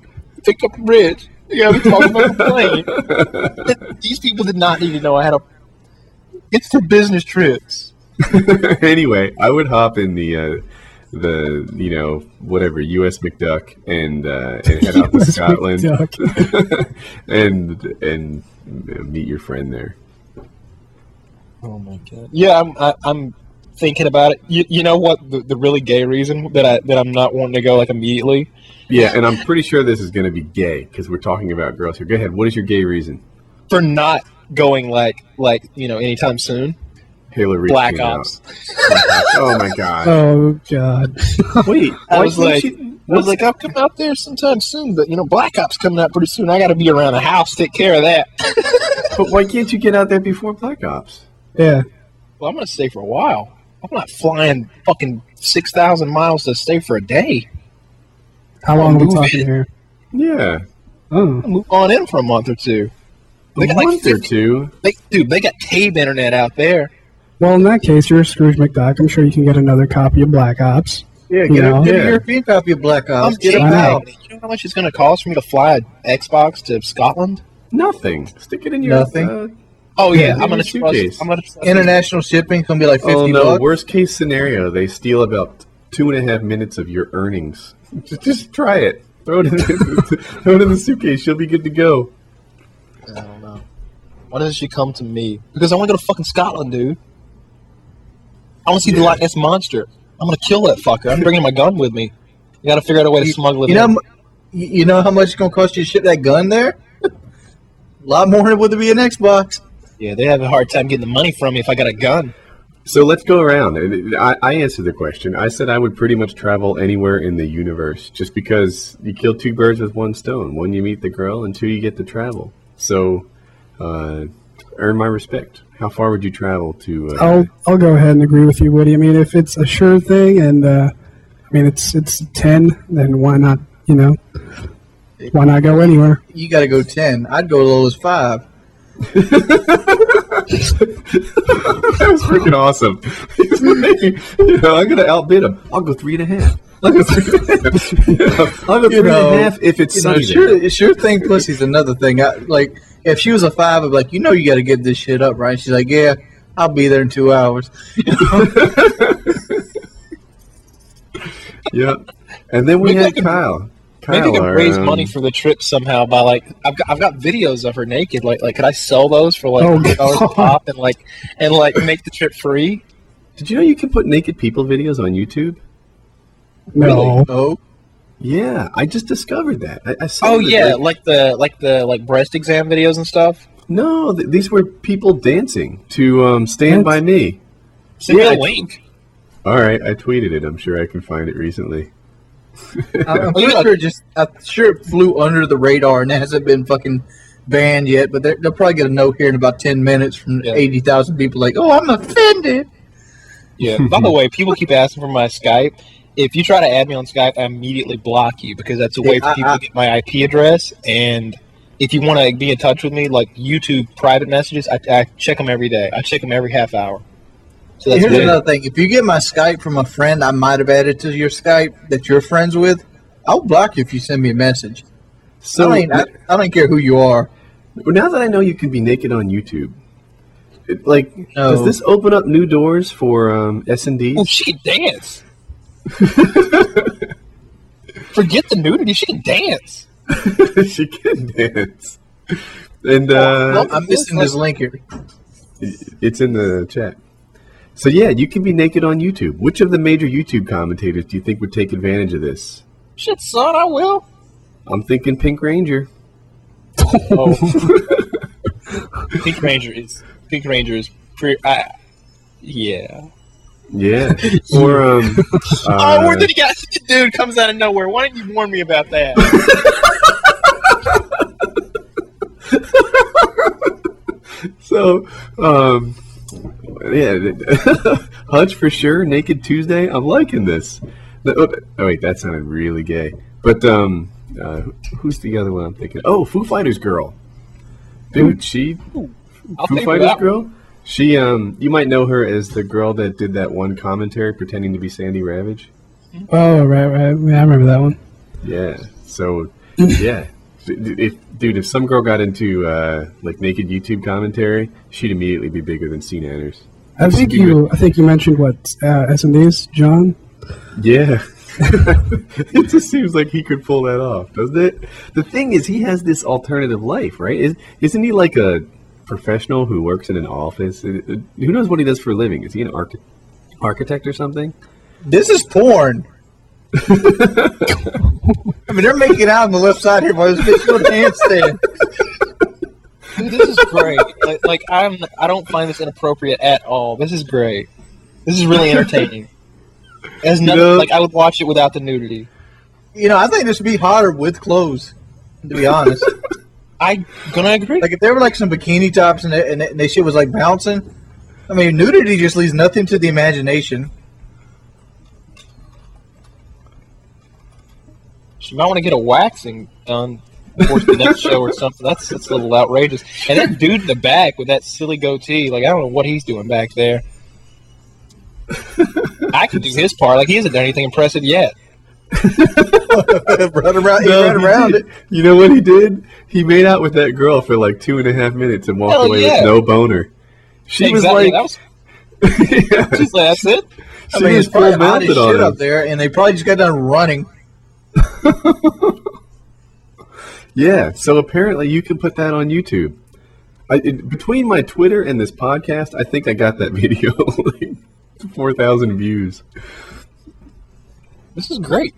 pick up the bridge. You gotta be talking about the plane. These people did not need to know I had a. It's for business trips. Anyway, I would hop in the whatever U.S. McDuck and head out to US Scotland McDuck. and meet your friend there. Oh my god. Yeah, I'm thinking about it. You know what? The really gay reason that I'm not wanting to go like immediately. Yeah, and I'm pretty sure this is going to be gay because we're talking about girls here. Go ahead. What is your gay reason? For not going like anytime soon. Hillary Black came out. Ops. Oh my god. Oh God. Wait, I why was can't like, you- I was like, I'll come out there sometime soon, but Black Ops coming out pretty soon. I got to be around the house, take care of that. but why can't you get out there before Black Ops? Yeah. Well, I'm gonna stay for a while. I'm not flying fucking 6,000 miles to stay for a day. How long are we Move talking in. here? Yeah, Oh. I'll move on in for a month or two. They a got like month or 50 two. they got TABE internet out there. Well, in that case, you're a Scrooge McDuck. I'm sure you can get another copy of Black Ops. Yeah, You get know? a Yeah. European copy of Black Ops. I'm Get a taking Wow. it. You know how much it's gonna cost for me to fly an Xbox to Scotland? Nothing. Stick it in your. Nothing? Oh yeah, in I'm gonna your suitcase. trust. I'm gonna trust International shipping is gonna be like 50 Oh no! bucks. Worst case scenario, they steal about 2.5 minutes of your earnings. Just try it. Throw it in the suitcase. She'll be good to go. I don't know. Why doesn't she come to me? Because I want to go to fucking Scotland, dude. I want to see the Loch Ness Monster. I'm going to kill that fucker. I'm bringing my gun with me. You got to figure out a way to smuggle it in. You know how much it's going to cost you to ship that gun there? A lot more than it would be an Xbox. Yeah, they have a hard time getting the money from me if I got a gun. So let's go around. I answered the question. I said I would pretty much travel anywhere in the universe just because you kill two birds with one stone. One, you meet the girl, and two, you get to travel. So, earn my respect. How far would you travel to? I'll go ahead and agree with you, Woody. I mean, if it's a sure thing, and I mean it's 10, then why not? You know, why not go anywhere? You got to go 10. I'd go as low as 5. That was freaking awesome. I'm going to outbid him. I'll go 3.5. I'll go 3.5 if it's sunny. Sure thing pussy's another thing. If she was a 5, I'd be like, you got to get this shit up, right? She's like, yeah, I'll be there in 2 hours. Yeah. And then we had Kyle. Maybe I could raise money for the trip somehow by I've got videos of her naked. Like could I sell those for $100 a pop and make the trip free? Did you know you can put naked people videos on YouTube? No. Really? Oh. Yeah, I just discovered that. I saw. Oh yeah, like the breast exam videos and stuff. No, these were people dancing to "Stand by Me." Send me a link. All right, I tweeted it. I'm sure I can find it recently. I'm sure it flew under the radar and it hasn't been fucking banned yet, but they'll probably get a note here in about 10 minutes from 80,000 people like, oh, I'm offended. Yeah, by the way, people keep asking for my Skype. If you try to add me on Skype, I immediately block you because that's a way for people to get my IP address. And if you want to be in touch with me, like YouTube private messages, I check them every day. I check them every half hour. So that's Here's another thing. If you get my Skype from a friend I might have added to your Skype that you're friends with, I'll block you if you send me a message. So I don't care who you are. Now that I know you can be naked on YouTube, does this open up new doors for S&Ds? Oh, she can dance. Forget the nudity. She can dance. She can dance. And I'm missing this link here. It's in the chat. So yeah, you can be naked on YouTube. Which of the major YouTube commentators do you think would take advantage of this? Shit, son, I will. I'm thinking Pink Ranger. Oh. Pink Ranger is pretty. Yeah. Yeah. Or oh, where did he get? Dude comes out of nowhere. Why didn't you warn me about that? So, yeah, Hutch for sure. Naked Tuesday. I'm liking this. Oh wait, that sounded really gay. But who's the other one I'm thinking? Oh, Foo Fighters girl. Dude, Foo Fighters girl. She you might know her as the girl that did that one commentary pretending to be Sandy Ravage. Oh right. Yeah, I remember that one. Yeah. So yeah. If some girl got into naked YouTube commentary, she'd immediately be bigger than Scene Anners. I think you mentioned what S&Ds, John. Yeah, it just seems like he could pull that off, doesn't it? The thing is, he has this alternative life, right? Isn't he like a professional who works in an office? Who knows what he does for a living? Is he an architect or something? This is porn. I mean, they're making out on the left side here while this bitch doing handstand. Dude, this is great. I don't find this inappropriate at all. This is great. This is really entertaining. As nothing, I would watch it without the nudity. I think this would be hotter with clothes. To be honest, I'm gonna agree. Like if there were some bikini tops and that shit was bouncing. I mean, nudity just leaves nothing to the imagination. She might want to get a waxing done before the next show or something. That's a little outrageous. And that dude in the back with that silly goatee, I don't know what he's doing back there. I could do his part. He hasn't done anything impressive yet. Run around it. You know what he did? He made out with that girl for 2.5 minutes and walked away with no boner. She was like, she's like, that's it. I She mean, was it's probably full hot as mounted on shit him. up there, and they probably just got done running. Yeah, so apparently you can put that on YouTube. Between my Twitter and this podcast, I think I got that video like 4,000 views. This is great.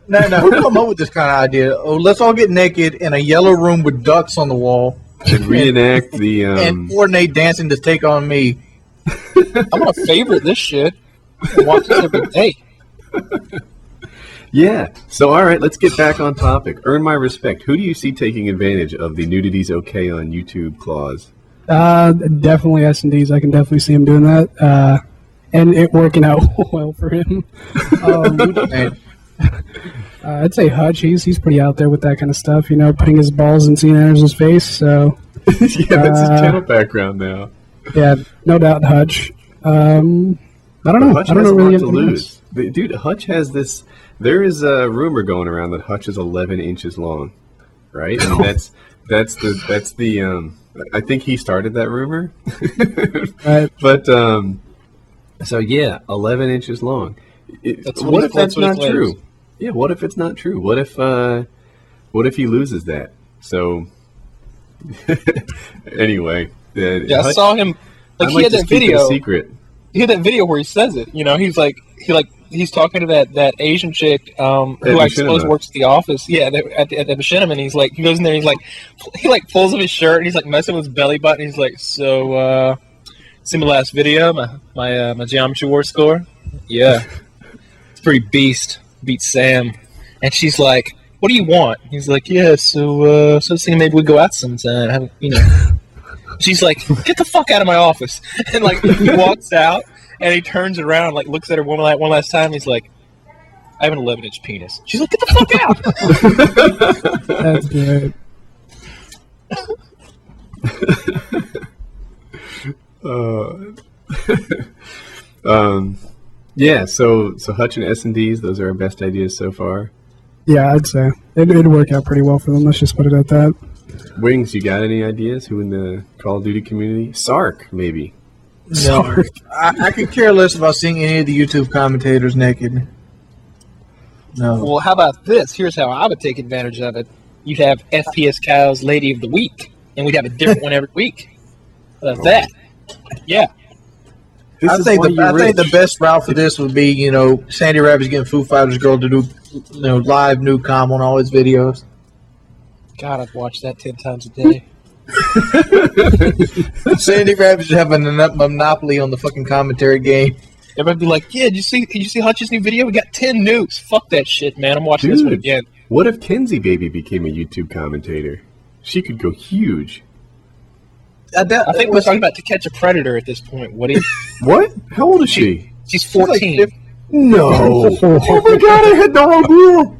No, who come up with this kind of idea? Oh, let's all get naked in a yellow room with ducks on the wall And reenact the and coordinate dancing to Take on Me. I'm gonna favorite this shit and watch this every day. yeah. So all right, let's get back on topic. Earn my respect. Who do you see taking advantage of the nudity's okay on YouTube clause? Definitely S&Ds. I can definitely see him doing that. And it working out well for him. I'd say Hutch. He's pretty out there with that kind of stuff. You know, putting his balls in Cena's face. So Yeah, that's his channel background now. yeah, no doubt Hutch. I don't know. Hutch I don't has know a really lot to anything lose. else. Dude, Hutch has this. There is a rumor going around that Hutch is 11 inches long, right? And that's the. I think he started that rumor. Right. But so yeah, 11 inches long. That's What what if he that's not claims. true? Yeah, what if it's not true? What if he loses that? So anyway, Yeah, I Hutch, saw him. Like I'd he had to that keep it a video. secret. He had that video where he says it. You know, he's talking to that Asian chick who I suppose Machinima. works at the office. Yeah, at the Machinima, and he goes in there. And he pulls up his shirt and he's like messing with his belly button. He's like, so see my last video, my geometry war score. Yeah, it's pretty beast. Beat Sam, and she's like, what do you want? He's like, yeah, so thinking maybe we go out sometime. She's like, get the fuck out of my office. And he walks out and he turns around, looks at her one last time. He's like, I have an 11-inch penis. She's like, get the fuck out. That's good. Yeah, so Hutch and S&Ds, those are our best ideas so far. Yeah, I'd say it'd work out pretty well for them. Let's just put it at that. Wings, you got any ideas? Who in the Call of Duty community? Sark, maybe. No, I could care less about seeing any of the YouTube commentators naked. No. Well, how about this? Here's how I would take advantage of it. You'd have FPS Cow's Lady of the Week, and we'd have a different one every week. How about that? Yeah. This I is think why the you're rich. best route for this would be, Sandy Rabbit's getting Foo Fighters girl to do, live new com on all his videos. God, I've watched that 10 times a day. Sandy Rabbit should have a monopoly on the fucking commentary game. Everybody'd be like, yeah, did you see Hutch's new video? We got 10 nukes. Fuck that shit, man. I'm watching this one Dude, again. what if Kenzie Baby became a YouTube commentator? She could go huge. I think we're talking about To Catch a Predator at this point, Woody. What? How old is she? She's 14. No. Oh my god, I had no idea.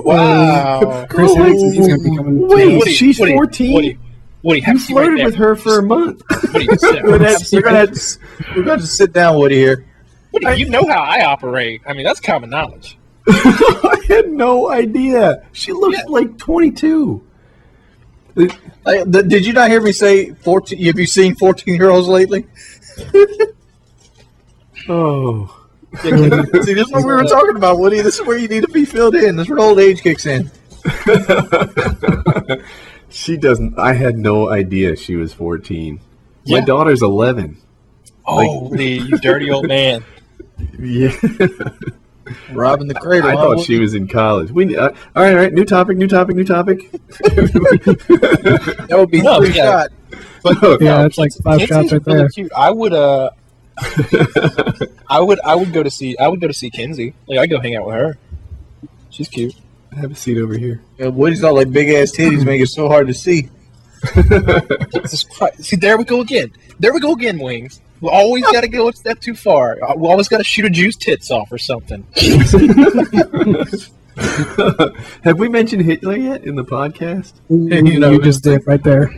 Wow. Chris Hansen, he's gonna be coming. Wait, Woody, she's Woody, 14? Woody, have You a seat right flirted there. with her for a month. Woody, sit. We're going to sit down, Woody, here. Woody, you know how I operate. I mean, that's common knowledge. I had no idea. She looks like 22. Did you not hear me say 14? Have you seen 14-year-olds lately? Oh. See, this is what we were talking about, Woody. This is where you need to be filled in. This is where old age kicks in. She doesn't. I had no idea she was 14. My Yeah. daughter's 11. Holy, you dirty old man. Yeah. Robbing the cradle. I huh, thought Woody? she was in college. All right. New topic. That would be No, free yeah. shot. But Yeah, that's like 5 Kenzie's shots right really there. cute. I would go to see Kenzie. I'd go hang out with her. She's cute. Have a seat over here. Yeah, Woody's got like big ass titties, make it so hard to see. Jesus Christ. See, there we go again. Wings. We always got to go a step too far. We always got to shoot a Jew's tits off or something. Have we mentioned Hitler yet in the podcast? You just did right there.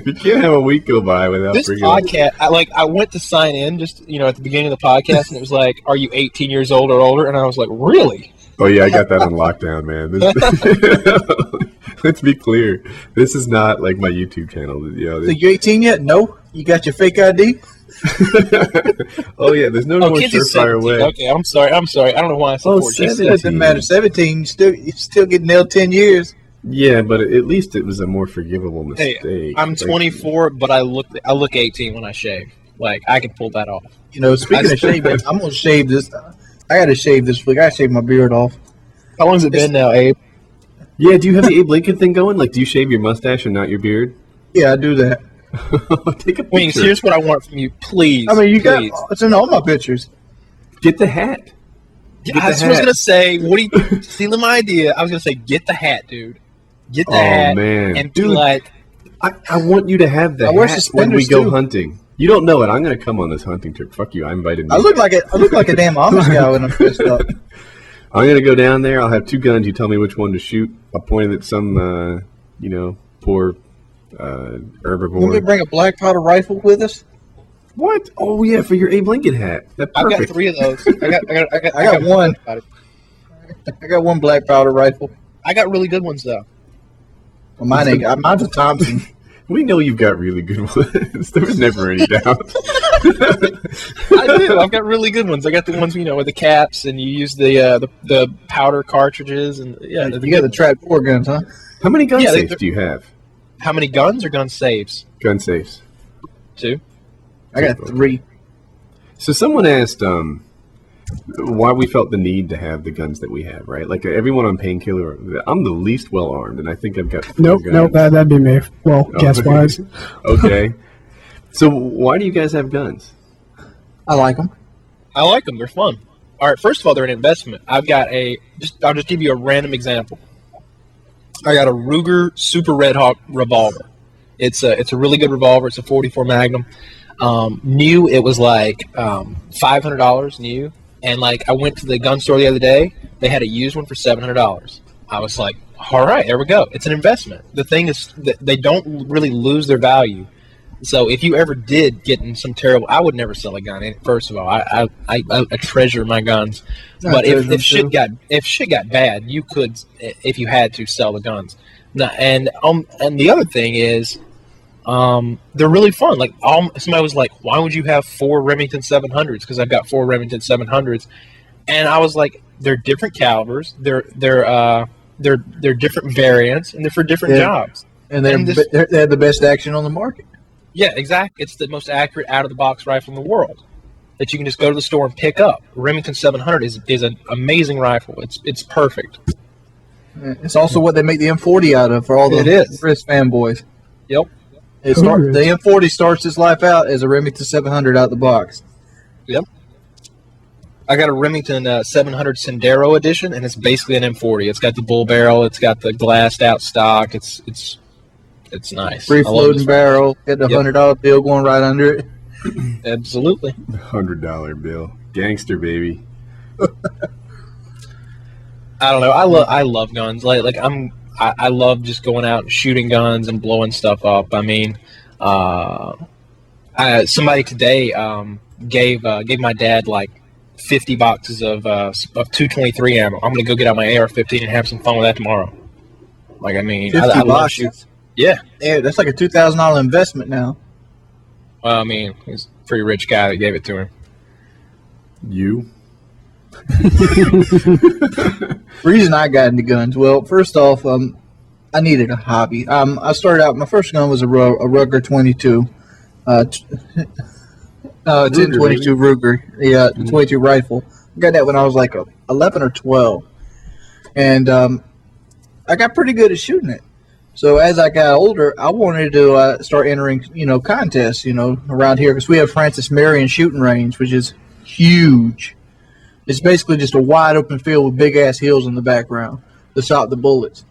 You can't have a week go by without This bringing up. podcast, I went to sign in just at the beginning of the podcast, and it was like, "Are you 18 years old or older?" And I was like, "Really?" Oh yeah, I got that on lockdown, man. Let's be clear. This is not like my YouTube channel. So you 18 yet? No. You got your fake ID? Oh yeah, there's no more kids is surefire 17. way. Okay, I'm sorry. I don't know why I said Oh, 14. 17. It doesn't matter. 17, you still get nailed 10 years. Yeah, but at least it was a more forgivable mistake. Hey, I'm Like, 24, but I look 18 when I shave. Like, I can pull that off. You know, speaking of shaving, I'm gonna shave this. I gotta shave this week. I gotta shave my beard off. How long has it been now, Abe? Yeah, do you have the Abe Lincoln thing going? Like, do you shave your mustache and not your beard? Yeah, I do that. Take a picture. Wings, here's what I want from you, please. I mean, you please. got it's in all my pictures. Get the hat. Get I was the hat. gonna say, what are you stealing my idea? I was gonna say, get the hat, dude. Get the Oh, hat man. and be Dude. like, I want you to have the I wear hat when we suspenders, go too. hunting. You don't know it. I'm going to come on this hunting trip. Fuck you. I invited I you. look like a damn Amish guy when I'm dressed up. I'm going to go down there. I'll have two guns. You tell me which one to shoot. I'll point it at some, poor Can we herbivore. bring a black powder rifle with us? What? Oh, yeah, for your Abe Lincoln hat. That's I've got perfect. 3 of those. I got one. I got one black powder rifle. I got really good ones though. Well, mine's a Thompson. We know you've got really good ones. There was never any doubt. I do. I've got really good ones. I got the ones with the caps, and you use the powder cartridges, and yeah. You got the trap door guns, huh? How many gun Yeah, safes do you have? How many guns or gun saves? Gun safes. 2. I got 3. So someone asked why we felt the need to have the guns that we have, right? Like everyone on Painkiller, I'm the least well armed, and I think I've got 4 Nope, guns. that'd be me. Well, Oh, guess wise. Okay. So why do you guys have guns? I like them. I like them. They're fun. All right. First of all, they're an investment. I've got I'll just give you a random example. I got a Ruger Super Red Hawk revolver. It's a really good revolver. It's a 44 Magnum. New. It was like $500 new. And like I went to the gun store the other day, they had a used one for $700. I was like, all right, there we go. It's an investment. The thing is that they don't really lose their value. So if you ever did get in some terrible, I would never sell a gun. First of all, I treasure my guns. But if shit got bad, you could, if you had to, sell the guns. Now, and the other thing is, they're really fun. Like somebody was like, "Why would you have 4 Remington 700s?" Because I've got 4 Remington 700s, and I was like, "They're different calibers. They're different variants, and they're for different jobs." And they have the best action on the market. Yeah, exactly. It's the most accurate out of the box rifle in the world that you can just go to the store and pick up. Remington 700 is an amazing rifle. It's perfect. It's also what they make the M40 out of for all the Chris fanboys. Yep. The M40 starts its life out as a Remington 700 out the box. Yep. I got a Remington 700 Sendero edition, and it's basically an M40. It's got the bull barrel. It's got the glassed out stock. It's nice. Free floating barrel. Get the $100 bill going right under it. Absolutely. $100 bill. Gangster, baby. I don't know. I love guns. Like I love just going out and shooting guns and blowing stuff up. I mean, somebody today gave my dad like 50 boxes of 223 ammo. I'm gonna go get out my AR-15 and have some fun with that tomorrow. Like, I mean, 50 I love boxes. shooting. Yeah. Yeah, that's like a $2,000 investment now. Well, I mean, he's a pretty rich guy that gave it to him. You? Reason I got into guns, well, first off, I needed a hobby. I started out, my first gun was a Ruger 22, 1022 Ruger, yeah, the 22 rifle. I got that when I was like 11 or 12, and I got pretty good at shooting it. So as I got older, I wanted to start entering, contests, around here, because we have Francis Marion Shooting Range, which is huge. It's basically just a wide open field with big ass hills in the background to stop the bullets.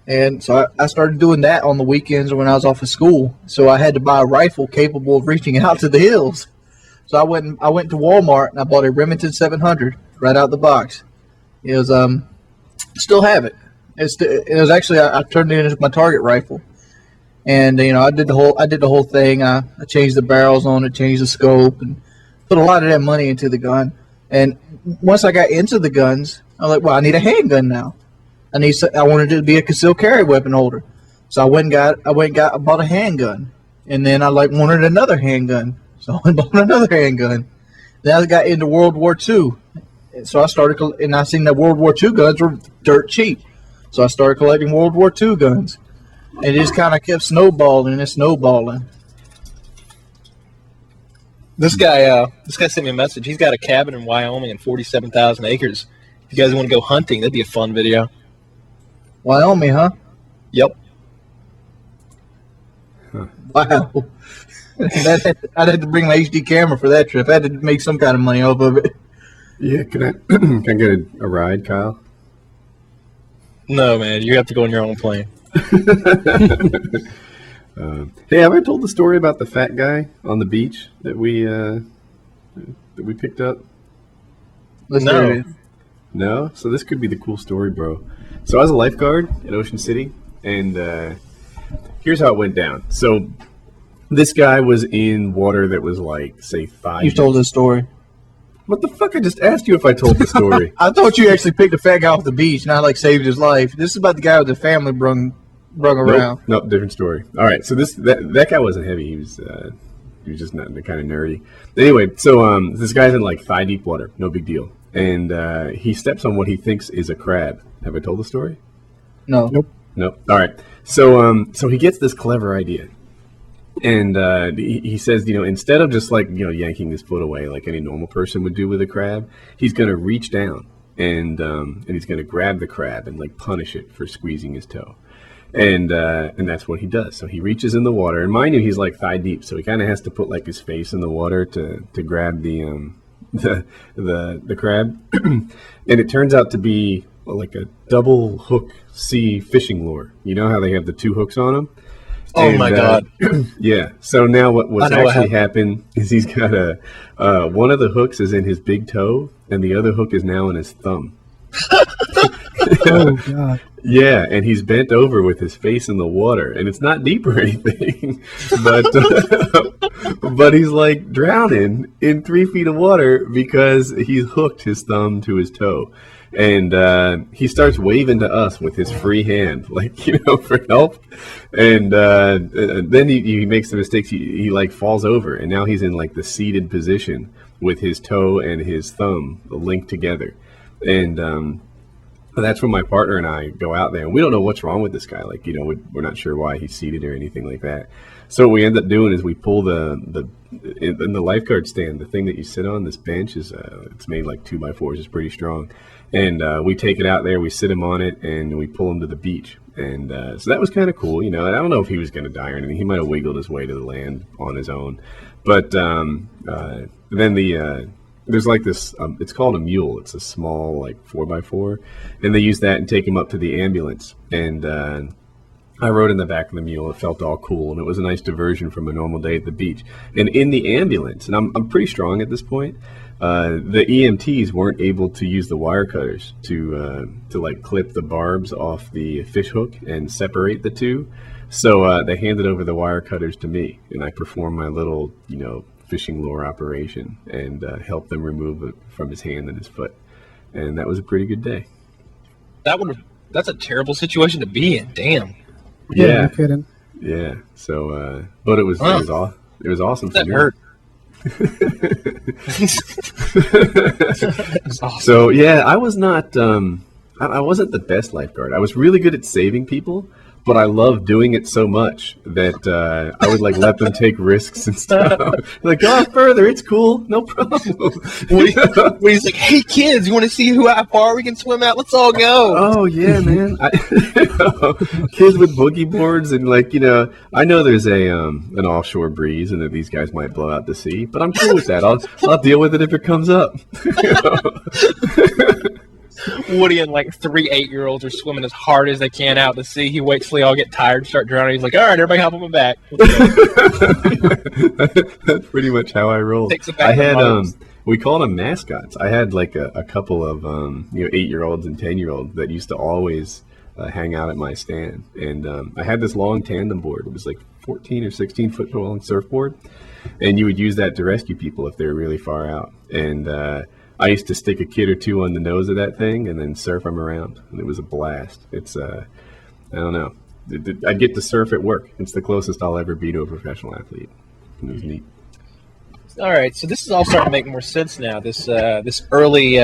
And so I started doing that on the weekends when I was off of school. So I had to buy a rifle capable of reaching out to the hills. So I went to Walmart and I bought a Remington 700 right out the box. It was still have it. It was actually I turned it into my target rifle. And I did the whole thing. I changed the barrels on it, changed the scope, and put a lot of that money into the gun. And once I got into the guns, I was like, well, I need a handgun now. I wanted it to be a concealed carry weapon holder. So I bought a handgun. And then I wanted another handgun. So I went and bought another handgun. Then I got into World War II. So I started, and I seen that World War II guns were dirt cheap. So I started collecting World War II guns. And it just kind of kept snowballing and snowballing. This guy sent me a message. He's got a cabin in Wyoming and 47,000 acres. If you guys want to go hunting, that'd be a fun video. Wyoming, huh? Yep. Wow. I'd have to bring my HD camera for that trip. I had to make some kind of money off of it. Yeah, can I get a ride, Kyle? No, man, you have to go on your own plane. Hey, have I told the story about the fat guy on the beach that we picked up? No. No? So this could be the cool story, bro. So I was a lifeguard at Ocean City, and here's how it went down. So this guy was in water that was like, say, 5. You told this story. What the fuck? I just asked you if I told the story. I thought you actually picked a fat guy off the beach, not like saved his life. This is about the guy with the family brung around. Nope, different story. All right, so that guy wasn't heavy. He was just not kind of nerdy. Anyway, so this guy's in like thigh deep water, no big deal, and he steps on what he thinks is a crab. Have I told the story? No. Nope. All right. So he gets this clever idea, and he says, instead of just like yanking his foot away like any normal person would do with a crab, he's going to reach down and he's going to grab the crab and like punish it for squeezing his toe. And that's what he does. So he reaches in the water, and mind you, he's like thigh deep, so he kind of has to put like his face in the water to grab the crab. And it turns out to be like a double hook sea fishing lure. You know how they have the 2 hooks on them? Oh my God! Yeah. So now what's actually happened is he's got one of the hooks is in his big toe, and the other hook is now in his thumb. Oh God! Yeah, and he's bent over with his face in the water, and it's not deep or anything, but he's like drowning in 3 feet of water because he's hooked his thumb to his toe, and he starts waving to us with his free hand, like for help, and then he makes the mistakes. He like falls over, and now he's in like the seated position with his toe and his thumb linked together, and that's when my partner and I go out there, and we don't know what's wrong with this guy. Like, we're not sure why he's seated or anything like that. So what we end up doing is we pull in the lifeguard stand, the thing that you sit on, this bench is it's made like 2x4s, it's pretty strong, and we take it out there, we sit him on it, and we pull him to the beach. And so that was kind of cool. I don't know if he was going to die or anything. He might have wiggled his way to the land on his own, but then there's like this, it's called a mule. It's a small, like 4x4. And they use that and take him up to the ambulance. And I rode in the back of the mule. It felt all cool. And it was a nice diversion from a normal day at the beach. And in the ambulance, and I'm pretty strong at this point, the EMTs weren't able to use the wire cutters to like clip the barbs off the fish hook and separate the two. So they handed over the wire cutters to me. And I performed my little, fishing lure operation and help them remove it from his hand and his foot, and that was a pretty good day. That's a terrible situation to be in. Damn. Yeah, no kidding. Yeah. So, but it was awesome. It was awesome. That for hurt. Awesome. So yeah, I was not. I wasn't the best lifeguard. I was really good at saving people, but I loved doing it so much that I would like let them take risks and stuff. Like, go out further, it's cool, no problem. When he's like, "Hey kids, you want to see how far we can swim out? Let's all go." Oh yeah, man. Kids with boogie boards and like I know there's an offshore breeze and that these guys might blow out to sea, but I'm cool with that. I'll deal with it if it comes up. Woody and like 3 8-year-olds are swimming as hard as they can out to sea. He waits till they all get tired and start drowning. He's like, "All right, everybody hop on my back." That's pretty much how I roll. I had we called them mascots. I had like a couple of 8-year-olds and 10-year-olds that used to always hang out at my stand, and I had this long tandem board. It was like 14 or 16 foot long surfboard, and you would use that to rescue people if they were really far out. And I used to stick a kid or two on the nose of that thing and then surf them around, and it was a blast. It's I don't know. I get to surf at work. It's the closest I'll ever be to a professional athlete. It was neat. All right, so this is all starting to make more sense now. This early,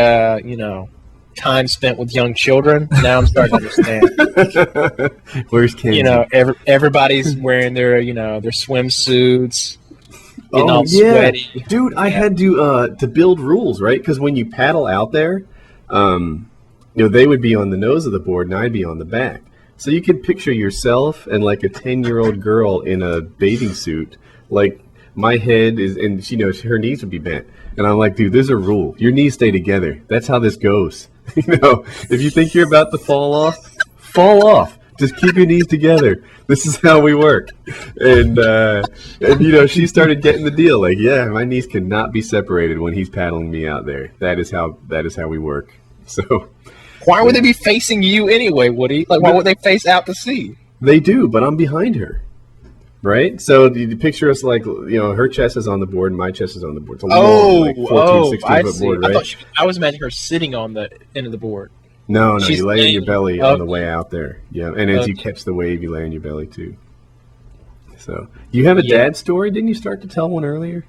time spent with young children. Now I'm starting to understand. Where's Kenzie? Everybody's wearing their swimsuits, getting all sweaty. Dude, I had to build rules, right? Because when you paddle out there, they would be on the nose of the board and I'd be on the back. So you could picture yourself and like a 10-year-old girl in a bathing suit, like. My head is, and her knees would be bent, and I'm like, dude, there's a rule. Your knees stay together. That's how this goes. If you think you're about to fall off, fall off. Just keep your knees together. This is how we work. And she started getting the deal. Like, yeah, my knees cannot be separated when he's paddling me out there. That is how we work. So, why would they be facing you anyway, Woody? Like, why would they face out to sea? They do, but I'm behind her. Right? So you picture us like, her chest is on the board and my chest is on the board. It's a long, 14, 16-foot board, right? I was imagining her sitting on the end of the board. No, you lay on your belly on the way out there. Yeah, and as you catch the wave, you lay on your belly too. So, you have a dad story? Didn't you start to tell one earlier?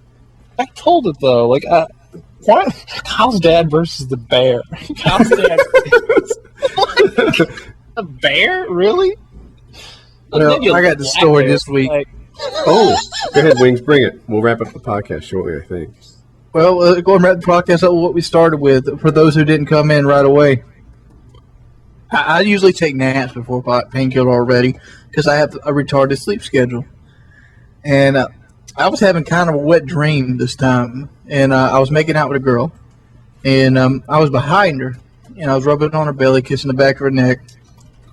I told it though. Like, why? Kyle's dad versus the bear. Kyle's dad. A bear? Really? Well, I got the story this week. Go ahead, Wings, bring it. We'll wrap up the podcast shortly, I think. Well, go and wrap the podcast up with what we started with. For those who didn't come in right away, I usually take naps before Painkiller Already because I have a retarded sleep schedule. And I was having kind of a wet dream this time, and I was making out with a girl, and I was behind her, and I was rubbing on her belly, kissing the back of her neck.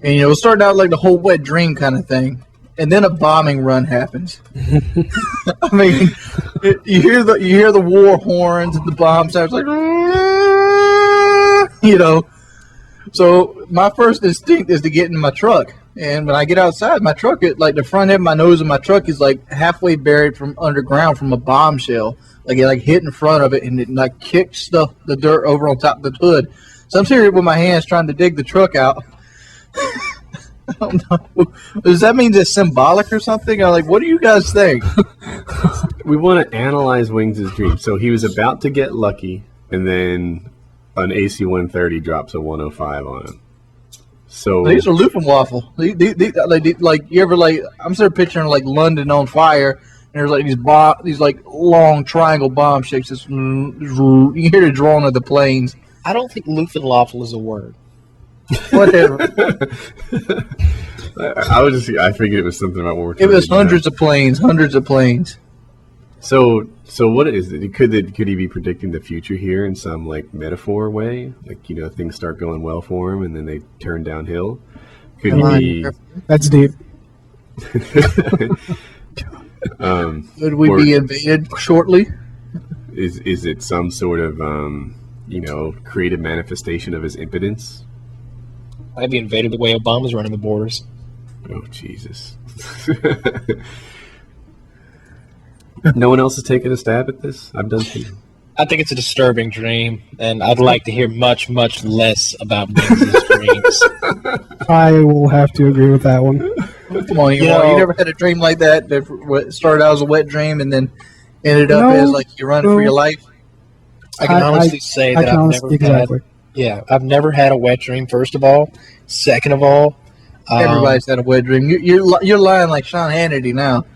And, it started out like the whole wet dream kind of thing. And then a bombing run happens. I mean, you hear the war horns and the bomb sounds like, So my first instinct is to get in my truck. And when I get outside, my truck, the front end of my nose of my truck is like halfway buried from underground from a bombshell. Like it hit in front of it and it like kicks the dirt over on top of the hood. So I'm sitting here with my hands trying to dig the truck out. I don't know. Does that mean it's symbolic or something? Or what do you guys think? We want to analyze Wings' dream. So he was about to get lucky, and then an AC 130 drops a 105 on him. So these are Luftwaffe. You ever I'm sort of picturing London on fire, and there's these long triangle bomb shapes. You hear the drone of the planes. I don't think Luftwaffe is a word. Whatever. I figured it was something about what we're talking about. It was hundreds of planes. So what is it? Could he be predicting the future here in some metaphor way? Things start going well for him and then they turn downhill. Could he be? That's deep. Could we be invaded shortly? Is it some sort of creative manifestation of his impotence? I'd be invaded the way Obama's running the borders. Oh, Jesus. No one else is taking a stab at this? I've done too. I think it's a disturbing dream, and I'd like to hear much, much less about Wings' dreams. I will have to agree with that one. Come on, you never had a dream like that started out as a wet dream and then ended up as you're running for your life? I can honestly say that I've never had a wet dream, first of all. Second of all, everybody's had a wet dream. You're lying like Sean Hannity now.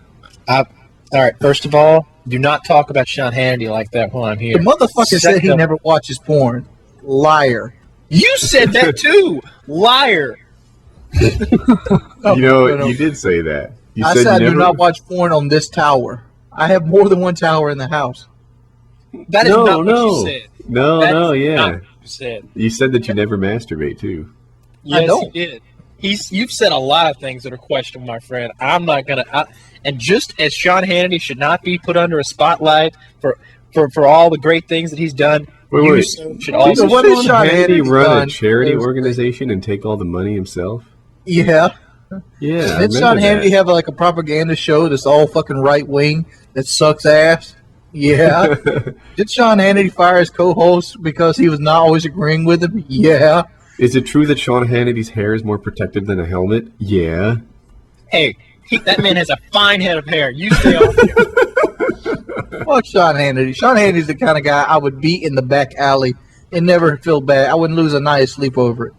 All right, first of all, do not talk about Sean Hannity like that while I'm here. The motherfucker said he never watches porn. Liar. You said that too. Liar. You did say that. I said I do not watch porn on this tower. I have more than one tower in the house. That is not what you said. No, Not what you said. You said that you never masturbate too. Yes, you did. You've said a lot of things that are questionable, my friend. I'm not gonna. And just as Sean Hannity should not be put under a spotlight for all the great things that he's done, wait. Should also. What is Sean Hannity run a charity organization and take all the money himself? Yeah. Yeah. Did Sean Hannity have a propaganda show that's all fucking right wing that sucks ass? Yeah. Did Sean Hannity fire his co-host because he was not always agreeing with him? Yeah. Is it true that Sean Hannity's hair is more protective than a helmet? Yeah. Hey, that man has a fine head of hair. You stay on here. Fuck Sean Hannity. Sean Hannity's the kind of guy I would beat in the back alley and never feel bad. I wouldn't lose a night of sleep over it.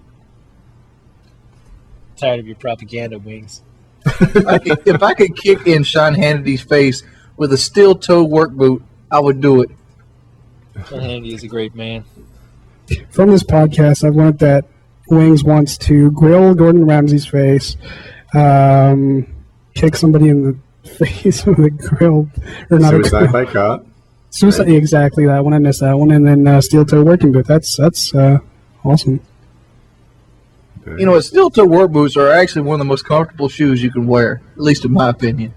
Tired of your propaganda, Wings. If I could kick in Sean Hannity's face with a steel-toe work boot, I would do it. Sean Hannity is a great man. From this podcast, I've learned that Wings wants to grill Gordon Ramsay's face, kick somebody in the face with a grill, or not Suicide a grill. by cop. Suicide, exactly that one. I missed that one, and then steel-toe working boot. That's awesome. You know what? Steel-toe work boots are actually one of the most comfortable shoes you can wear, at least in my opinion.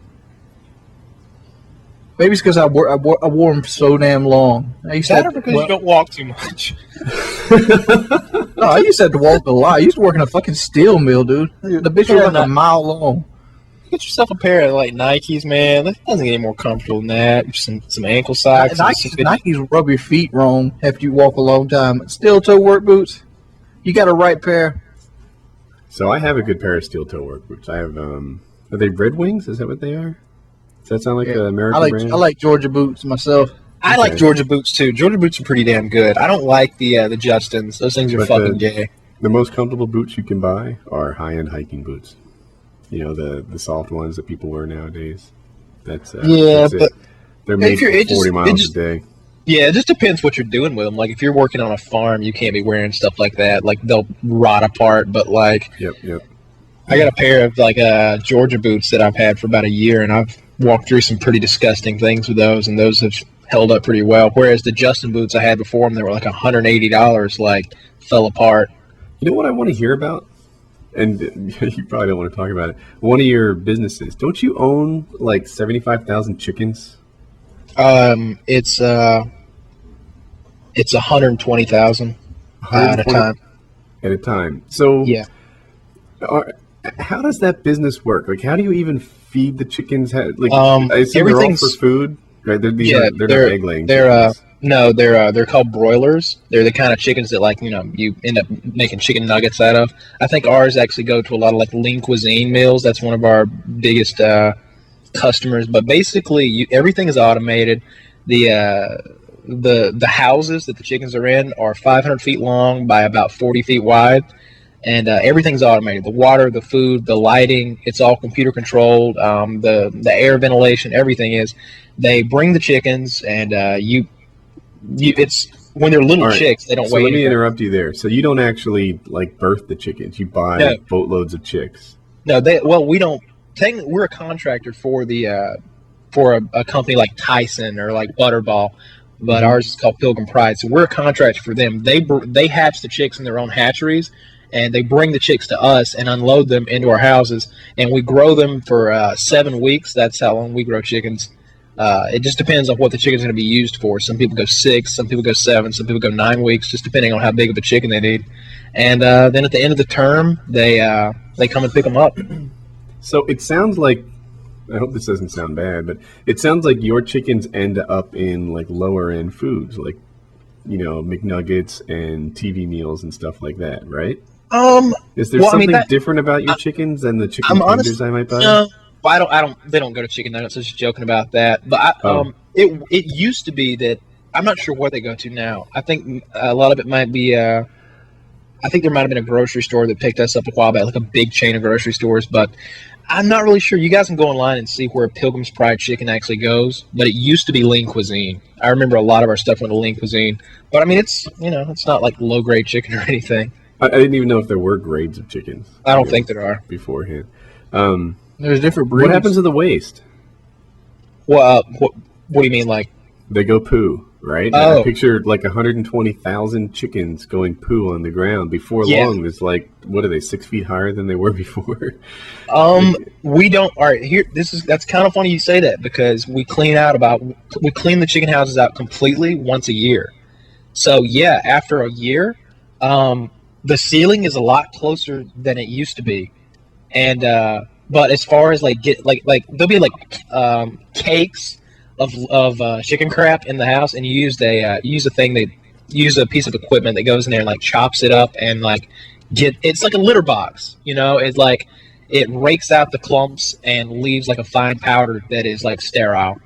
Maybe it's because I wore them so damn long. I used to Better have to, because you don't walk too much. no, I used to have to walk a lot. I used to work in a fucking steel mill, dude. The bitch was like a mile long. Get yourself a pair of like Nikes, man. That doesn't get any more comfortable than that. Some ankle socks. Nikes rub your feet wrong after you walk a long time. Steel-toe work boots, you got a right pair. So I have a good pair of steel-toe work boots. I have, are they Red Wings? Is that what they are? Does that sound like an American brand? I like Georgia boots myself. I like Georgia boots too. Georgia boots are pretty damn good. I don't like the Justins. Those things are fucking gay. The most comfortable boots you can buy are high-end hiking boots. You know, the soft ones that people wear nowadays. That's but they're made for 40 miles a day. Yeah, it just depends what you're doing with them. Like, if you're working on a farm, you can't be wearing stuff like that. Like, they'll rot apart. But, like, Yep. I got a pair of, like, Georgia boots that I've had for about a year, and I've walked through some pretty disgusting things with those, and those have held up pretty well. Whereas the Justin boots I had before them, they were like $180, like, fell apart. You know what I want to hear about? And you probably don't want to talk about it. One of your businesses. Don't you own, like, 75,000 chickens? It's 120,000 at a time. At a time. So, Yeah. How does that business work? Like, how do you even feed the chickens? I assume they're all everything's- for food, right? They're not egg laying. They're called broilers. They're the kind of chickens that, like, you end up making chicken nuggets out of. I think ours actually go to a lot of like lean cuisine meals. That's one of our biggest customers. But basically, everything is automated. The houses that the chickens are in are 500 feet long by about 40 feet wide, and everything's automated. The water, the food, the lighting, it's all computer controlled. The air ventilation, everything is. They bring the chickens, and it's when they're little chicks, they don't so weigh let me anything. interrupt you there. So you don't actually like birth the chickens. You buy boatloads of chicks. No, we don't. Technically, we're a contractor for a company like Tyson or like Butterball, but ours is called Pilgrim Pride. So we're a contractor for them. They hatch the chicks in their own hatcheries, and they bring the chicks to us and unload them into our houses, and we grow them for 7 weeks. That's how long we grow chickens. It just depends on what the chicken's going to be used for. Some people go 6, some people go 7, some people go 9 weeks, just depending on how big of a chicken they need. And then at the end of the term, they come and pick them up. So it sounds like, I hope this doesn't sound bad, but it sounds like your chickens end up in like lower end foods, like, McNuggets and TV meals and stuff like that, right? Is there something different about your chickens than the chicken tenders I might buy? No, they don't go to chicken nuggets. I was just joking about that. But it used to be that, I'm not sure what they go to now. I think a lot of it might be. I think there might have been a grocery store that picked us up a while back, like a big chain of grocery stores. But I'm not really sure. You guys can go online and see where Pilgrim's Pride chicken actually goes. But it used to be lean cuisine. I remember a lot of our stuff went to lean cuisine. But I mean, it's not like low grade chicken or anything. I didn't even know if there were grades of chickens. I don't think there are beforehand. There's different breeds. What happens to the waste? Well, what do you mean, like? They go poo, right? Oh. I pictured like 120,000 chickens going poo on the ground. Before long, it's like, what are they, 6 feet higher than they were before? We don't. All right, here. That's kind of funny you say that, because we clean the chicken houses out completely once a year. So yeah, after a year, the ceiling is a lot closer than it used to be, and but as far as like there'll be like cakes of chicken crap in the house, and you use a piece of equipment that goes in there and like chops it up and like it's like a litter box, it's like it rakes out the clumps and leaves like a fine powder that is like sterile.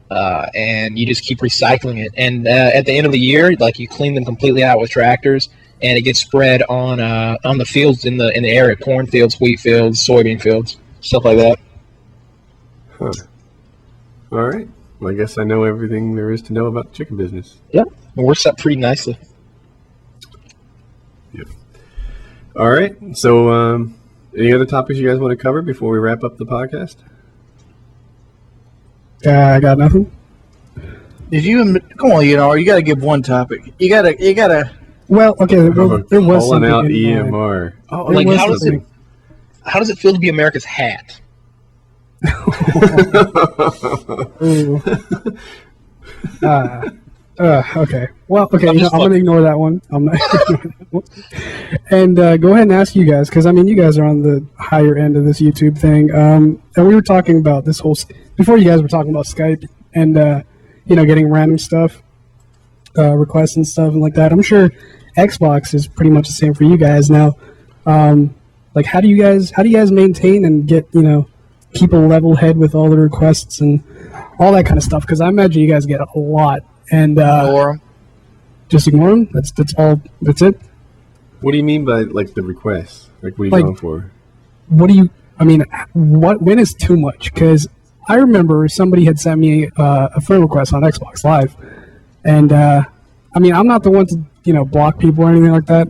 and you just keep recycling it. And at the end of the year, like you clean them completely out with tractors, and it gets spread on the fields in the area, cornfields, wheat fields, soybean fields, stuff like that. Huh. All right. Well, I guess I know everything there is to know about the chicken business. Yeah, it works out pretty nicely. Yep. All right. So, any other topics you guys want to cover before we wrap up the podcast? I got nothing. Did you come on? You got to give one topic. You gotta. Well, okay. Well, there was Calling something out in mind. EMR. Oh, There like was how does it feel to be America's hat? Ooh. Okay. Well, okay. I'm I'm going to ignore that one. I'm not. And go ahead and ask you guys, because I mean, you guys are on the higher end of this YouTube thing. And we were talking about this whole before. You guys were talking about Skype and getting random stuff, requests and stuff and like that. I'm sure Xbox is pretty much the same for you guys now. Like, how do you guys maintain and get keep a level head with all the requests and all that kind of stuff? Because I imagine you guys get a lot. And just ignore them. That's all. That's it. What do you mean by like the requests? Like, what are you Like- going for? What do you? I mean, when is too much? Because I remember somebody had sent me a friend request on Xbox Live, and I mean, I'm not the one to block people or anything like that,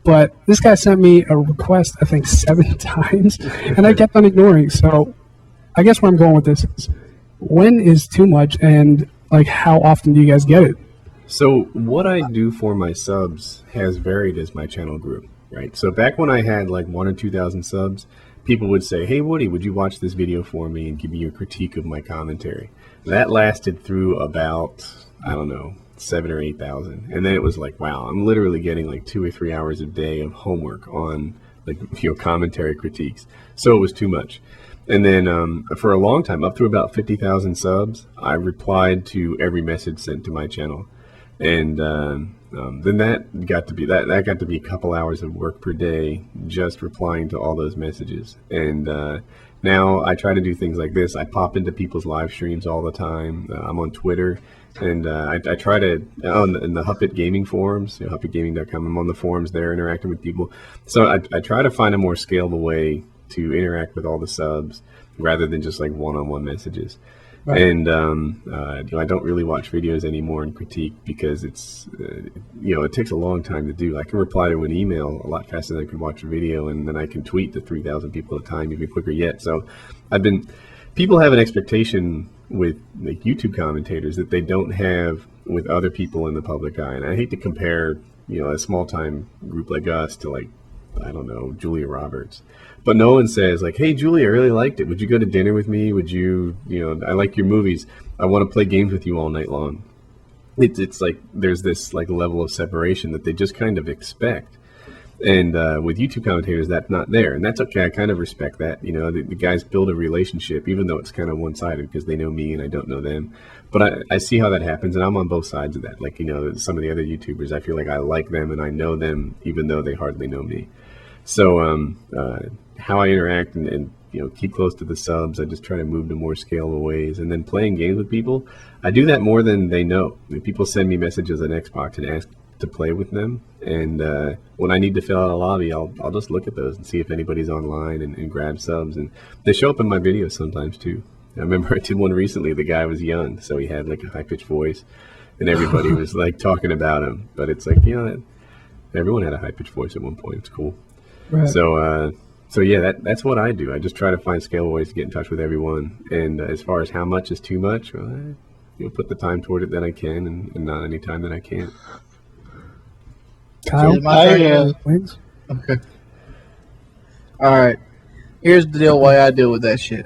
But this guy sent me a request, I think 7 times, and I kept on ignoring. So, I guess where I'm going with this is, when is too much, and like, how often do you guys get it? So what I do for my subs has varied as my channel grew, right? So back when I had like 1,000 or 2,000 subs, people would say, "Hey Woody, would you watch this video for me and give me your critique of my commentary?" That lasted through about, I don't know, 7,000 or 8,000. And then it was like, wow, I'm literally getting like 2 or 3 hours a day of homework on like commentary critiques. So it was too much. And then for a long time, up through about 50,000 subs, I replied to every message sent to my channel. And then that got to be a couple hours of work per day, just replying to all those messages. And now I try to do things like this. I pop into people's live streams all the time. I'm on Twitter, and I try to in the Huppet Gaming forums, HuppetGaming.com. I'm on the forums there, interacting with people. So I try to find a more scalable way to interact with all the subs rather than just like one-on-one messages. Right. And I don't really watch videos anymore and critique because it's it takes a long time to do. I can reply to an email a lot faster than I can watch a video, and then I can tweet to 3,000 people at a time even quicker yet. So people have an expectation with like YouTube commentators that they don't have with other people in the public eye. And I hate to compare a small-time group like us to like, I don't know, Julia Roberts. But no one says like, "Hey, Julia, I really liked it. Would you go to dinner with me? Would you, I like your movies. I want to play games with you all night long." It's like there's this like level of separation that they just kind of expect. And with YouTube commentators, that's not there. And that's okay. I kind of respect that. The guys build a relationship, even though it's kind of one-sided because they know me and I don't know them. But I see how that happens, and I'm on both sides of that. Like, some of the other YouTubers, I feel like I like them and I know them, even though they hardly know me. So how I interact and keep close to the subs, I just try to move to more scalable ways. And then playing games with people, I do that more than they know. People send me messages on Xbox and ask to play with them. And when I need to fill out a lobby, I'll just look at those and see if anybody's online and grab subs. And they show up in my videos sometimes too. I remember I did one recently. The guy was young, so he had like a high-pitched voice, and everybody was like talking about him. But it's like, everyone had a high-pitched voice at one point. It's cool. Right. So yeah, that's what I do. I just try to find scalable ways to get in touch with everyone. And as far as how much is too much, well, put the time toward it that I can, and not any time that I can't. Kyle, okay. All right. Here's the deal. Why I deal with that shit.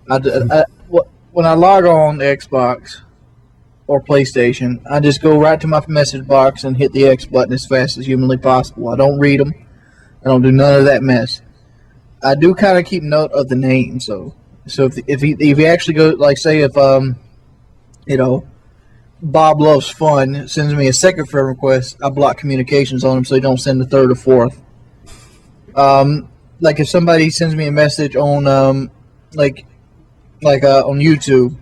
When I log on Xbox or PlayStation, I just go right to my message box and hit the X button as fast as humanly possible. I don't read them. I don't do none of that mess. I do kind of keep note of the name, so if you actually go, like, say if Bob Loves Fun sends me a second friend request, I block communications on him so he don't send the third or fourth. Like if somebody sends me a message on on YouTube,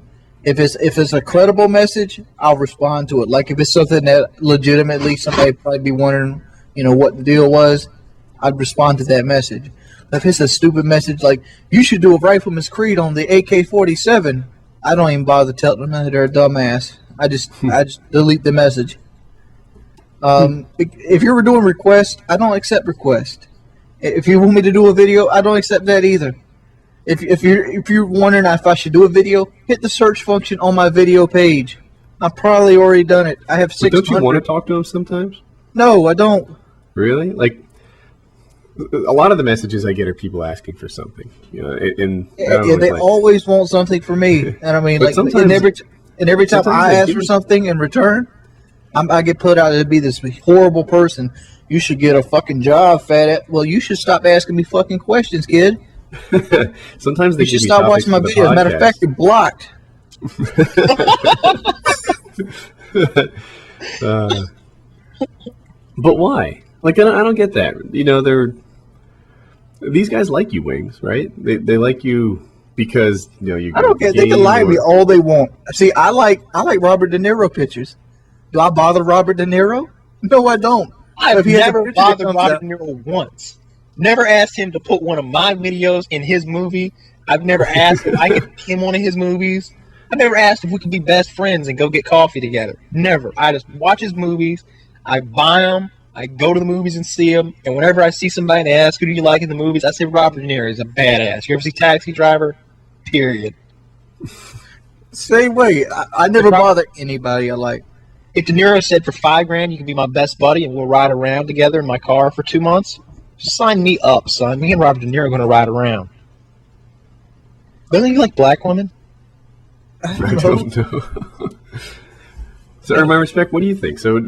If it's a credible message, I'll respond to it. Like if it's something that legitimately somebody probably be wondering, what the deal was, I'd respond to that message. But if it's a stupid message like you should do a rifleman's creed on the AK-47, I don't even bother telling them they're a dumbass. I just delete the message. If you're doing requests, I don't accept requests. If you want me to do a video, I don't accept that either. If you're wondering if I should do a video, hit the search function on my video page. I've probably already done it. I have 600. But don't you want to talk to them sometimes? No, I don't. Really? Like, a lot of the messages I get are people asking for something. And they always want something from me. And I mean, like, every time I ask for something in return, I get put out to be this horrible person. You should get a fucking job, fat. Well, you should stop asking me fucking questions, kid. Sometimes they you should stop watching my videos. Matter of fact, you're blocked. But why? Like, I don't get that. These guys like you, Wings, right? They like you because you. I don't care. They can lie to me all they want. See, I like Robert De Niro pictures. Do I bother Robert De Niro? No, I don't. I've never bothered Robert De Niro once. Never asked him to put one of my videos in his movie. I've never asked if I could put him one of his movies. I've never asked if we could be best friends and go get coffee together. Never. I just watch his movies. I buy them. I go to the movies and see them. And whenever I see somebody and they ask, who do you like in the movies? I say Robert De Niro is a badass. You ever see Taxi Driver? Period. Same way. I never bother anybody I like. If De Niro said for $5,000 you can be my best buddy and we'll ride around together in my car for 2 months, just sign me up, son. Me and Robert De Niro are going to ride around. Doesn't he like black women? I don't know. So, EarnMyRespect, what do you think? So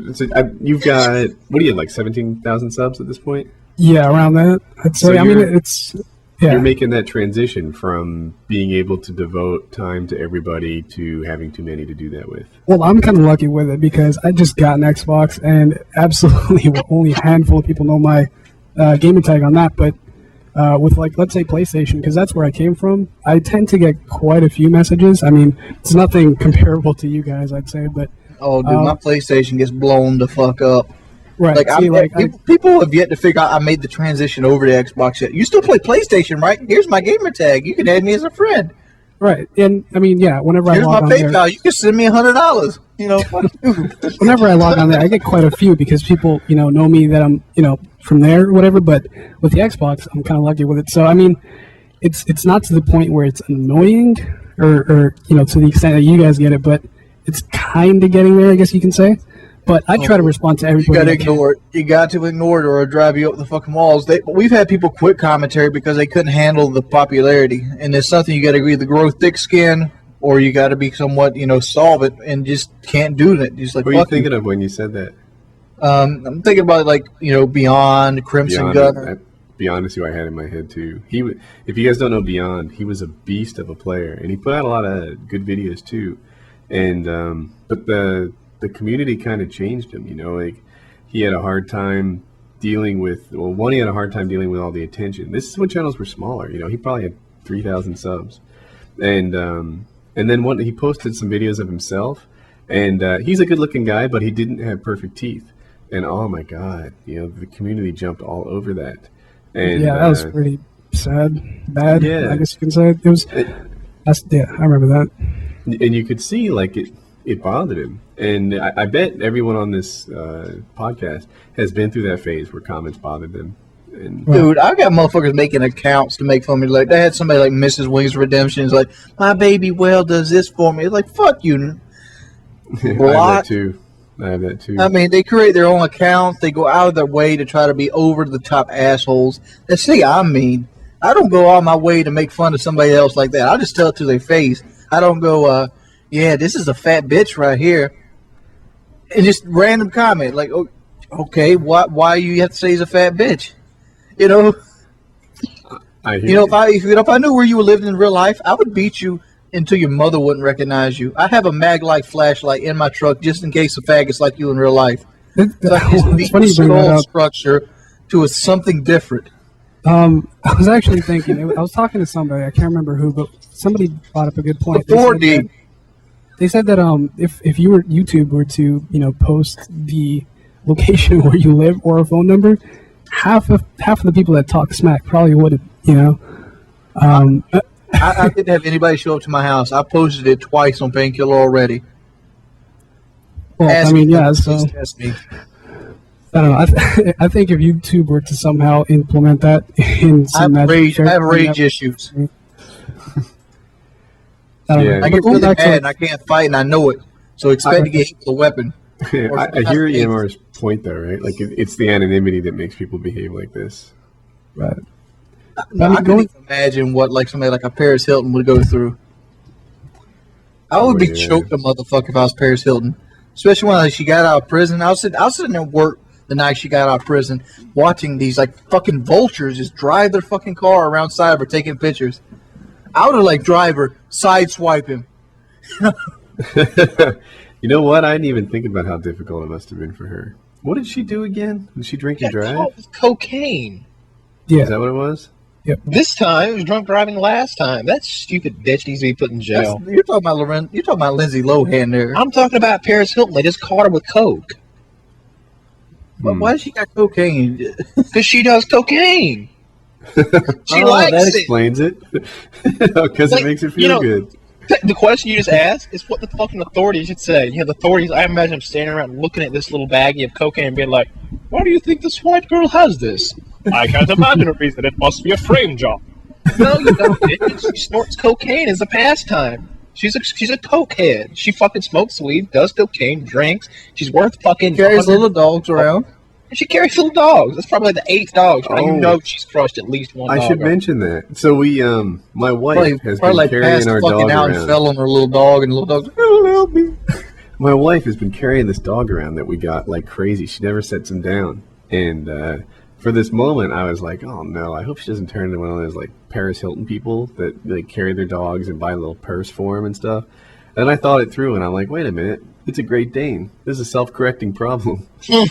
you've got, what do you have, like 17,000 subs at this point? Yeah, around that. I'd say. So I mean, it's. Yeah. You're making that transition from being able to devote time to everybody to having too many to do that with. Well, I'm kind of lucky with it because I just got an Xbox, and absolutely only a handful of people know my gamer tag on that. But with, like, let's say PlayStation, because that's where I came from, I tend to get quite a few messages. I mean, it's nothing comparable to you guys, I'd say, but... Oh, dude, my PlayStation gets blown the fuck up. Right. People have yet to figure out I made the transition over to Xbox yet. You still play PlayStation, right? Here's my gamer tag. You can add me as a friend. Right. And, I mean, yeah, whenever Here's I log on PayPal. there... You can send me $100. Whenever I log on there, I get quite a few because people, know me that I'm, from there or whatever. But with the Xbox, I'm kind of lucky with it. So, I mean, it's not to the point where it's annoying or to the extent that you guys get it, but it's kind of getting there, I guess you can say. But I try to respond to everybody. You got to ignore it. You got to ignore it or it'll drive you up the fucking walls. We've had people quit commentary because they couldn't handle the popularity. And it's something you got to either grow thick skin or you got to be somewhat, solvent and just can't do it. Just like, what are you thinking of when you said that? I'm thinking about Beyond, Crimson Gunner. Beyond is who I had in my head too. If you guys don't know Beyond, he was a beast of a player, and he put out a lot of good videos too. And but the community kind of changed him. Like he had a hard time dealing with. Well, one, he had a hard time dealing with all the attention. This is when channels were smaller. He probably had 3,000 subs, and then he posted some videos of himself, and he's a good-looking guy, but he didn't have perfect teeth. And oh my God, the community jumped all over that. And yeah, that was pretty bad. Yeah, I guess you can say it was. I remember that. And you could see it bothered him. And I bet everyone on this podcast has been through that phase where comments bothered them. And dude, I got motherfuckers making accounts to make fun of me. Like they had somebody like Mrs. Wings Redemption is like, my baby well does this for me. It's like, fuck you. I have that too. I mean, they create their own accounts. They go out of their way to try to be over the top assholes. And see, I mean, I don't go out my way to make fun of somebody else like that. I just tell it to their face. I don't go, yeah, this is a fat bitch right here. And just random comment like, oh, okay, why you have to say he's a fat bitch? If I knew where you were living in real life, I would beat you until your mother wouldn't recognize you. I have a mag-light flashlight in my truck just in case a faggot's like you in real life. It's funny you bring that up. Structure to something different. I was actually thinking. I was talking to somebody. I can't remember who, but somebody brought up a good point. 4D. they said that if YouTube were to post the location where you live or a phone number, half of the people that talk smack probably wouldn't. I didn't have anybody show up to my house. I posted it twice on Painkiller Already. Well, Ask I mean, me, yeah. please So test me. I don't know. I think if YouTube were to somehow implement that in I some have rage magic issues. I don't Yeah. know. I But get going really back mad to and I can't fight and I know it. So expect to get hit with a weapon. I hear EMR's point though, right? Like it's the anonymity that makes people behave like this. right. I mean, couldn't even imagine what like somebody like a Paris Hilton would go through. I would be Yeah. choked a motherfucker if I was Paris Hilton. Especially when she got out of prison. I was sitting there at work the night she got out of prison, watching these like fucking vultures just drive their fucking car around Cyber taking pictures. I would have like driver sideswipe him. You know what? I didn't even think about how difficult it must have been for her. What did she do again? Did she drink and Got drive? caught with cocaine. Yeah. Is that what it was? This time, it was drunk driving last time. That stupid bitch needs to be put in jail. You're talking about Loren. You're talking about Lindsay Lohan there. I'm talking about Paris Hilton. They just caught her with coke. But why does she got cocaine? Because she does cocaine. She Oh, likes that it. explains it. Because Like, it makes her feel good. The question you just asked is what the fucking authorities should say. The authorities, I imagine them standing around looking at this little baggie of cocaine and being like, why do you think this white girl has this? I can't imagine a reason. It must be a frame job. No, you don't. Bitch. She snorts cocaine as a pastime. She's a cokehead. She fucking smokes weed, does cocaine, drinks. She's worth fucking... Carries little dogs around. And she carries little dogs. That's probably like the 8th dog. Oh. You know she's crushed at least one I dog. should mention that. So we, my wife has been Probably carrying passed our fucking dog out and around. fell on her little dog, and the little dog's like, oh, help me. My wife has been carrying this dog around that we got like crazy. She never sets him down. And for this moment, I was like, oh no, I hope she doesn't turn into one of those like Paris Hilton people that like carry their dogs and buy a little purse for them and stuff. And I thought it through, and I'm like, wait a minute, it's a Great Dane. This is a self-correcting problem. You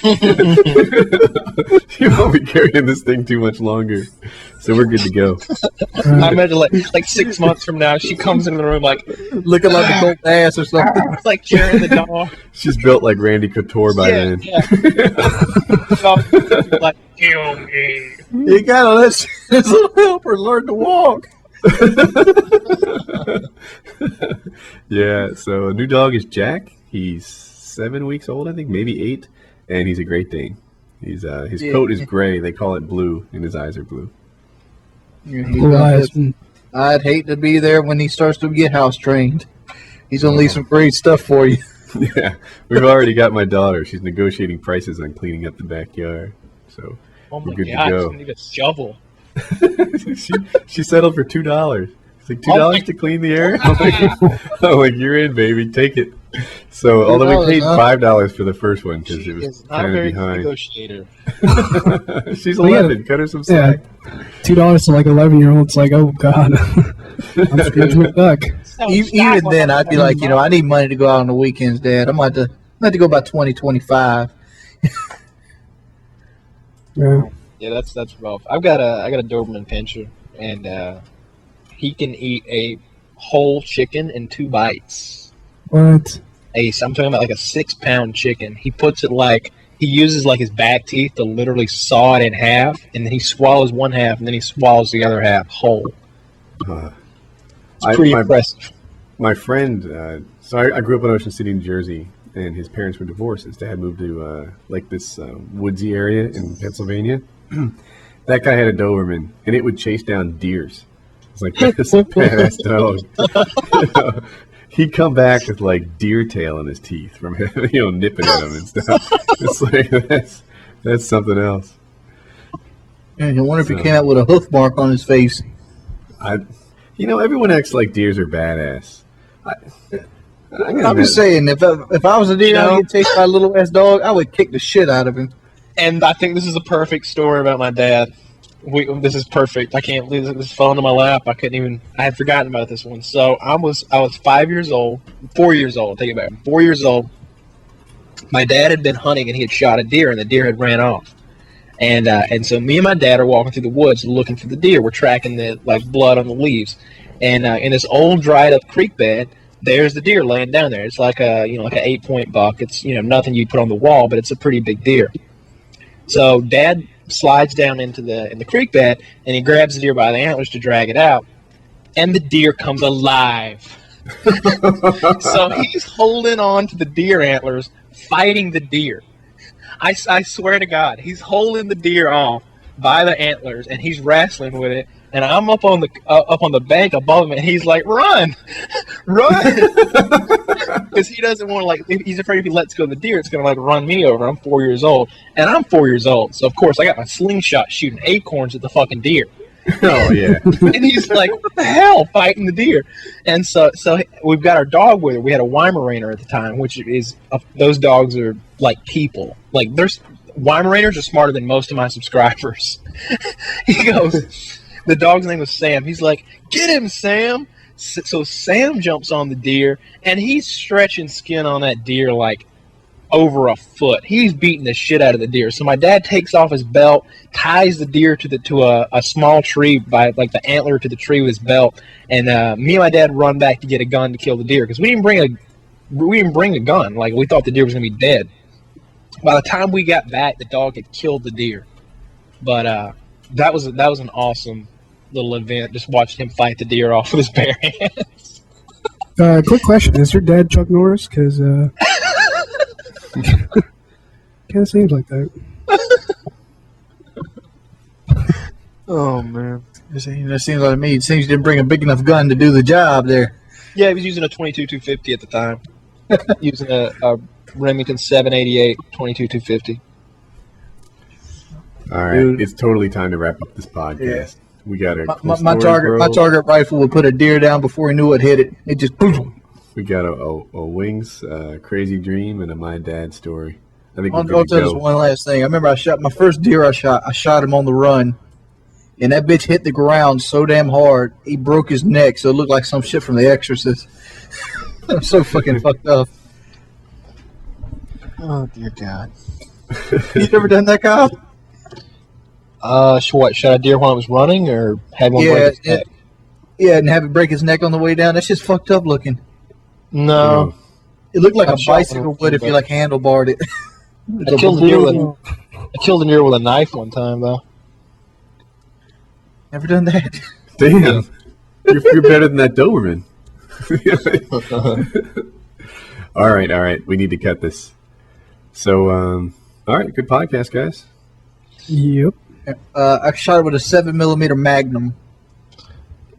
won't be carrying this thing too much longer, so we're good to go. I imagine like 6 months from now, she comes into the room like Looking like a gold ass or something. like carrying the dog. She's built like Randy Couture by then. Yeah. Dog, like, kill me. You gotta let this little helper learn to walk. Yeah, so a new dog is Jack. He's 7 weeks old, I think, maybe 8, and he's a Great Dane. He's his coat is gray. They call it blue, and his eyes are blue. Blue eyes. I'd hate to be there when he starts to get house trained. He's gonna leave some great stuff for you. Yeah, we've already got my daughter. She's negotiating prices on cleaning up the backyard, so Oh we're my good god, to I go. need a shovel. she settled for $2. It's like Oh $2 to clean the area. I'm like, you're in, baby. Take it. So, although we paid $5 for the first one because She it was is not a kind of very good behind. negotiator. She's Well, yeah. 11. Cut her some Yeah, slack. $2 to like 11-year-olds. Like, oh god, I'm Scrooge McDuck. Even then, I'd be like, I need money to go out on the weekends, Dad. I'm about to go about 20-25. Yeah. Yeah, that's rough. I got a Doberman Pinscher, and he can eat a whole chicken in 2 bites. What? I'm talking about like a 6-pound chicken. He puts it like he uses like his back teeth to literally saw it in half, and then he swallows one half, and then he swallows the other half whole. It's pretty impressive. My friend, so I grew up in Ocean City, New Jersey, and his parents were divorced. His dad moved to like this woodsy area in Pennsylvania. That guy had a Doberman, and it would chase down deers. It's like, that's a badass dog. He'd come back with like deer tail in his teeth from nipping at him and stuff. It's like that's something else. And I wonder if he came out with a hoof mark on his face. Everyone acts like deers are badass. I'm just saying, if I was a deer and I get chased by a little ass dog, I would kick the shit out of him. And I think this is a perfect story about my dad. This is perfect. I can't believe this fell into my lap. I had forgotten about this one. So I was 4 years old. Take it back. 4 years old. My dad had been hunting and he had shot a deer, and the deer had ran off. And so me and my dad are walking through the woods looking for the deer. We're tracking the blood on the leaves. And in this old dried up creek bed, there's the deer laying down there. It's like a like an 8-point buck. It's nothing you'd put on the wall, but it's a pretty big deer. So Dad slides down into the creek bed and he grabs the deer by the antlers to drag it out, and the deer comes alive. So he's holding on to the deer antlers, fighting the deer. I swear to God, he's holding the deer off by the antlers and he's wrestling with it. And I'm up on the bank above him, and he's like, "Run, run!" Because he doesn't want to he's afraid if he lets go of the deer, it's gonna run me over. I'm 4 years old, and I'm 4 years old, so of course I got my slingshot shooting acorns at the fucking deer. Oh yeah. And he's like, "What the hell?" Fighting the deer. And so we've got our dog with her. We had a Weimaraner at the time, which is those dogs are like people. Weimaraners are smarter than most of my subscribers. He goes. The dog's name was Sam. He's like, "Get him, Sam!" So Sam jumps on the deer, and he's stretching skin on that deer like over a foot. He's beating the shit out of the deer. So my dad takes off his belt, ties the deer to a small tree by the antler to the tree with his belt, and me and my dad run back to get a gun to kill the deer because we didn't bring a gun. We thought the deer was gonna be dead. By the time we got back, the dog had killed the deer. But that was an awesome little event. Just watched him fight the deer off with his bare hands. Quick question: is your dad Chuck Norris? Because kind of seems like that. Oh man, it seems like to me. It seems you didn't bring a big enough gun to do the job there. Yeah, he was using a 22-250 at the time. Using a Remington 788 22-250. All right, Dude. it's totally time to wrap up this podcast. Yeah. We got our My target rifle would put a deer down before he knew it hit it. It just boom. We got a Wings crazy dream and a My Dad story. I think I'll we're good to tell you go. one last thing. I remember I shot my first deer. I shot him on the run, and that bitch hit the ground so damn hard he broke his neck. So it looked like some shit from The Exorcist. I'm so fucking fucked up. Oh dear God! You ever done that, Kyle? What, shot a deer while it was running, or had one break his neck? Yeah, and have it break his neck on the way down. That's just fucked up looking. No. It looked like I've a shot bicycle one, would if you but- handlebarred it. I killed a deer with a knife one time, though. Never done that. Damn, you're better than that Doberman. All right. We need to cut this. So, all right, good podcast, guys. Yep. I shot it with a 7mm Magnum.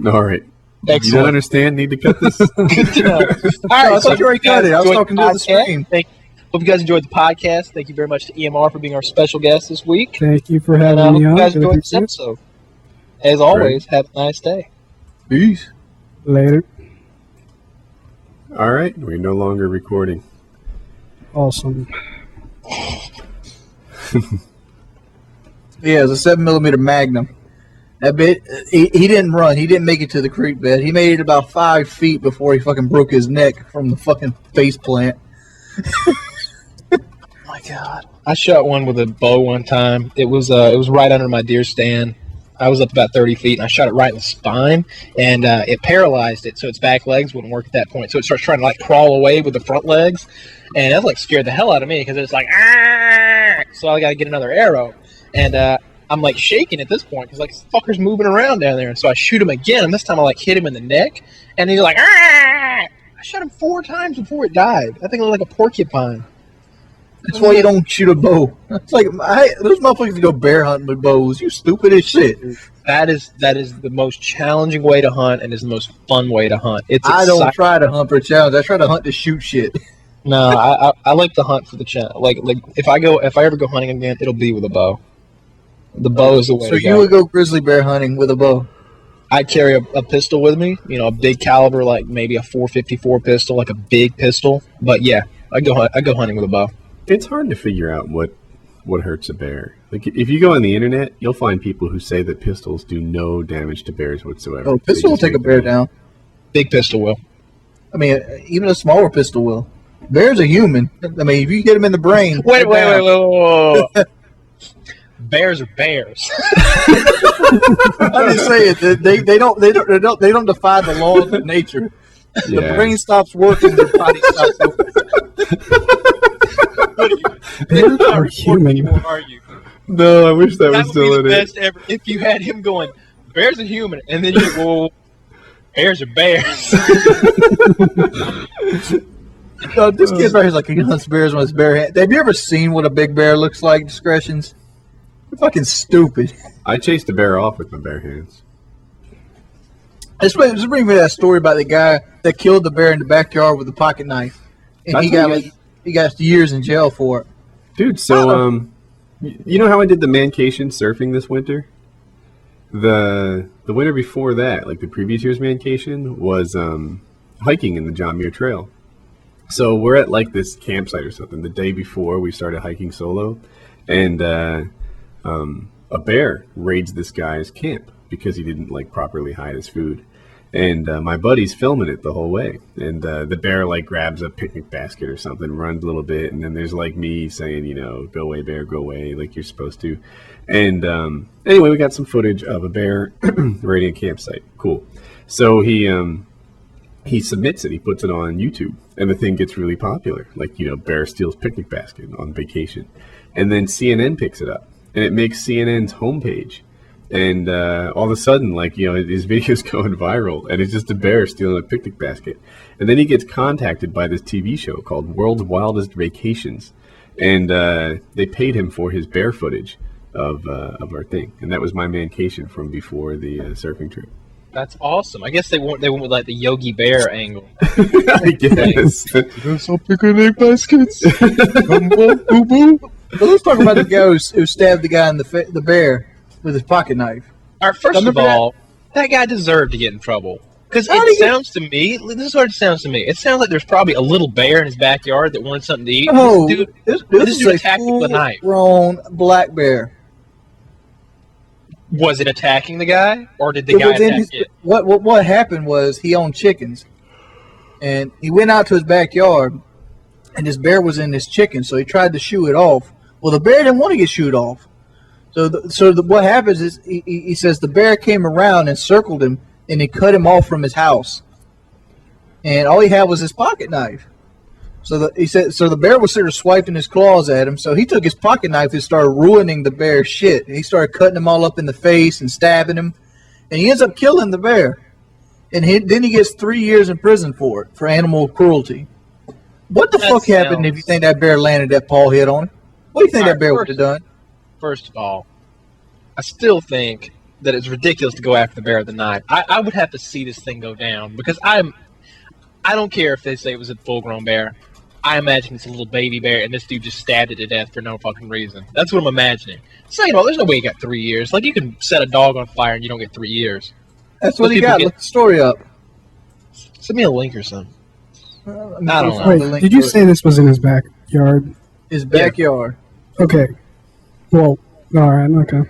All right. You don't Excellent. understand? Need to cut this? Good to know. All right, I thought you already cut it. I was talking to the screen. Hope you guys enjoyed the podcast. Thank you very much to EMR for being our special guest this week. Thank you for And having I hope me you on. guys Really enjoyed this appreciate it. episode. As always, have a nice day. Peace. Later. All right, we're no longer recording. Awesome. Yeah, it was a 7mm Magnum. That bit, he didn't run. He didn't make it to the creek bed. He made it about 5 feet before he fucking broke his neck from the fucking face plant. My God. I shot one with a bow one time. It was right under my deer stand. I was up about 30 feet, and I shot it right in the spine, and it paralyzed it, so its back legs wouldn't work at that point. So it starts trying to crawl away with the front legs, and that scared the hell out of me because it's like, ah! So I got to get another arrow, and I'm shaking at this point because this fucker's moving around down there. And so I shoot him again, and this time I hit him in the neck, and he's like, ah! I shot him 4 times before it died. I think it looked like a porcupine. That's why you don't shoot a bow. It's like, those motherfuckers go bear hunting with bows. You stupid as shit. That is the most challenging way to hunt, and is the most fun way to hunt. I don't try to hunt for a challenge. I try to hunt to shoot shit. No, I like to hunt for the challenge. If I ever go hunting again, it'll be with a bow. The bow is the way So to go. you would go grizzly bear hunting with a bow? I carry a pistol with me, a big caliber, maybe a .454 pistol, a big pistol. But yeah, I go hunting with a bow. It's hard to figure out what hurts a bear. If you go on the internet, you'll find people who say that pistols do no damage to bears whatsoever. Oh, pistol will take a bear down. Big pistol will. I mean, even a smaller pistol will. Bears are human. I mean, if you get them in the brain. Wait. Bears are bears. I'm just saying they don't defy the laws of nature. The Yeah. brain stops working, the body stops working. Bears are human. Anymore, are you? No, I wish that That was would be still the in it. best ever. If you had him going, bears are human, and then you go, bears are bears. No, this kid right here is like he hunts bears with his bare hand. Have you ever seen what a big bear looks like, Discretions? They're fucking stupid. I chased a bear off with my bare hands. Just bring me that story about the guy that killed the bear in the backyard with a pocket knife. And he That's what got got years in jail for it. Dude, so you know how I did the mancation surfing this winter? The winter before that, like the previous year's mancation, was hiking in the John Muir Trail. So we're at like this campsite or something the day before we started hiking solo, and a bear raids this guy's camp because he didn't like properly hide his food. And my buddy's filming it the whole way. And the bear like grabs a picnic basket or something, runs a little bit, and then there's like me saying, you know, go away, bear, go away, like you're supposed to. And anyway, we got some footage of a bear raiding a campsite. Cool. So he submits it. He puts it on YouTube, and the thing gets really popular. Like, you know, bear steals picnic basket on vacation. And then CNN picks it up, and it makes CNN's homepage. And all of a sudden, like, you know, his video's going viral, and it's just a bear stealing a picnic basket. And then he gets contacted by this TV show called World's Wildest Vacations, and they paid him for his bear footage of our thing. And that was my mancation from before the surfing trip. That's awesome. I guess they went with like the Yogi Bear angle. I guess. So picnic baskets. Let's talk about the guy who stabbed the guy in the bear with his pocket knife. All right, first of Remember all, that guy deserved to get in trouble. Because How did it sounds to me, this is what it sounds to me. It sounds like there's probably a little bear in his backyard that wanted something to eat. Oh, This dude, this this is dude a attacked him with a knife. full-grown black bear. Was it attacking the guy, or did the It guy was in attack his- it? What happened was he owned chickens, and he went out to his backyard, and this bear was in his chicken, so he tried to shoo it off. Well, the bear didn't want to get shooed off, so what happens is he says the bear came around and circled him, and he cut him off from his house, and all he had was his pocket knife. So the bear was sort of swiping his claws at him. So he took his pocket knife and started ruining the bear's shit. He started cutting him all up in the face and stabbing him, and he ends up killing the bear. And then he gets 3 years in prison for it, for animal cruelty. What the That fuck happened if you think that bear landed that paw hit on him? What do you think All that bear right, would have done? First of all, I still think that it's ridiculous to go after the bear with a knife. I would have to see this thing go down, because I don't care if they say it was a full-grown bear. I imagine it's a little baby bear, and this dude just stabbed it to death for no fucking reason. That's what I'm imagining. Second of all, there's no way he got 3 years. Like, you can set a dog on fire and you don't get 3 years. That's what Most he people got. get- Look the story up. Send me a link or something. I don't know. Wait, did you say this was in his backyard? His backyard? Okay. Well, all right. Okay.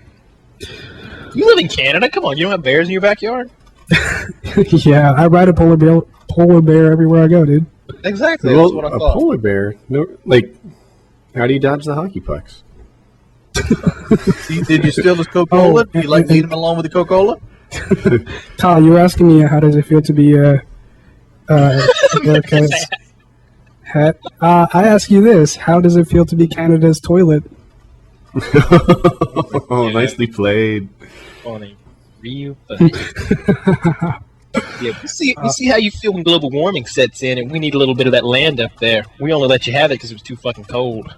You live in Canada? Come on, you don't have bears in your backyard? Yeah, I ride a polar bear everywhere I go, dude. Exactly. That's Well, what I a thought. polar bear, no, like, how do you dodge the hockey pucks? Did you steal his Coca-Cola? Oh, Do you like leave him alone with the Coca-Cola? Kyle, you were asking me how does it feel to be a America's hat? I ask you this: how does it feel to be Canada's toilet? Oh, nicely played. Funny. Real funny. Yeah, we see how you feel when global warming sets in, and we need a little bit of that land up there. We only let you have it because it was too fucking cold.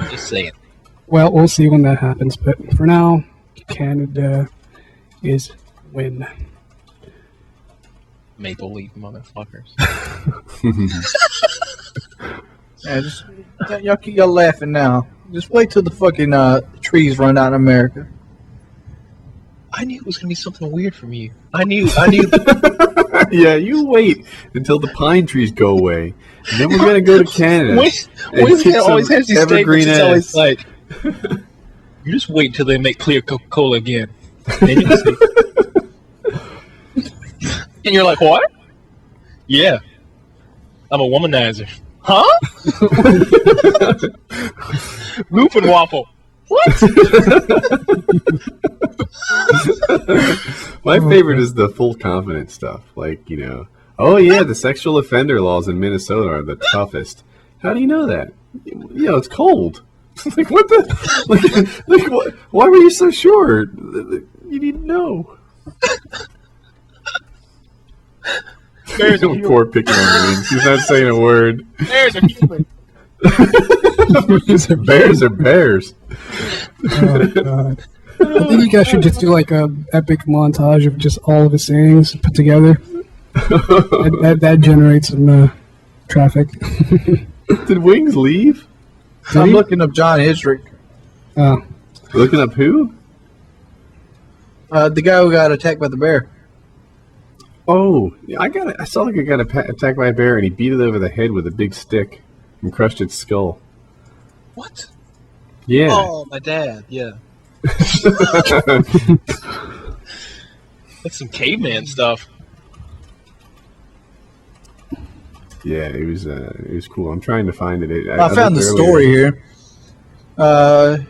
Just saying. Well, we'll see when that happens, but for now, Canada is win. Maple leaf motherfuckers. Yeah, y'all laughing now. Just wait till the fucking trees run out in America. I knew it was gonna be something weird from you. I knew. Yeah, you wait until the pine trees go away, and then we're gonna go to Canada. Winston kick always some has these evergreen statements. It's always ass. like, you just wait till they make clear Coca-Cola again. Then you'll see. And you're like, what? Yeah, I'm a womanizer. Huh? Roof and waffle. My favorite is the full confidence stuff. Like, oh yeah, the sexual offender laws in Minnesota are the toughest. How do you know that? It's cold. Like, what the? Like what? Why were you so sure? You need to know. Bears are human. Poor picking on wings. He's not saying a word. Bears are human. Bears are bears. Oh, God. I think you guys should just do like a epic montage of just all of his sayings put together. That generates some traffic. Did Wings leave? I'm looking up John Hisrick. Oh. Looking up who? The guy who got attacked by the bear. Oh, yeah, I saw like a guy attacked by a bear, and he beat it over the head with a big stick and crushed its skull. What? Yeah. Oh, my dad. Yeah. That's some caveman stuff. Yeah, it was cool. I'm trying to find it. I found the looked story earlier. here.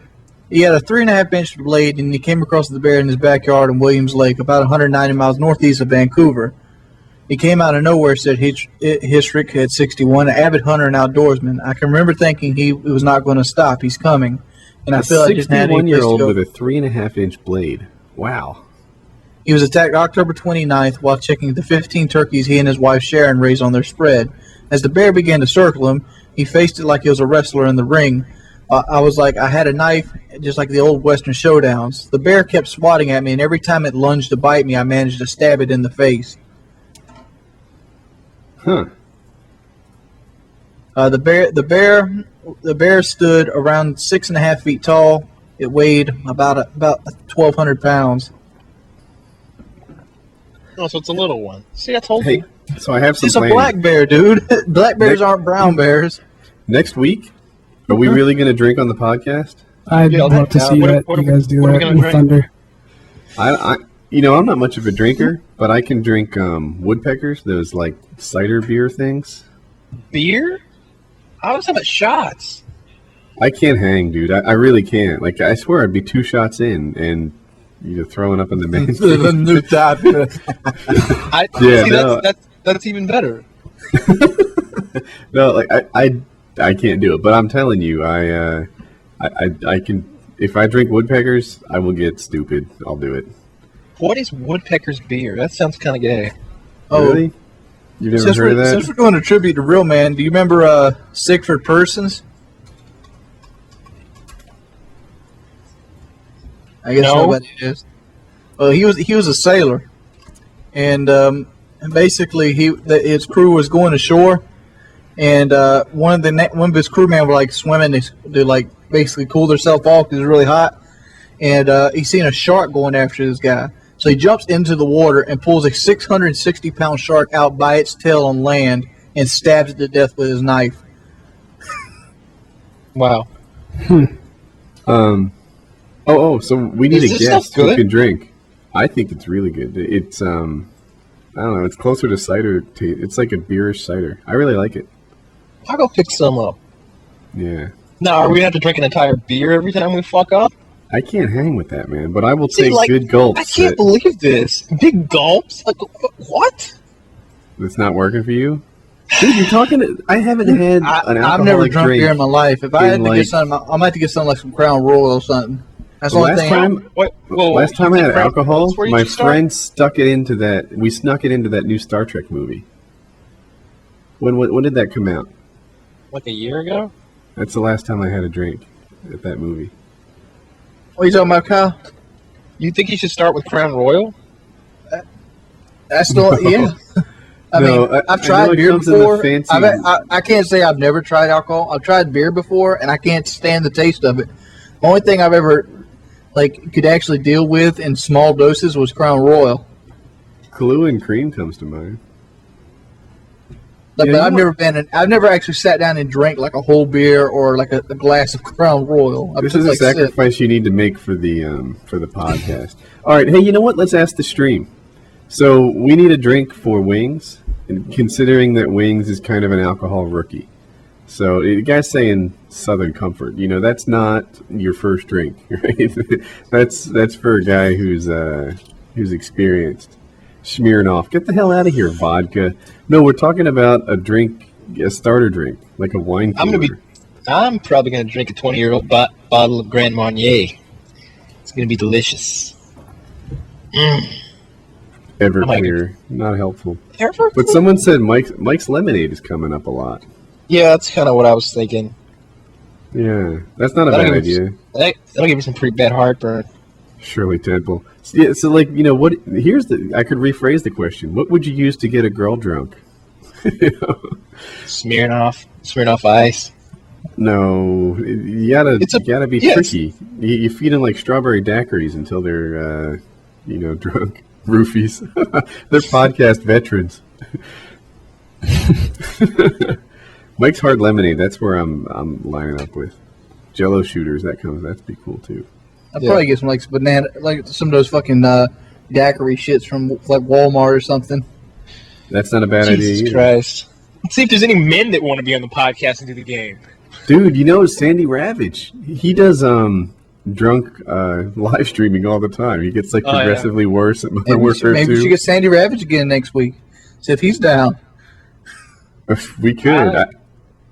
He had a 3.5-inch blade, and he came across the bear in his backyard in Williams Lake, about 190 miles northeast of Vancouver. He came out of nowhere, said Hisrick at 61, an avid hunter and outdoorsman. I can remember thinking he was not going to stop. He's coming. And I feel like just had 61-year-old with a 3.5-inch blade. Wow. He was attacked October 29th while checking the 15 turkeys he and his wife Sharon raised on their spread. As the bear began to circle him, he faced it like he was a wrestler in the ring. I was like, I had a knife, just like the old Western showdowns. The bear kept swatting at me, and every time it lunged to bite me, I managed to stab it in the face. Huh. The bear stood around 6.5 feet tall. It weighed about 1,200 pounds. Oh, so it's a little one. See, I told Hey, you. so I have some It's a plans. black bear, dude. Black bears aren't brown bears. Next week, are we really going to drink on the podcast? I'd Yeah, love to see that. what You guys do what are we that gonna in drink? Thunder. I'm not much of a drinker, but I can drink woodpeckers, those like cider beer things. Beer? I was having shots. I can't hang, dude. I really can't. Like, I swear I'd be 2 shots in and throwing up in the main. The new type. That's even better. No, like I can't do it. But I'm telling you, I can. If I drink woodpeckers, I will get stupid. I'll do it. What is woodpecker's beer? That sounds kind of gay. Oh, Really? You've never since heard of that? we're doing a tribute to Real Man, do you remember Siegfried Persons? I guess No. nobody is. Well, he was a sailor, and basically his crew was going ashore, and one of his crewmen were like swimming to like basically cool themselves off because it was really hot, and he seen a shark going after this guy. So he jumps into the water and pulls a 660-pound shark out by its tail on land and stabs it to death with his knife. Wow. So we need Is a this stuff guest who good? can drink. I think it's really good. It's I don't know. It's closer to cider. It's like a beerish cider. I really like it. I'll go pick some up. Yeah. Now, are we going to have to drink an entire beer every time we fuck up? I can't hang with that, man. But I will See, take like, good gulps. I can't believe this. Big gulps? Like, what? That's not working for you, dude. You're talking. I haven't had an I've alcoholic never drunk drink. beer in my life. If I in, had to like- get something, I might have to get something like some Crown Royal or something. That's the only Last thing. time, last time I had alcohol, my friend stuck it into that. We snuck it into that new Star Trek movie. When did that come out? Like a year ago? That's the last time I had a drink at that movie. What are you talking about, Kyle? You think you should start with Crown Royal? That's still, yeah. I No, mean, I I've know tried it beer comes in the before. fancy- I can't say I've never tried alcohol. I've tried beer before, and I can't stand the taste of it. The only thing I've ever could actually deal with in small doses was Crown Royal. Kahlua and cream comes to mind. Like, Yeah, but you I've never actually sat down and drank like a whole beer or like a glass of Crown Royal. I've This just, is a like, sipped. sacrifice you need to make for the podcast. All right, hey, you know what? Let's ask the stream. So we need a drink for Wings, and considering that Wings is kind of an alcohol rookie. So the guy's saying Southern Comfort. You know, that's not your first drink, right? that's for a guy who's experienced. Smirnoff, get the hell out of here, vodka. No, we're talking about a drink, a starter drink, like a wine cooler. I'm probably gonna drink a 20-year-old bottle of Grand Marnier. It's gonna be delicious. Everclear, not helpful. Everclear? But someone said Mike's Lemonade is coming up a lot. Yeah, that's kind of what I was thinking. Yeah, that's not a bad idea. That'll give me some pretty bad heartburn. Shirley Temple. Yeah, so like, you know what? I could rephrase the question. What would you use to get a girl drunk? Smirnoff Ice. No, you gotta be tricky. You feed them like strawberry daiquiris until they're drunk. Roofies. They're podcast veterans. Mike's Hard Lemonade. That's where I'm lining up with. Jello shooters. That'd be cool too. I'd probably get some like banana, like some of those fucking daiquiri shits from like Walmart or something. That's not a bad idea. Jesus Christ! Let's see if there's any men that want to be on the podcast and do the game. Dude, you know Sandy Ravage. He does drunk live streaming all the time. He gets like progressively worse and worse. Maybe we should get Sandy Ravage again next week. See if he's down. We could.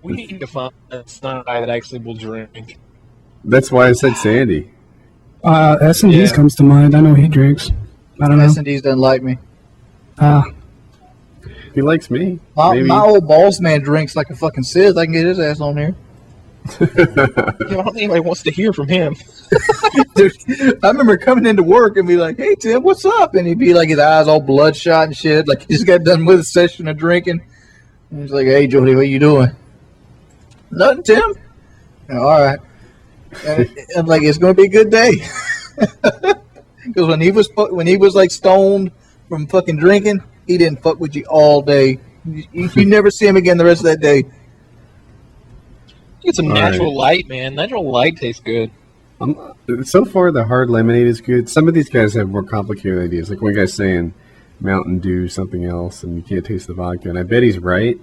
We need to find a guy that actually will drink. That's why I said Sandy. S&D's comes to mind. I know he drinks. I don't know. S&D's doesn't like me. He likes me. My old boss man drinks like a fucking Sith. I can get his ass on here. I don't think anybody wants to hear from him. Dude, I remember coming into work and be like, "Hey Tim, what's up?" And he'd be like, his eyes all bloodshot and shit, like he just got done with a session of drinking. And he's like, "Hey Jody, what you doing?" "Nothing, Tim." "All right." And I'm like, "It's gonna be a good day." Because when he was like stoned from fucking drinking, he didn't fuck with you all day. You never see him again the rest of that day. Get some natural light, man. Natural light tastes good. So far, the hard lemonade is good. Some of these guys have more complicated ideas. Like one guy's saying Mountain Dew, something else, and you can't taste the vodka. And I bet he's right,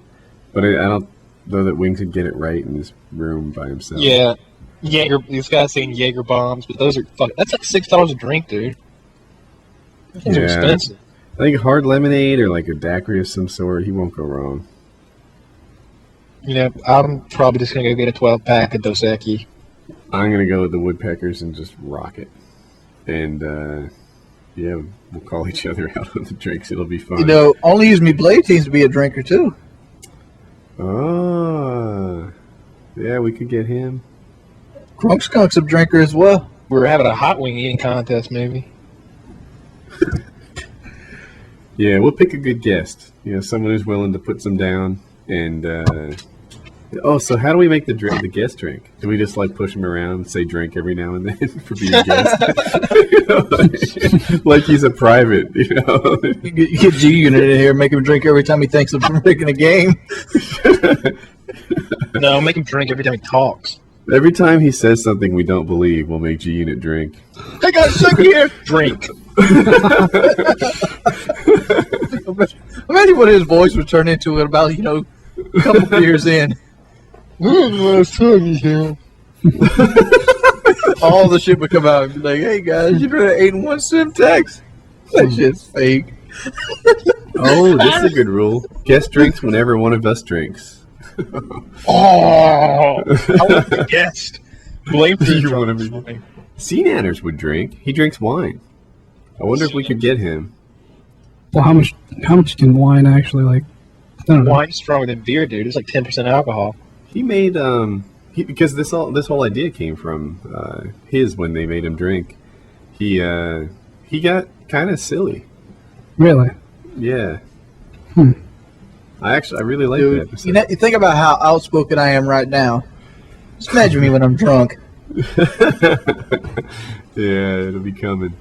but I don't know that Wings would get it right in his room by himself. Yeah. These guys saying Jaeger bombs, but those are that's like $6 a drink, dude. Those are expensive. I think hard lemonade or like a daiquiri of some sort, he won't go wrong. Yeah, I'm probably just going to go get a 12-pack of Dos Equis. I'm going to go with the Woodpeckers and just rock it. And, we'll call each other out on the drinks. It'll be fun. You know, Only Use Me Blade seems to be a drinker, too. Oh. Yeah, we could get him. Crunk Skunk's a drinker as well. We're having a hot wing eating contest, maybe. Yeah, we'll pick a good guest. You know, someone who's willing to put some down. And, so how do we make the guest drink? Do we just like push him around and say drink every now and then for being a guest? like he's a private, you know? You get G-Unit in here, make him drink every time he thinks of making a game. No, make him drink every time he talks. Every time he says something we don't believe, we'll make G-Unit drink. Hey guys, check here. Drink. Imagine what his voice would turn into at about, a couple beers in. All the shit would come out and be like, "Hey guys, you better 8 and 1 Simtex." That shit's fake. Oh, this is a good rule. Guest drinks whenever one of us drinks. I want the guest. Blame you want to be. Sea Nanners would drink. He drinks wine. I wonder if we could get him. Well, how much can wine actually like? I don't know. Wine's stronger than beer, dude. It's like 10% alcohol. He made because this whole idea came from when they made him drink. He got kind of silly. Really? Yeah. I really like that episode. You think about how outspoken I am right now. Just imagine me when I'm drunk. Yeah, it'll be coming.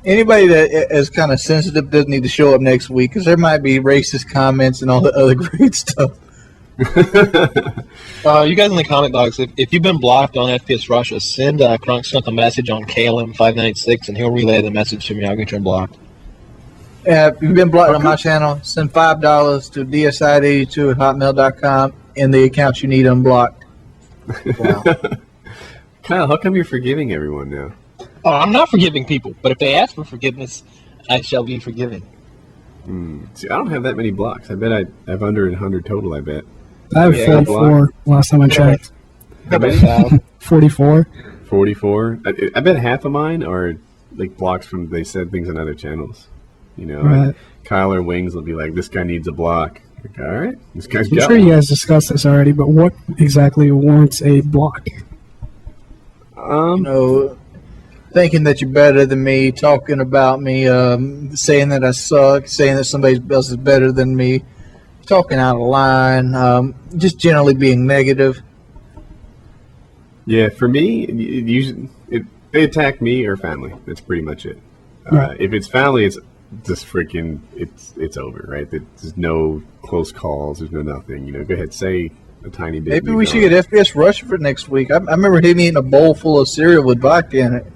Anybody that is kind of sensitive doesn't need to show up next week because there might be racist comments and all the other great stuff. You guys in the comment box, if you've been blocked on FPS Russia, send Crunk Skunk a message on KLM596 and he'll relay the message to me. I'll get you unblocked. If you've been blocked on my channel, send $5 to dsid82@hotmail.com and the accounts you need unblocked. Wow. Kyle, how come you're forgiving everyone now? Oh, I'm not forgiving people, but if they ask for forgiveness, I shall be forgiven. See, I don't have that many blocks. I bet I have under 100 total, I bet. I have Yeah, 44 last time I checked. How many? 44. 44. I bet half of mine are like blocks from they said things on other channels. You know, Right. like Kyle or Wings will be like, this guy needs a block. Like, all right, this guy's I'm got sure one. you guys discussed this already, but what exactly warrants a block? You know, thinking that you're better than me, talking about me, saying that I suck, saying that somebody else is better than me, talking out of line, just generally being negative. Yeah, for me, usually they attack me or family. That's pretty much it. Right. If it's family, it's just freaking it's over, right? There's no close calls. There's no nothing. You know, go ahead, say a tiny bit. Maybe we should get FPS Russia for next week. I remember him eating a bowl full of cereal with vodka in it.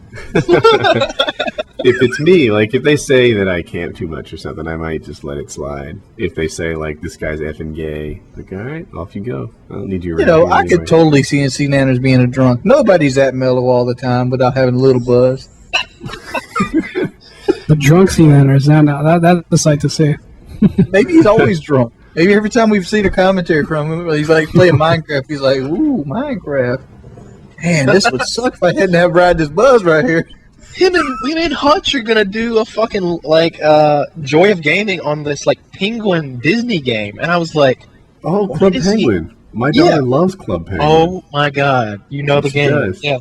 If it's me, like if they say that I camp too much or something, I might just let it slide. If they say like this guy's effing gay, like all right, off you go. I don't need you around. You know, here I anyway. could totally see NC Nanners being a drunk. Nobody's that mellow all the time without having a little buzz. The drunk scene enters. Now that's the sight to see. Maybe he's always drunk. Maybe every time we've seen a commentary from him, he's like playing Minecraft. He's like, ooh, Minecraft. Man, this would suck if I hadn't have ride this buzz right here. Him and Hutch are gonna do a fucking like Joy of Gaming on this like Penguin Disney game, and I was like, Oh, What Club is he? Penguin. My daughter Yeah. loves Club Penguin. oh my god, you know the She game. does. Yeah.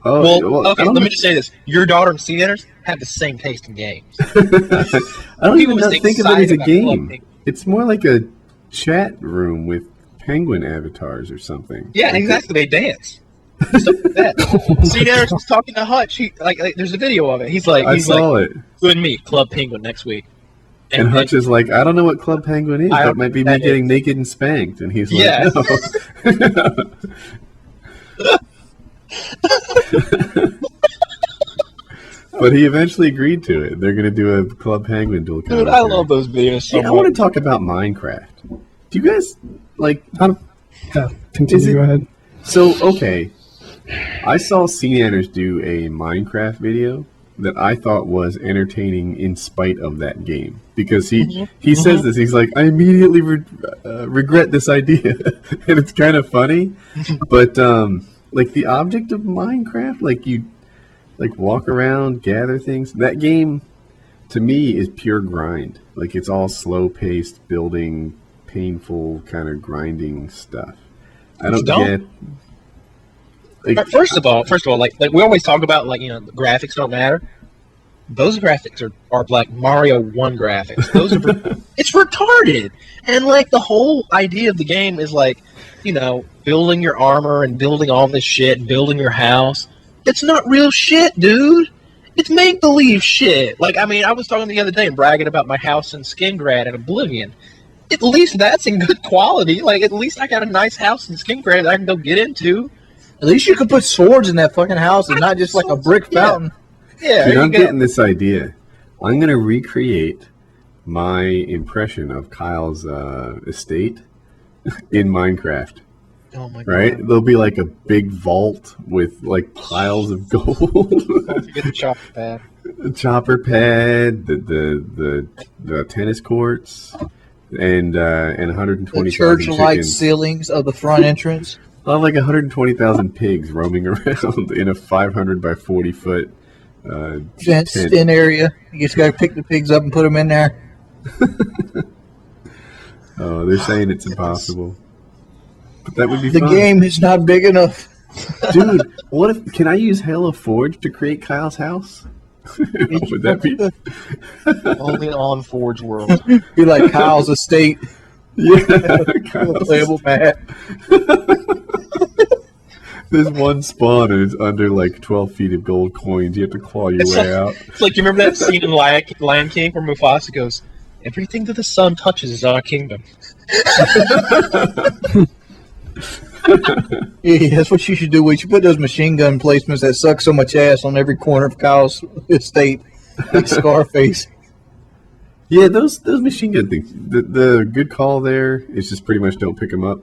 Oh, Well, I okay. don't Let know- me just say this: your daughter and CNers have the same taste in games. I don't People even was think of it as excited a about Club game. Penguin. It's more like a chat room with penguin avatars or something. Yeah, Like, exactly. They dance. Stuff like that. CNers was talking to Hutch. He like there's a video of it. He's like, I saw it. you and me, Club Penguin next week. And Hutch is like, I don't know what Club Penguin is. I That might be me that getting is- naked and spanked. And he's like, Yeah. no. But he eventually agreed to it. They're going to do a Club Penguin dual Dude, commentary. I love those videos so Hey, I much. want to talk about Minecraft. Do you guys, like, Yeah, continue. Is it- Go ahead. so, okay. I saw CNanners do a Minecraft video that I thought was entertaining in spite of that game. Because he says this, he's like, I immediately regret this idea. And it's kind of funny. But, like, the object of Minecraft, like, you, like, walk around, gather things. That game, to me, is pure grind. Like, it's all slow-paced, building, painful, kind of grinding stuff. I don't don't. get... Like, First of all, like we always talk about, like, you know, the graphics don't matter. Those graphics are like Mario 1 graphics. Those are it's retarded. And like the whole idea of the game is like, you know, building your armor and building all this shit and building your house. It's not real shit, dude. It's make believe shit. Like, I mean, I was talking the other day and bragging about my house in Skingrad and Oblivion. At least that's in good quality. Like, at least I got a nice house in Skingrad that I can go get into. At least you could put swords in that fucking house and not just like a brick Yeah. fountain. Yeah, Dude, there I'm you go. getting this idea. I'm going to recreate my impression of Kyle's estate in Minecraft. Oh my Right? god. There'll be like a big vault with like piles of gold, Don't forget the chopper pad. a chopper pad, the tennis courts, and The 120,000 church light chickens. ceilings of the front entrance. I'll have like 120,000 pigs roaming around in a 500 by 40 foot Fenced tent. in area. You just got to pick the pigs up and put them in there. Oh, they're saying it's impossible. But that would be The fun. game is not big enough. Dude, what if can I use Halo Forge to create Kyle's house? Would that be Only on Forge World. Be like Kyle's estate. yeah? Kyle's- Playable map. There's one spawn and it's under like 12 feet of gold coins. You have to claw your It's way out. It's like, you remember that scene in Lion King where Mufasa goes, "Everything that the sun touches is our kingdom." Yeah, that's what you should do. We should put those machine gun placements that suck so much ass on every corner of Kyle's estate. Like Scarface. Yeah, those machine gun things. The good call there is just pretty much don't pick them up.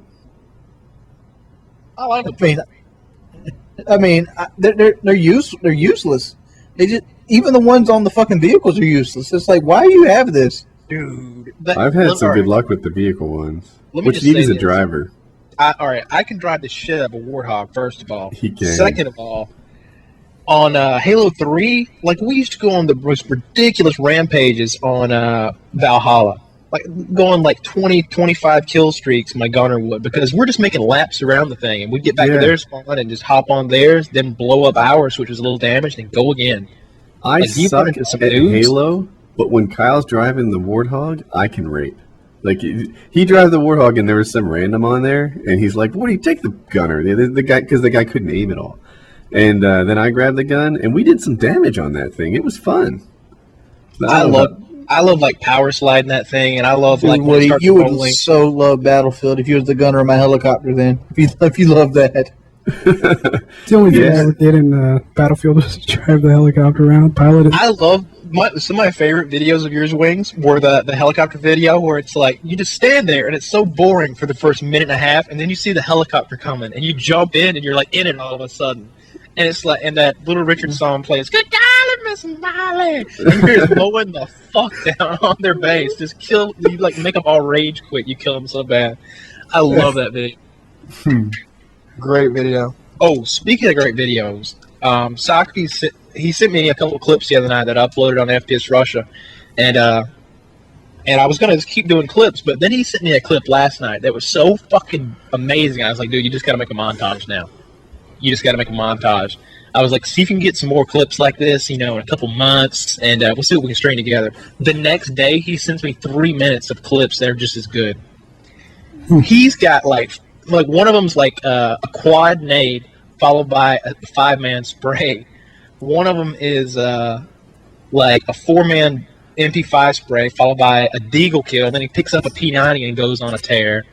I like I mean, they're useless. They just even the ones on the fucking vehicles are useless. It's like, why do you have this? dude. I've had some good luck with the vehicle ones. Let me What just you need say is a this. driver. All right, I can drive the shit out of a Warthog. First of all, He can. Second of all, on Halo 3, like we used to go on the most ridiculous rampages on Valhalla, like going like 20, 25 kill streaks. My gunner would, because we're just making laps around the thing, and we'd get back to Yeah. their spawn and just hop on theirs, then blow up ours, which was a little damage, and go again. I Like, you suck run at into some dudes. Halo, but when Kyle's driving the Warthog, I can rape. Like he drives the Warthog, and there was some random on there, and he's like, "What do you take the gunner?" The guy, because the guy couldn't aim at all. And then I grabbed the gun, and we did some damage on that thing. It was fun. I love like power sliding that thing, and I love like Dude, when it Woody, starts you would rolling. so love Battlefield if you was the gunner of my helicopter. Then, if you love that, The only thing Yeah. I ever did in Battlefield was drive the helicopter around, pilot it. I love some of my favorite videos of yours, Wings, were the helicopter video where it's like you just stand there and it's so boring for the first minute and a half, and then you see the helicopter coming and you jump in and you're like in it all of a sudden, and it's like, and that Little Richard song plays, "Good golly, Miss Molly," and you're just mowing the fuck down on their base, just kill you, like make them all rage quit. You kill them so bad. I love that video. Great video. Oh, speaking of great videos, Socrates, he sent me a couple of clips the other night that I uploaded on FPS Russia, and I was gonna just keep doing clips, but then he sent me a clip last night that was so fucking amazing. I was like, dude, you just gotta make a montage now. You just gotta make a montage. I was like, see if you can get some more clips like this, in a couple months, and we'll see what we can string together. The next day, he sends me 3 minutes of clips that are just as good. He's got like one of them's like a quad nade followed by a 5-man spray. One of them is like a 4-man MP5 spray followed by a deagle kill. Then he picks up a P90 and goes on a tear.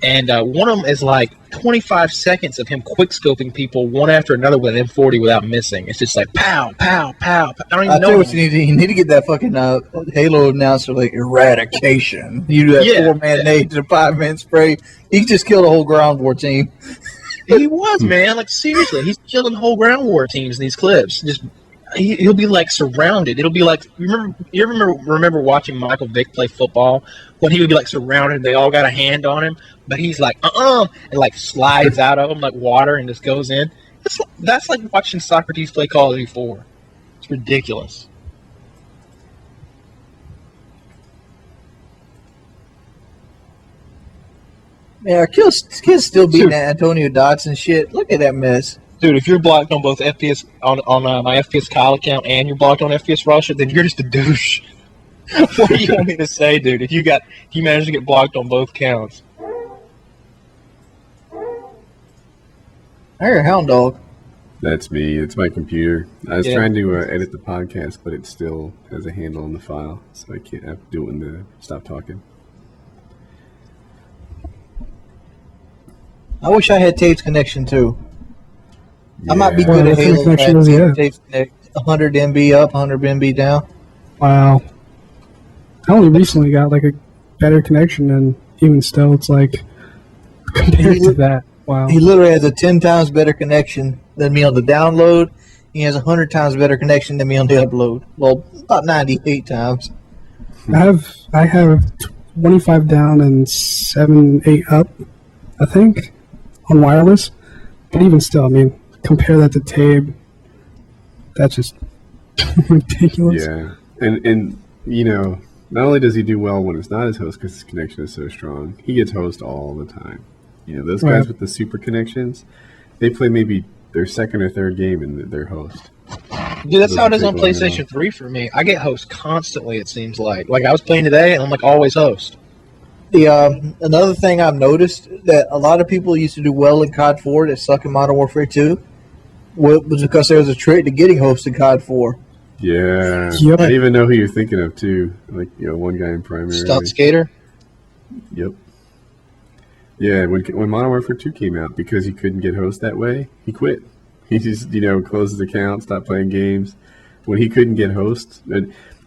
And one of them is like 25 seconds of him quick scoping people one after another with an M40 without missing. It's just like pow, pow, pow. I don't I even tell you know. what you need to get that fucking Halo announcer like eradication. You do that Yeah. 4-man nade to 5-man spray. He just killed a whole ground war team. He was, man. Like, seriously, he's killing whole ground war teams in these clips. Just he'll be like surrounded. It'll be like you remember watching Michael Vick play football when he would be like surrounded. They all got a hand on him, but he's like and like slides out of them like water and just goes in. That's like watching Socrates play Call of Duty 4. It's ridiculous. Yeah, our kid's still beating that Antonio Dotson shit. Look at that mess. Dude, if you're blocked on both FPS on my FPS Kyle account and you're blocked on FPS Russia, then you're just a douche. What do you want me to say, dude? If you manage to get blocked on both counts. I hear a hound dog. That's me. It's my computer. I was Yeah. trying to edit the podcast, but it still has a handle on the file, so I can't have to do it when to stop talking. I wish I had Tape's connection too. I might be Yeah. good Well, at the Halo. connection is, yeah. Tape's connect 100 MB up, 100 MB down. Wow. I only recently got like a better connection, and even still, it's like compared to that. Wow. He literally has a 10 times better connection than me on the download. He has 100 times better connection than me on the upload. Well, about 98 times. I have 25 down and 7, 8 up, I think, on wireless. But even still, I mean, compare that to Tabe. That's just ridiculous. Yeah, and not only does he do well when it's not his host because his connection is so strong, he gets host all the time. Those guys Right. with the super connections, they play maybe their second or third game in their host. Dude, that's how it is Those on people I know. PlayStation 3 for me. I get host constantly, it seems like. Like, I was playing today, and I'm like, always host. The another thing I've noticed that a lot of people used to do well in COD 4 that suck in Modern Warfare 2 was because there was a trick to getting hosts in COD 4. Yeah, Yep. I even know who you're thinking of too. Like one guy in primary. Stunt skater. Yep. Yeah, when Modern Warfare 2 came out, because he couldn't get host that way, he quit. He just closed his account, stopped playing games. When he couldn't get host,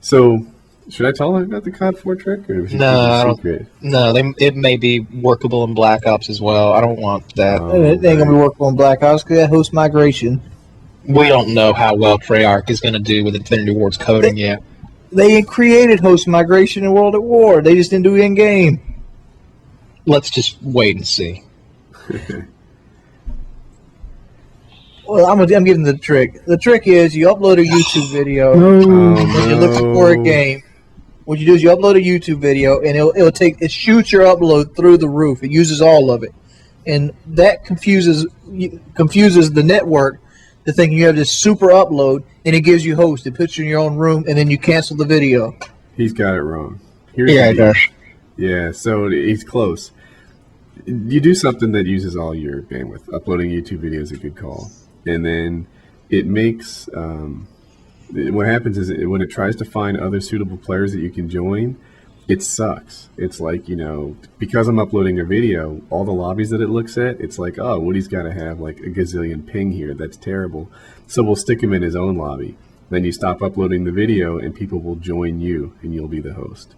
so Should I tell them about the COD 4 trick, or is it No, I don't. secret? No, it may be workable in Black Ops as well. I don't want that. Oh, It ain't gonna be working on Black Ops because that host migration. We don't know how well Treyarch is going to do with Infinity Ward's coding yet. They created host migration in World at War. They just didn't do it in game. Let's just wait and see. Well, I'm giving the trick. The trick is you upload a YouTube video No. when you're looking for a game. What you do is you upload a YouTube video, and it shoots your upload through the roof. It uses all of it, and that confuses the network to thinking you have this super upload, and it gives you host. It puts you in your own room, and then you cancel the video. He's got it wrong. Here's Yeah, the it deal. does. Yeah, so he's close. You do something that uses all your bandwidth. Uploading YouTube video is a good call. And then it makes, what happens is when it tries to find other suitable players that you can join, it sucks. It's like, because I'm uploading a video, all the lobbies that it looks at, it's like, oh, Woody's got to have like a gazillion ping here. That's terrible. So we'll stick him in his own lobby. Then you stop uploading the video and people will join you and you'll be the host.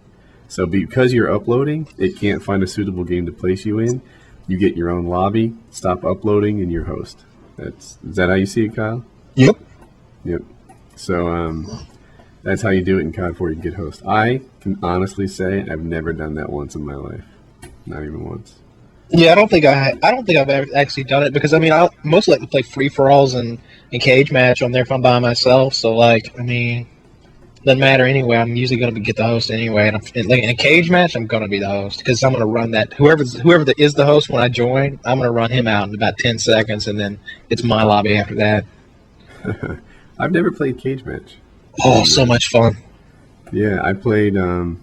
So because you're uploading, it can't find a suitable game to place you in. You get your own lobby, stop uploading, and you're host. Is that how you see it, Kyle? Yep. Yep. So that's how you do it in COD 4. You can get host. I can honestly say I've never done that once in my life. Not even once. Yeah, I don't think I've ever actually done it because I mostly like to play free for alls and cage match on there if I'm by myself. So doesn't matter anyway. I'm usually going to get the host anyway. And in a cage match, I'm going to be the host because I'm going to run that. Whoever is the host when I join, I'm going to run him out in about 10 seconds, and then it's my lobby after that. I've never played cage match. Oh, so much fun. Yeah, I played in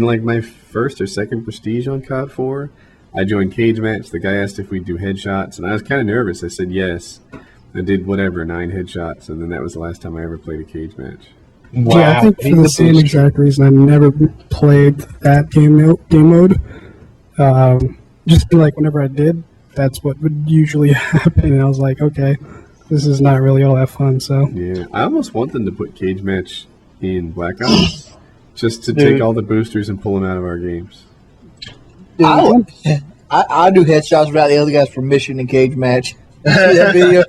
like my first or second prestige on COD 4. I joined cage match. The guy asked if we'd do headshots, and I was kind of nervous. I said yes. I did 9 headshots, and then that was the last time I ever played a cage match. Wow. Yeah, I think for the same exact reason, I've never played that game mode. Just like whenever I did, that's what would usually happen, and I was like, okay, this is not really all that fun. So Yeah, I almost want them to put cage match in Black Ops, just to take all the boosters and pull them out of our games. Dude, I do headshots without the other guy's permission in cage match. See that video?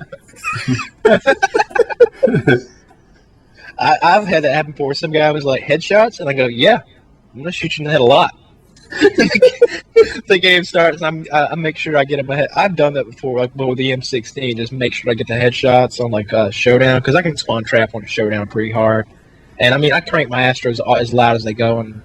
I've had that happen before. Some guy was like, headshots? And I go, yeah, I'm going to shoot you in the head a lot. The game starts, and I make sure I get in my head. I've done that before, like with the M16, just make sure I get the headshots on like Showdown, because I can spawn trap on Showdown pretty hard. And I crank my Astros as loud as they go, and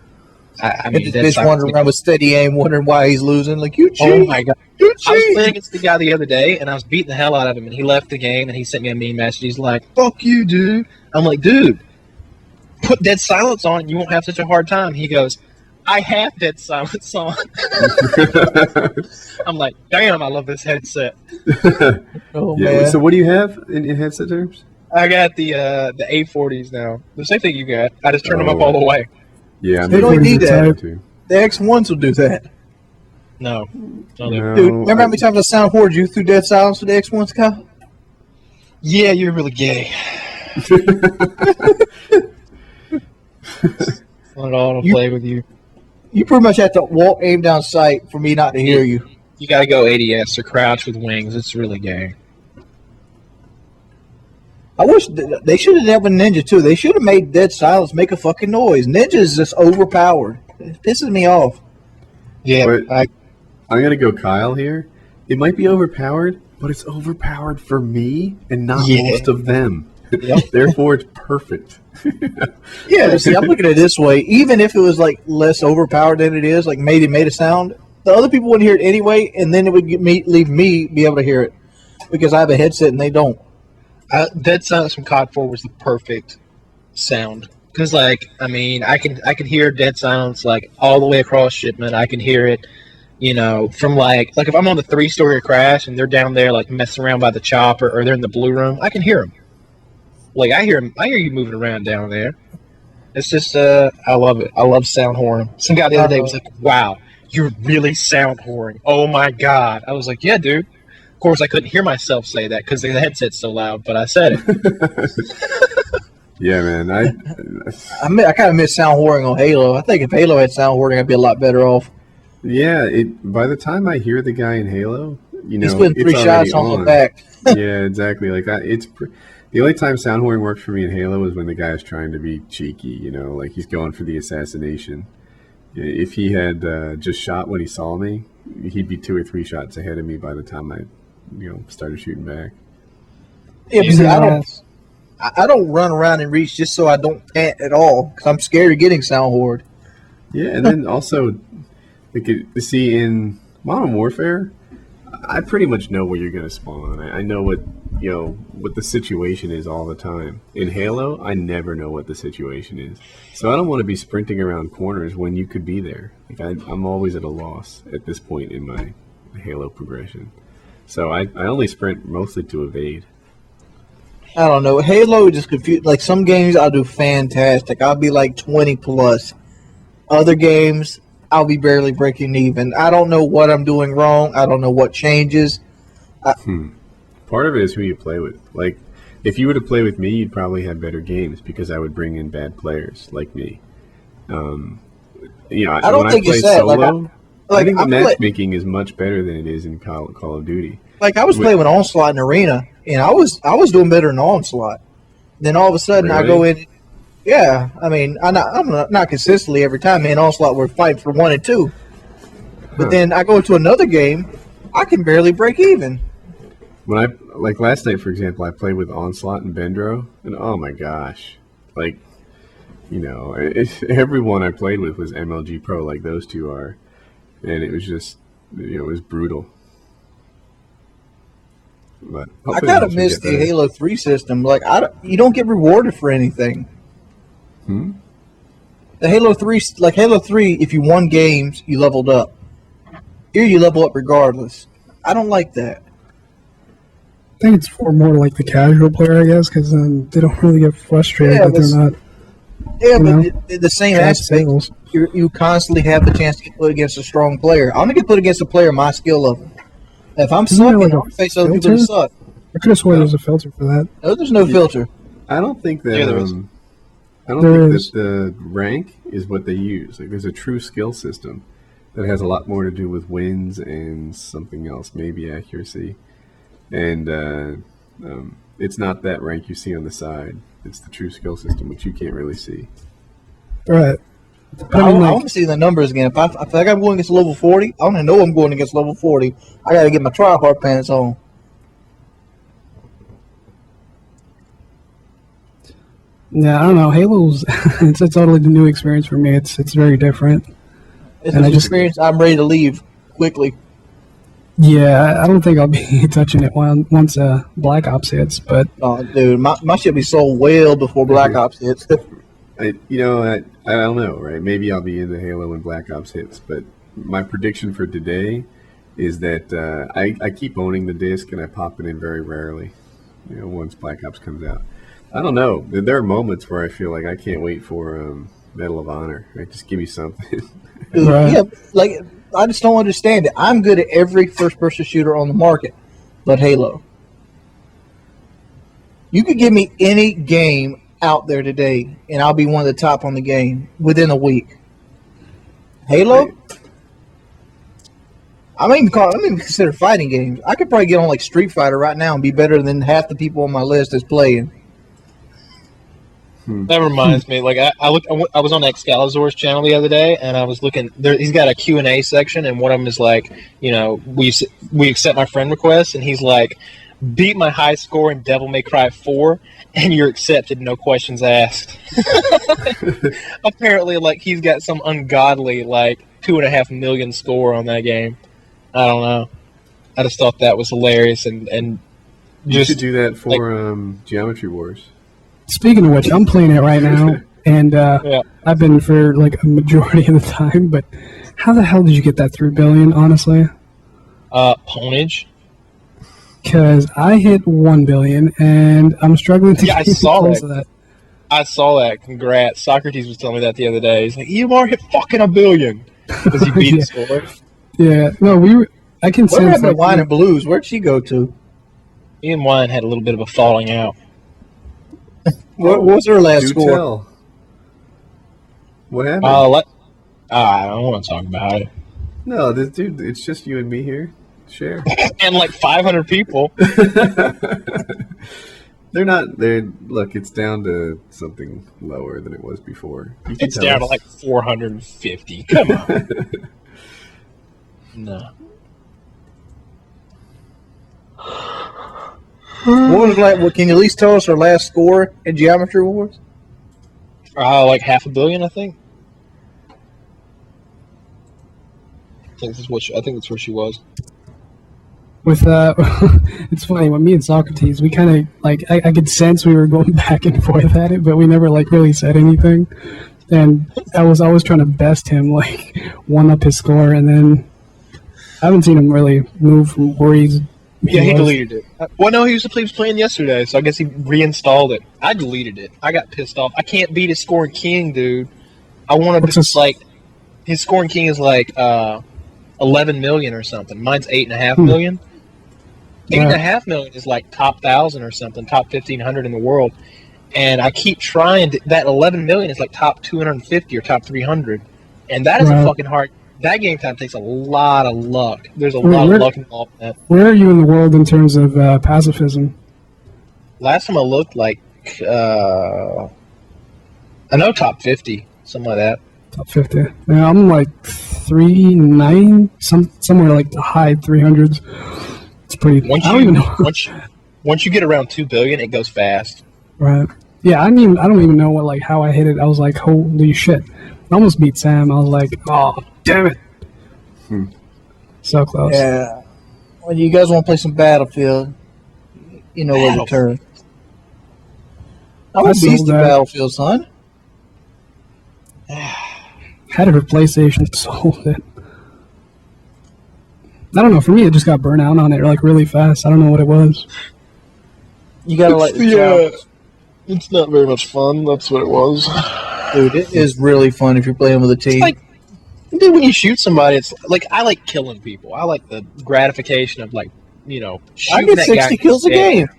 This bitch wandering around with steady aim, wondering why he's losing. Like, you cheat. Oh my god! You I was cheat. playing against the guy the other day, and I was beating the hell out of him, and he left the game, and he sent me a mean message. He's like, "Fuck you, dude." I'm like, "Dude, put dead silence on, and you won't have such a hard time." He goes, "I have dead silence on." I'm like, "Damn, I love this headset." Oh, Yeah. man. So what do you have in headset terms? I got the A40s now. The same thing you got. I just turned them up Oh. all the way. Yeah, They don't need that. too. The X1s will do that. No. No, Dude, remember how many times I sound horrid you threw dead silence with the X1s, Kyle? Yeah, you're really gay. Not all to You- play with you. You pretty much have to walk aim down sight for me not to hear you. You gotta go ADS or crouch with wings. It's really gay. I wish they should have done that with Ninja too. They should have made dead silence make a fucking noise. Ninja is just overpowered. It pisses me off. Yeah, But- I'm going to go Kyle here. It might be overpowered, but it's overpowered for me and not Yeah. most of them. Yep. Therefore, it's perfect. Yeah, but see, I'm looking at it this way. Even if it was like less overpowered than it is, like made a sound, the other people wouldn't hear it anyway, and then it would leave me be able to hear it because I have a headset and they don't. Dead silence from COD 4 was the perfect sound because, I could hear dead silence like all the way across shipment. I can hear it, from like if I'm on the 3-story crash and they're down there like messing around by the chopper or they're in the blue room, I can hear them. Like I hear you moving around down there. It's just I love it. I love sound whoring. Some guy the other day was like, "Wow, you're really sound whoring." Oh my god! I was like, "Yeah, dude." Of course, I couldn't hear myself say that because the headset's so loud, but I said it. Yeah, man. I kind of miss sound whoring on Halo. I think if Halo had sound whoring, I'd be a lot better off. Yeah, by the time I hear the guy in Halo, He's putting 3 shots on the back. Yeah, exactly. Like the only time sound whoring worked for me in Halo was when the guy is trying to be cheeky. Like he's going for the assassination. If he had just shot when he saw me, he'd be 2 or 3 shots ahead of me by the time I, started shooting back. Yeah, because I don't run around and reach just so I don't pant at all because I'm scared of getting sound whored. Yeah, and then also, see in Modern Warfare, I pretty much know where you're going to spawn. I know what the situation is all the time. In Halo, I never know what the situation is. So I don't want to be sprinting around corners when you could be there. I'm always at a loss at this point in my Halo progression. So I only sprint mostly to evade. I don't know. Halo just confused. Like some games I'll do fantastic. I'll be like 20 plus. Other games I'll be barely breaking even. I don't know what I'm doing wrong. I don't know what changes. Part of it is who you play with. Like, if you were to play with me, you'd probably have better games because I would bring in bad players like me. I don't think it's that. Solo, I think the matchmaking is much better than it is in Call of Duty. Like I was playing with Onslaught and Arena, and I was doing better than Onslaught. Then all of a sudden I go in. Yeah, I mean, I'm not consistently every time. Me and Onslaught were fighting for 1 and 2, but then I go to another game, I can barely break even. When last night, for example, I played with Onslaught and Bendro, and oh my gosh, everyone I played with was MLG Pro, like those two are, and it was just, it was brutal. But I kind of miss the Halo 3 system. Like, you don't get rewarded for anything. The Halo 3, if you won games, you leveled up. Here, you level up regardless. I don't like that. I think it's for more like the casual player, I guess, because they don't really get frustrated that they're not. Yeah, but the same aspect, you constantly have the chance to get put against a strong player. I'm going to get put against a player my skill level. If I'm sucking, I'll face other people who suck. I could have sworn there's a filter for that. No, there's no filter. I don't think that. I don't think that the rank is what they use. Like, there's a true skill system that has a lot more to do with wins and something else, maybe accuracy. And it's not that rank you see on the side. It's the true skill system, which you can't really see. Right. I want to see the numbers again. If I think I'm going against level 40, I want to know I'm going against level 40. I got to get my try-hard pants on. Yeah, I don't know. Halo's it's a totally new experience for me. It's very different. It's an experience I'm ready to leave quickly. Yeah, I don't think I'll be touching it once Black Ops hits. But oh, dude, my shit be sold well before Black Ops hits. I don't know, right? Maybe I'll be into Halo when Black Ops hits, but my prediction for today is that I keep owning the disc and I pop it in very rarely. Once Black Ops comes out. I don't know. There are moments where I feel like I can't wait for Medal of Honor. Right? Just give me something. Right. Yeah, like I just don't understand it. I'm good at every first-person shooter on the market, but Halo. You could give me any game out there today, and I'll be one of the top on the game within a week. Halo. I'm even consider fighting games. I could probably get on like Street Fighter right now and be better than half the people on my list that's playing. That reminds me, like I was on Excalibur's channel the other day, and I was looking there. He's got a Q&A section, and one of them is like, we accept my friend request, and he's like, beat my high score in Devil May Cry 4, and you're accepted, no questions asked. Apparently, like he's got some ungodly 2.5 million score on that game. I don't know. I just thought that was hilarious, and you should do that for Geometry Wars. Speaking of which, I'm playing it right now, and I've been for like a majority of the time. But how the hell did you get that 3 billion? Honestly, Ponage. Because I hit 1 billion, and I'm struggling to get close to that. I saw that. Congrats. Socrates was telling me that the other day. He's like, EMR hit fucking 1 billion because he beat the score. Yeah. No, I can sense. What happened to Wine and Blues? Where'd she go to? Me and Wine had a little bit of a falling out. What was her last Do score? tell. What happened? I don't want to talk about it. No, this dude. It's just you and me here. Share. And like 500 people. They're not. Look, it's down to something lower than it was before. You can It's tell down to us. like 450. Come on. No. What was like? What, can you at least tell us her last score in Geometry Wars? Like 500 million, I think. I think that's where she was. With it's funny when me and Socrates, we kind of like I could sense we were going back and forth at it, but we never like really said anything. And I was always trying to best him, like one up his score, and then I haven't seen him really move from where he He was. deleted it. Well, no, he was playing yesterday, so I guess he reinstalled it. I deleted it. I got pissed off. I can't beat his scoring king, dude. I want What's to his- like his scoring king is like 11 million or something. Mine's 8.5 million. Yeah. 8.5 million is like top 1,000 or something, top 1,500 in the world. And I keep trying that 11 million is like top 250 or top 300, and that is a Right. fucking hard. That game time takes a lot of luck. There's a Wait, lot where- of luck involved in that. Where are you in the world in terms of pacifism? Last time I looked, like I know top 50, something like that. Top 50. Yeah, I'm like 3.9, somewhere like the high 300s. It's pretty. Once I don't even you know. once you get around 2 billion, it goes fast. Right. Yeah, I don't even know what like how I hit it. I was like, holy shit! I almost beat Sam. I was like, oh damn it! So close. Yeah. When you guys want to play some Battlefield, you know where to turn. I'm a I beast sold at that. Battlefield, son. Had it for PlayStation, sold it. I don't know. For me, it just got burnt out on it like really fast. I don't know what it was. You gotta like the Yeah. challenge. It's not very much fun. That's what it was. Dude, it is really fun if you're playing with a team. It's like, dude, when you shoot somebody, it's like I like killing people. I like the gratification of like, I shooting get that 60 guy kills a dead. game.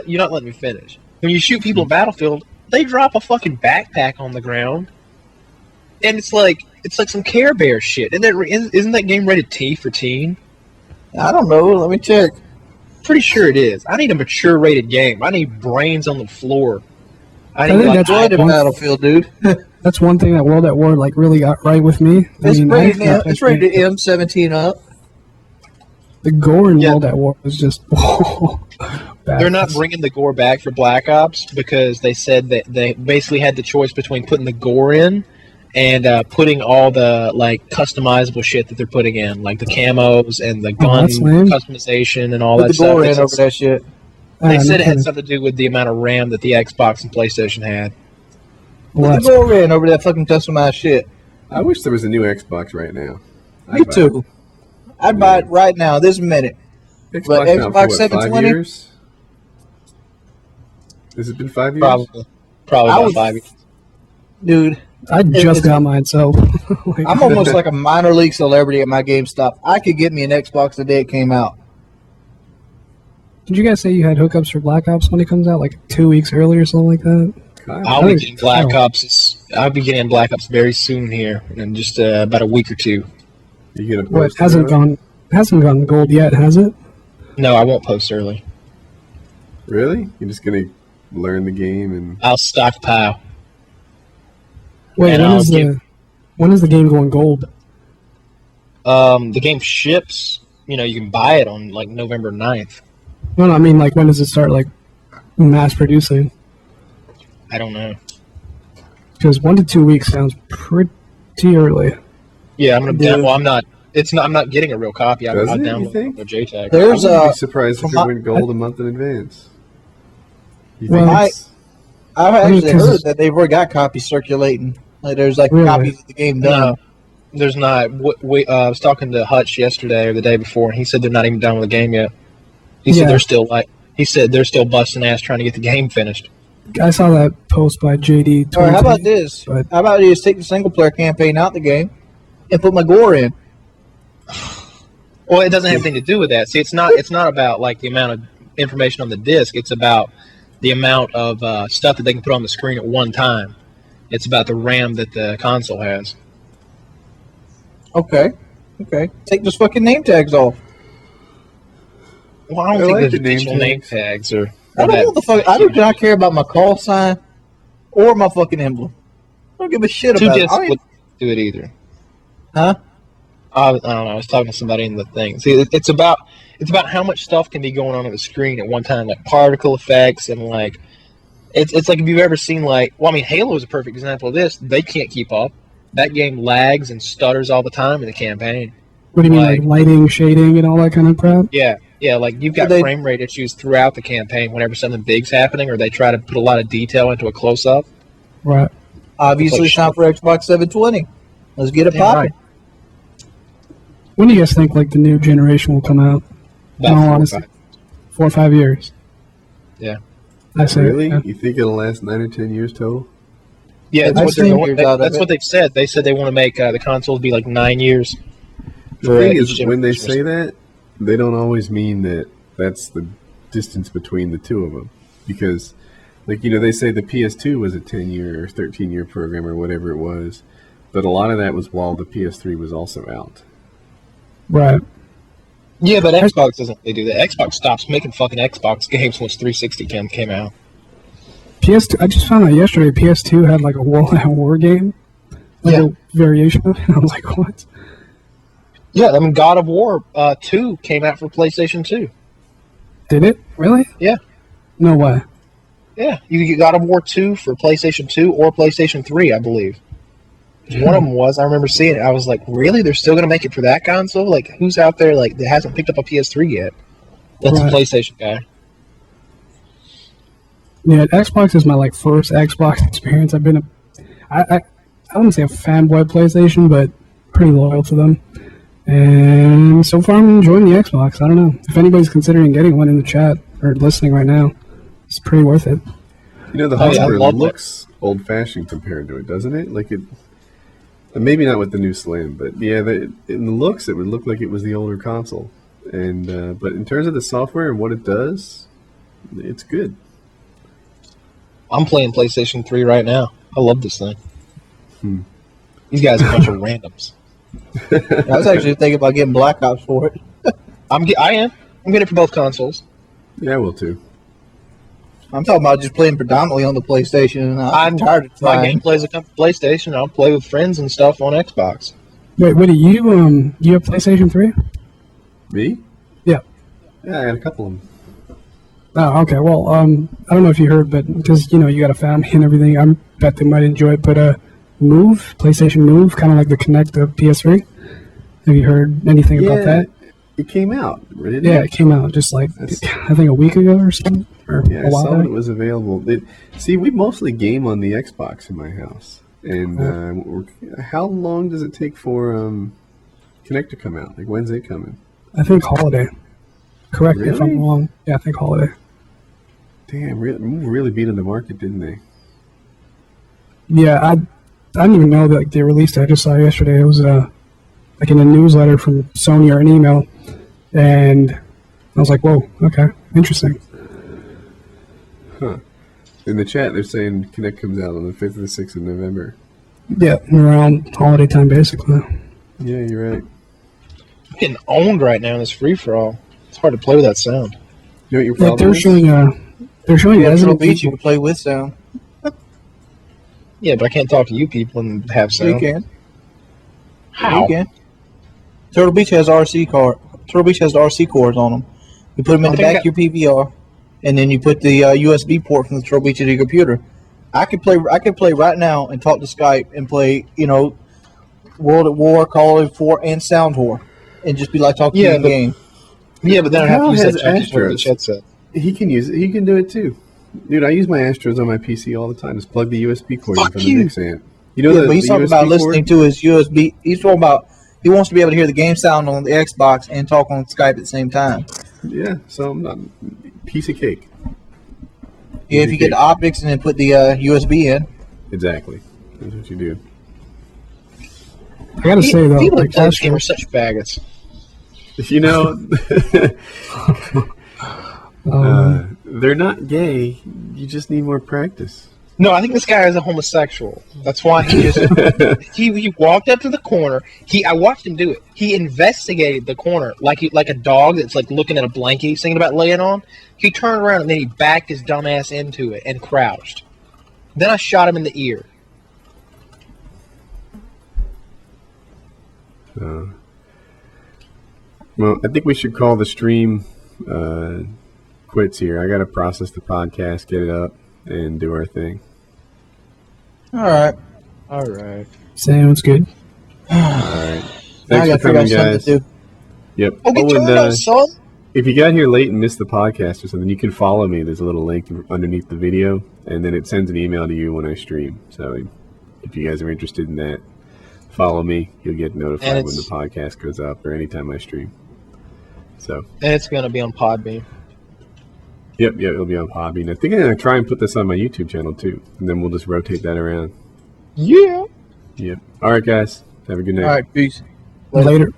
You're not letting me finish. When you shoot people in Battlefield, they drop a fucking backpack on the ground, and it's like some Care Bear shit. Isn't that game rated T for teen? I don't know. Let me check. Pretty sure it is. I need a mature rated game. I need brains on the floor. I think need that's Enjoyed the one- Battlefield, dude. That's one thing that World at War like really got right with me. It's rated I- it's rated M17 up. The gore in Yeah. World at War was just. They're not bringing the gore back for Black Ops because they said that they basically had the choice between putting the gore in and putting all the like customizable shit that they're putting in, like the camos and the gun that's lame. customization and all Put that the stuff. door They in said- over that shit. They said it had something to do with the amount of RAM that the Xbox and PlayStation had. Put the door in over that fucking customized shit. I wish there was a new Xbox right now. Me too. I'd buy it right now, this minute. Xbox, But now Xbox for what, 5 720? years? Has it been 5 years? Probably I about would- 5 years. Dude, I just it's- got mine, so. like, I'm almost like a minor league celebrity at my GameStop. I could get me an Xbox the day it came out. Did you guys say you had hookups for Black Ops when it comes out, like 2 weeks early or something like that? Kyle. I'll be think- getting Black oh. Ops. I'll be getting Black Ops very soon here, in just about a week or two. You gonna What post hasn't it early? gone gold yet, has it? No, I won't post early. Really? You're just gonna learn the game and I'll stockpile. Wait, And I'll when is the game going gold? The game ships. You can buy it on like November 9th. No, I mean like when does it start like mass producing? I don't know. Because 1 to 2 weeks sounds pretty early. Yeah, I'm gonna. Yeah. Well, I'm not. It's not. I'm not getting a real copy. I Does it, you download think? a JTAG. There's I wouldn't a. be surprised if from it my- went gold a month in advance. You Well, think I- it's- I've I mean, actually 'cause- heard that they've already got copies circulating. Like there's like Really? copies of the game done. No, there's not. I was talking to Hutch yesterday or the day before, and he said they're not even done with the game yet. He Yeah. said they're still He said they're still busting ass trying to get the game finished. I saw that post by JD. All right, how about 2020. this? But- How about you just take the single player campaign out the game and put my gore in? Well, it doesn't have anything to do with that. See, it's not about like the amount of information on the disc. It's about the amount of stuff that they can put on the screen at one time. It's about the RAM that the console has. Okay. Take those fucking name tags off. Well, I don't I think like the the name digital name tags are. I don't know the fuck. I do not care about my call sign or my fucking emblem. I don't give a shit Two about it. discs I mean, would do it either. huh? I don't know. I was talking to somebody in the thing. See, it's about how much stuff can be going on the screen at one time, like particle effects and like it's like if you've ever seen Halo is a perfect example of this. They can't keep up. That game lags and stutters all the time in the campaign. What do you mean, like lighting, shading, and all that kind of crap? Yeah, like you've got frame rate issues throughout the campaign whenever something big's happening, or they try to put a lot of detail into a close up. Right. Obviously, it's time for Xbox 720. Let's get it popping. Right. When do you guys think like the new generation will come out? About In all 4 or honesty, 5. 4 or 5 years. Yeah. I say. Really? Yeah. You think it'll last 9 or 10 years total? Yeah, I've that's seen years out of it. what they've said. They said they want to make the consoles be like 9 years. The thing is, when they say that, they don't always mean that that's the distance between the two of them. Because, they say the PS2 was a 10-year or 13-year program or whatever it was. But a lot of that was while the PS3 was also out. Right. Yeah, but Xbox doesn't really do that. Xbox stops making fucking Xbox games once 360 came out. PS2. I just found out yesterday. PS2 had like a World at War game, a variation of it. And I was like, what? Yeah, I mean, God of War 2 came out for PlayStation 2. Did it really? Yeah. No way. Yeah, you could get God of War 2 for PlayStation 2 or PlayStation 3, I believe. One of them was. I remember seeing it. I was like, really? They're still going to make it for that console? Like, who's out there that hasn't picked up a PS3 yet? That's Right. a PlayStation guy. Yeah, Xbox is my first Xbox experience. I've been I wouldn't say a fanboy of PlayStation, but pretty loyal to them. And so far, I'm enjoying the Xbox. I don't know if anybody's considering getting one in the chat or listening right now. It's pretty worth it. The hardware looks old-fashioned compared to it, doesn't it? Maybe not with the new Slim, but yeah, in the looks, it would look like it was the older console. And but in terms of the software and what it does, it's good. I'm playing PlayStation 3 right now. I love this thing. These guys are a bunch of randoms. I was actually thinking about getting Black Ops for it. I am. I'm getting it for both consoles. Yeah, I will too. I'm talking about just playing predominantly on the PlayStation. And I'm tired of My trying. gameplays will come to PlayStation. I'll play with friends and stuff on Xbox. Wait, what do you have PlayStation 3? Me? Yeah. Yeah, I got a couple of them. Oh, okay. Well, I don't know if you heard, but because you got a family and everything, I bet they might enjoy it. But PlayStation Move, kind of like the Kinect of PS3. Have you heard anything about that? It came out, didn't Yeah, it? it came out just I think a week ago or something. Or Yeah, a I while saw back. it was available. See, we mostly game on the Xbox in my house. And how long does it take for Kinect to come out? When's it coming? I think holiday. Correct me if I'm wrong. Yeah, I think holiday. Damn, really beat on the market, didn't they? Yeah, I didn't even know that they released it. I just saw it yesterday. It was in a newsletter from Sony or an email, and I was like, "Whoa, okay, interesting." Huh. In the chat, they're saying Kinect comes out on the 5th and the 6th of November. Yeah, around holiday time, basically. Yeah, you're right. I'm getting owned right now in this free-for-all. It's hard to play with that sound. You know what your Yeah, problem is? they're showing Yeah, Resident Beach, you Evil. can play with sound. Yeah, but I can't talk to you people and have sound. You can. How? You can. Turtle Beach has Turtle Beach has the RC cores on them. You put them in the back of your PVR, and then you put the USB port from the Turtle Beach into your computer. I could play right now and talk to Skype and play, World at War, Call of Duty 4, and Sound Whore, and just be like talking to the game. Yeah, but then I have to Hal use has that junky part of the Astros. headset. He can use it. He can do it too. Dude, I use my Astros on my PC all the time. Just plug the USB cord in Fuck from you. the Mix amp. You know Yeah, the but he's talking USB about cord? listening to his USB. He's talking about he wants to be able to hear the game sound on the Xbox and talk on Skype at the same time. Yeah, so I'm not piece of cake. Yeah, if you get the optics and then put the USB in. Exactly. That's what you do. I gotta say though, People that like play this game Astro, are such faggots. You know, They're not gay. You just need more practice. No, I think this guy is a homosexual. That's why he just he walked up to the corner. I watched him do it. He investigated the corner like a dog that's like looking at a blanket he's thinking about laying on. He turned around and then he backed his dumb ass into it and crouched. Then I shot him in the ear. Well, I think we should call the stream quits here. I got to process the podcast, get it up, and do our thing. All right. All right. Sounds good. All right. Now I Thanks gotta for figure out coming, something guys. to do. Yep. Oh, get Oh, turned and, on, son. if you got here late and missed the podcast or something, you can follow me. There's a little link underneath the video, and then it sends an email to you when I stream. So if you guys are interested in that, follow me. You'll get notified And when the podcast goes up or anytime I stream. So, And it's gonna be on Podbean. yep, it'll be on Podbean. I think I'm going to try and put this on my YouTube channel too, and then we'll just rotate that around. Yeah. Yep. All right, guys. Have a good night. All right, peace. Later.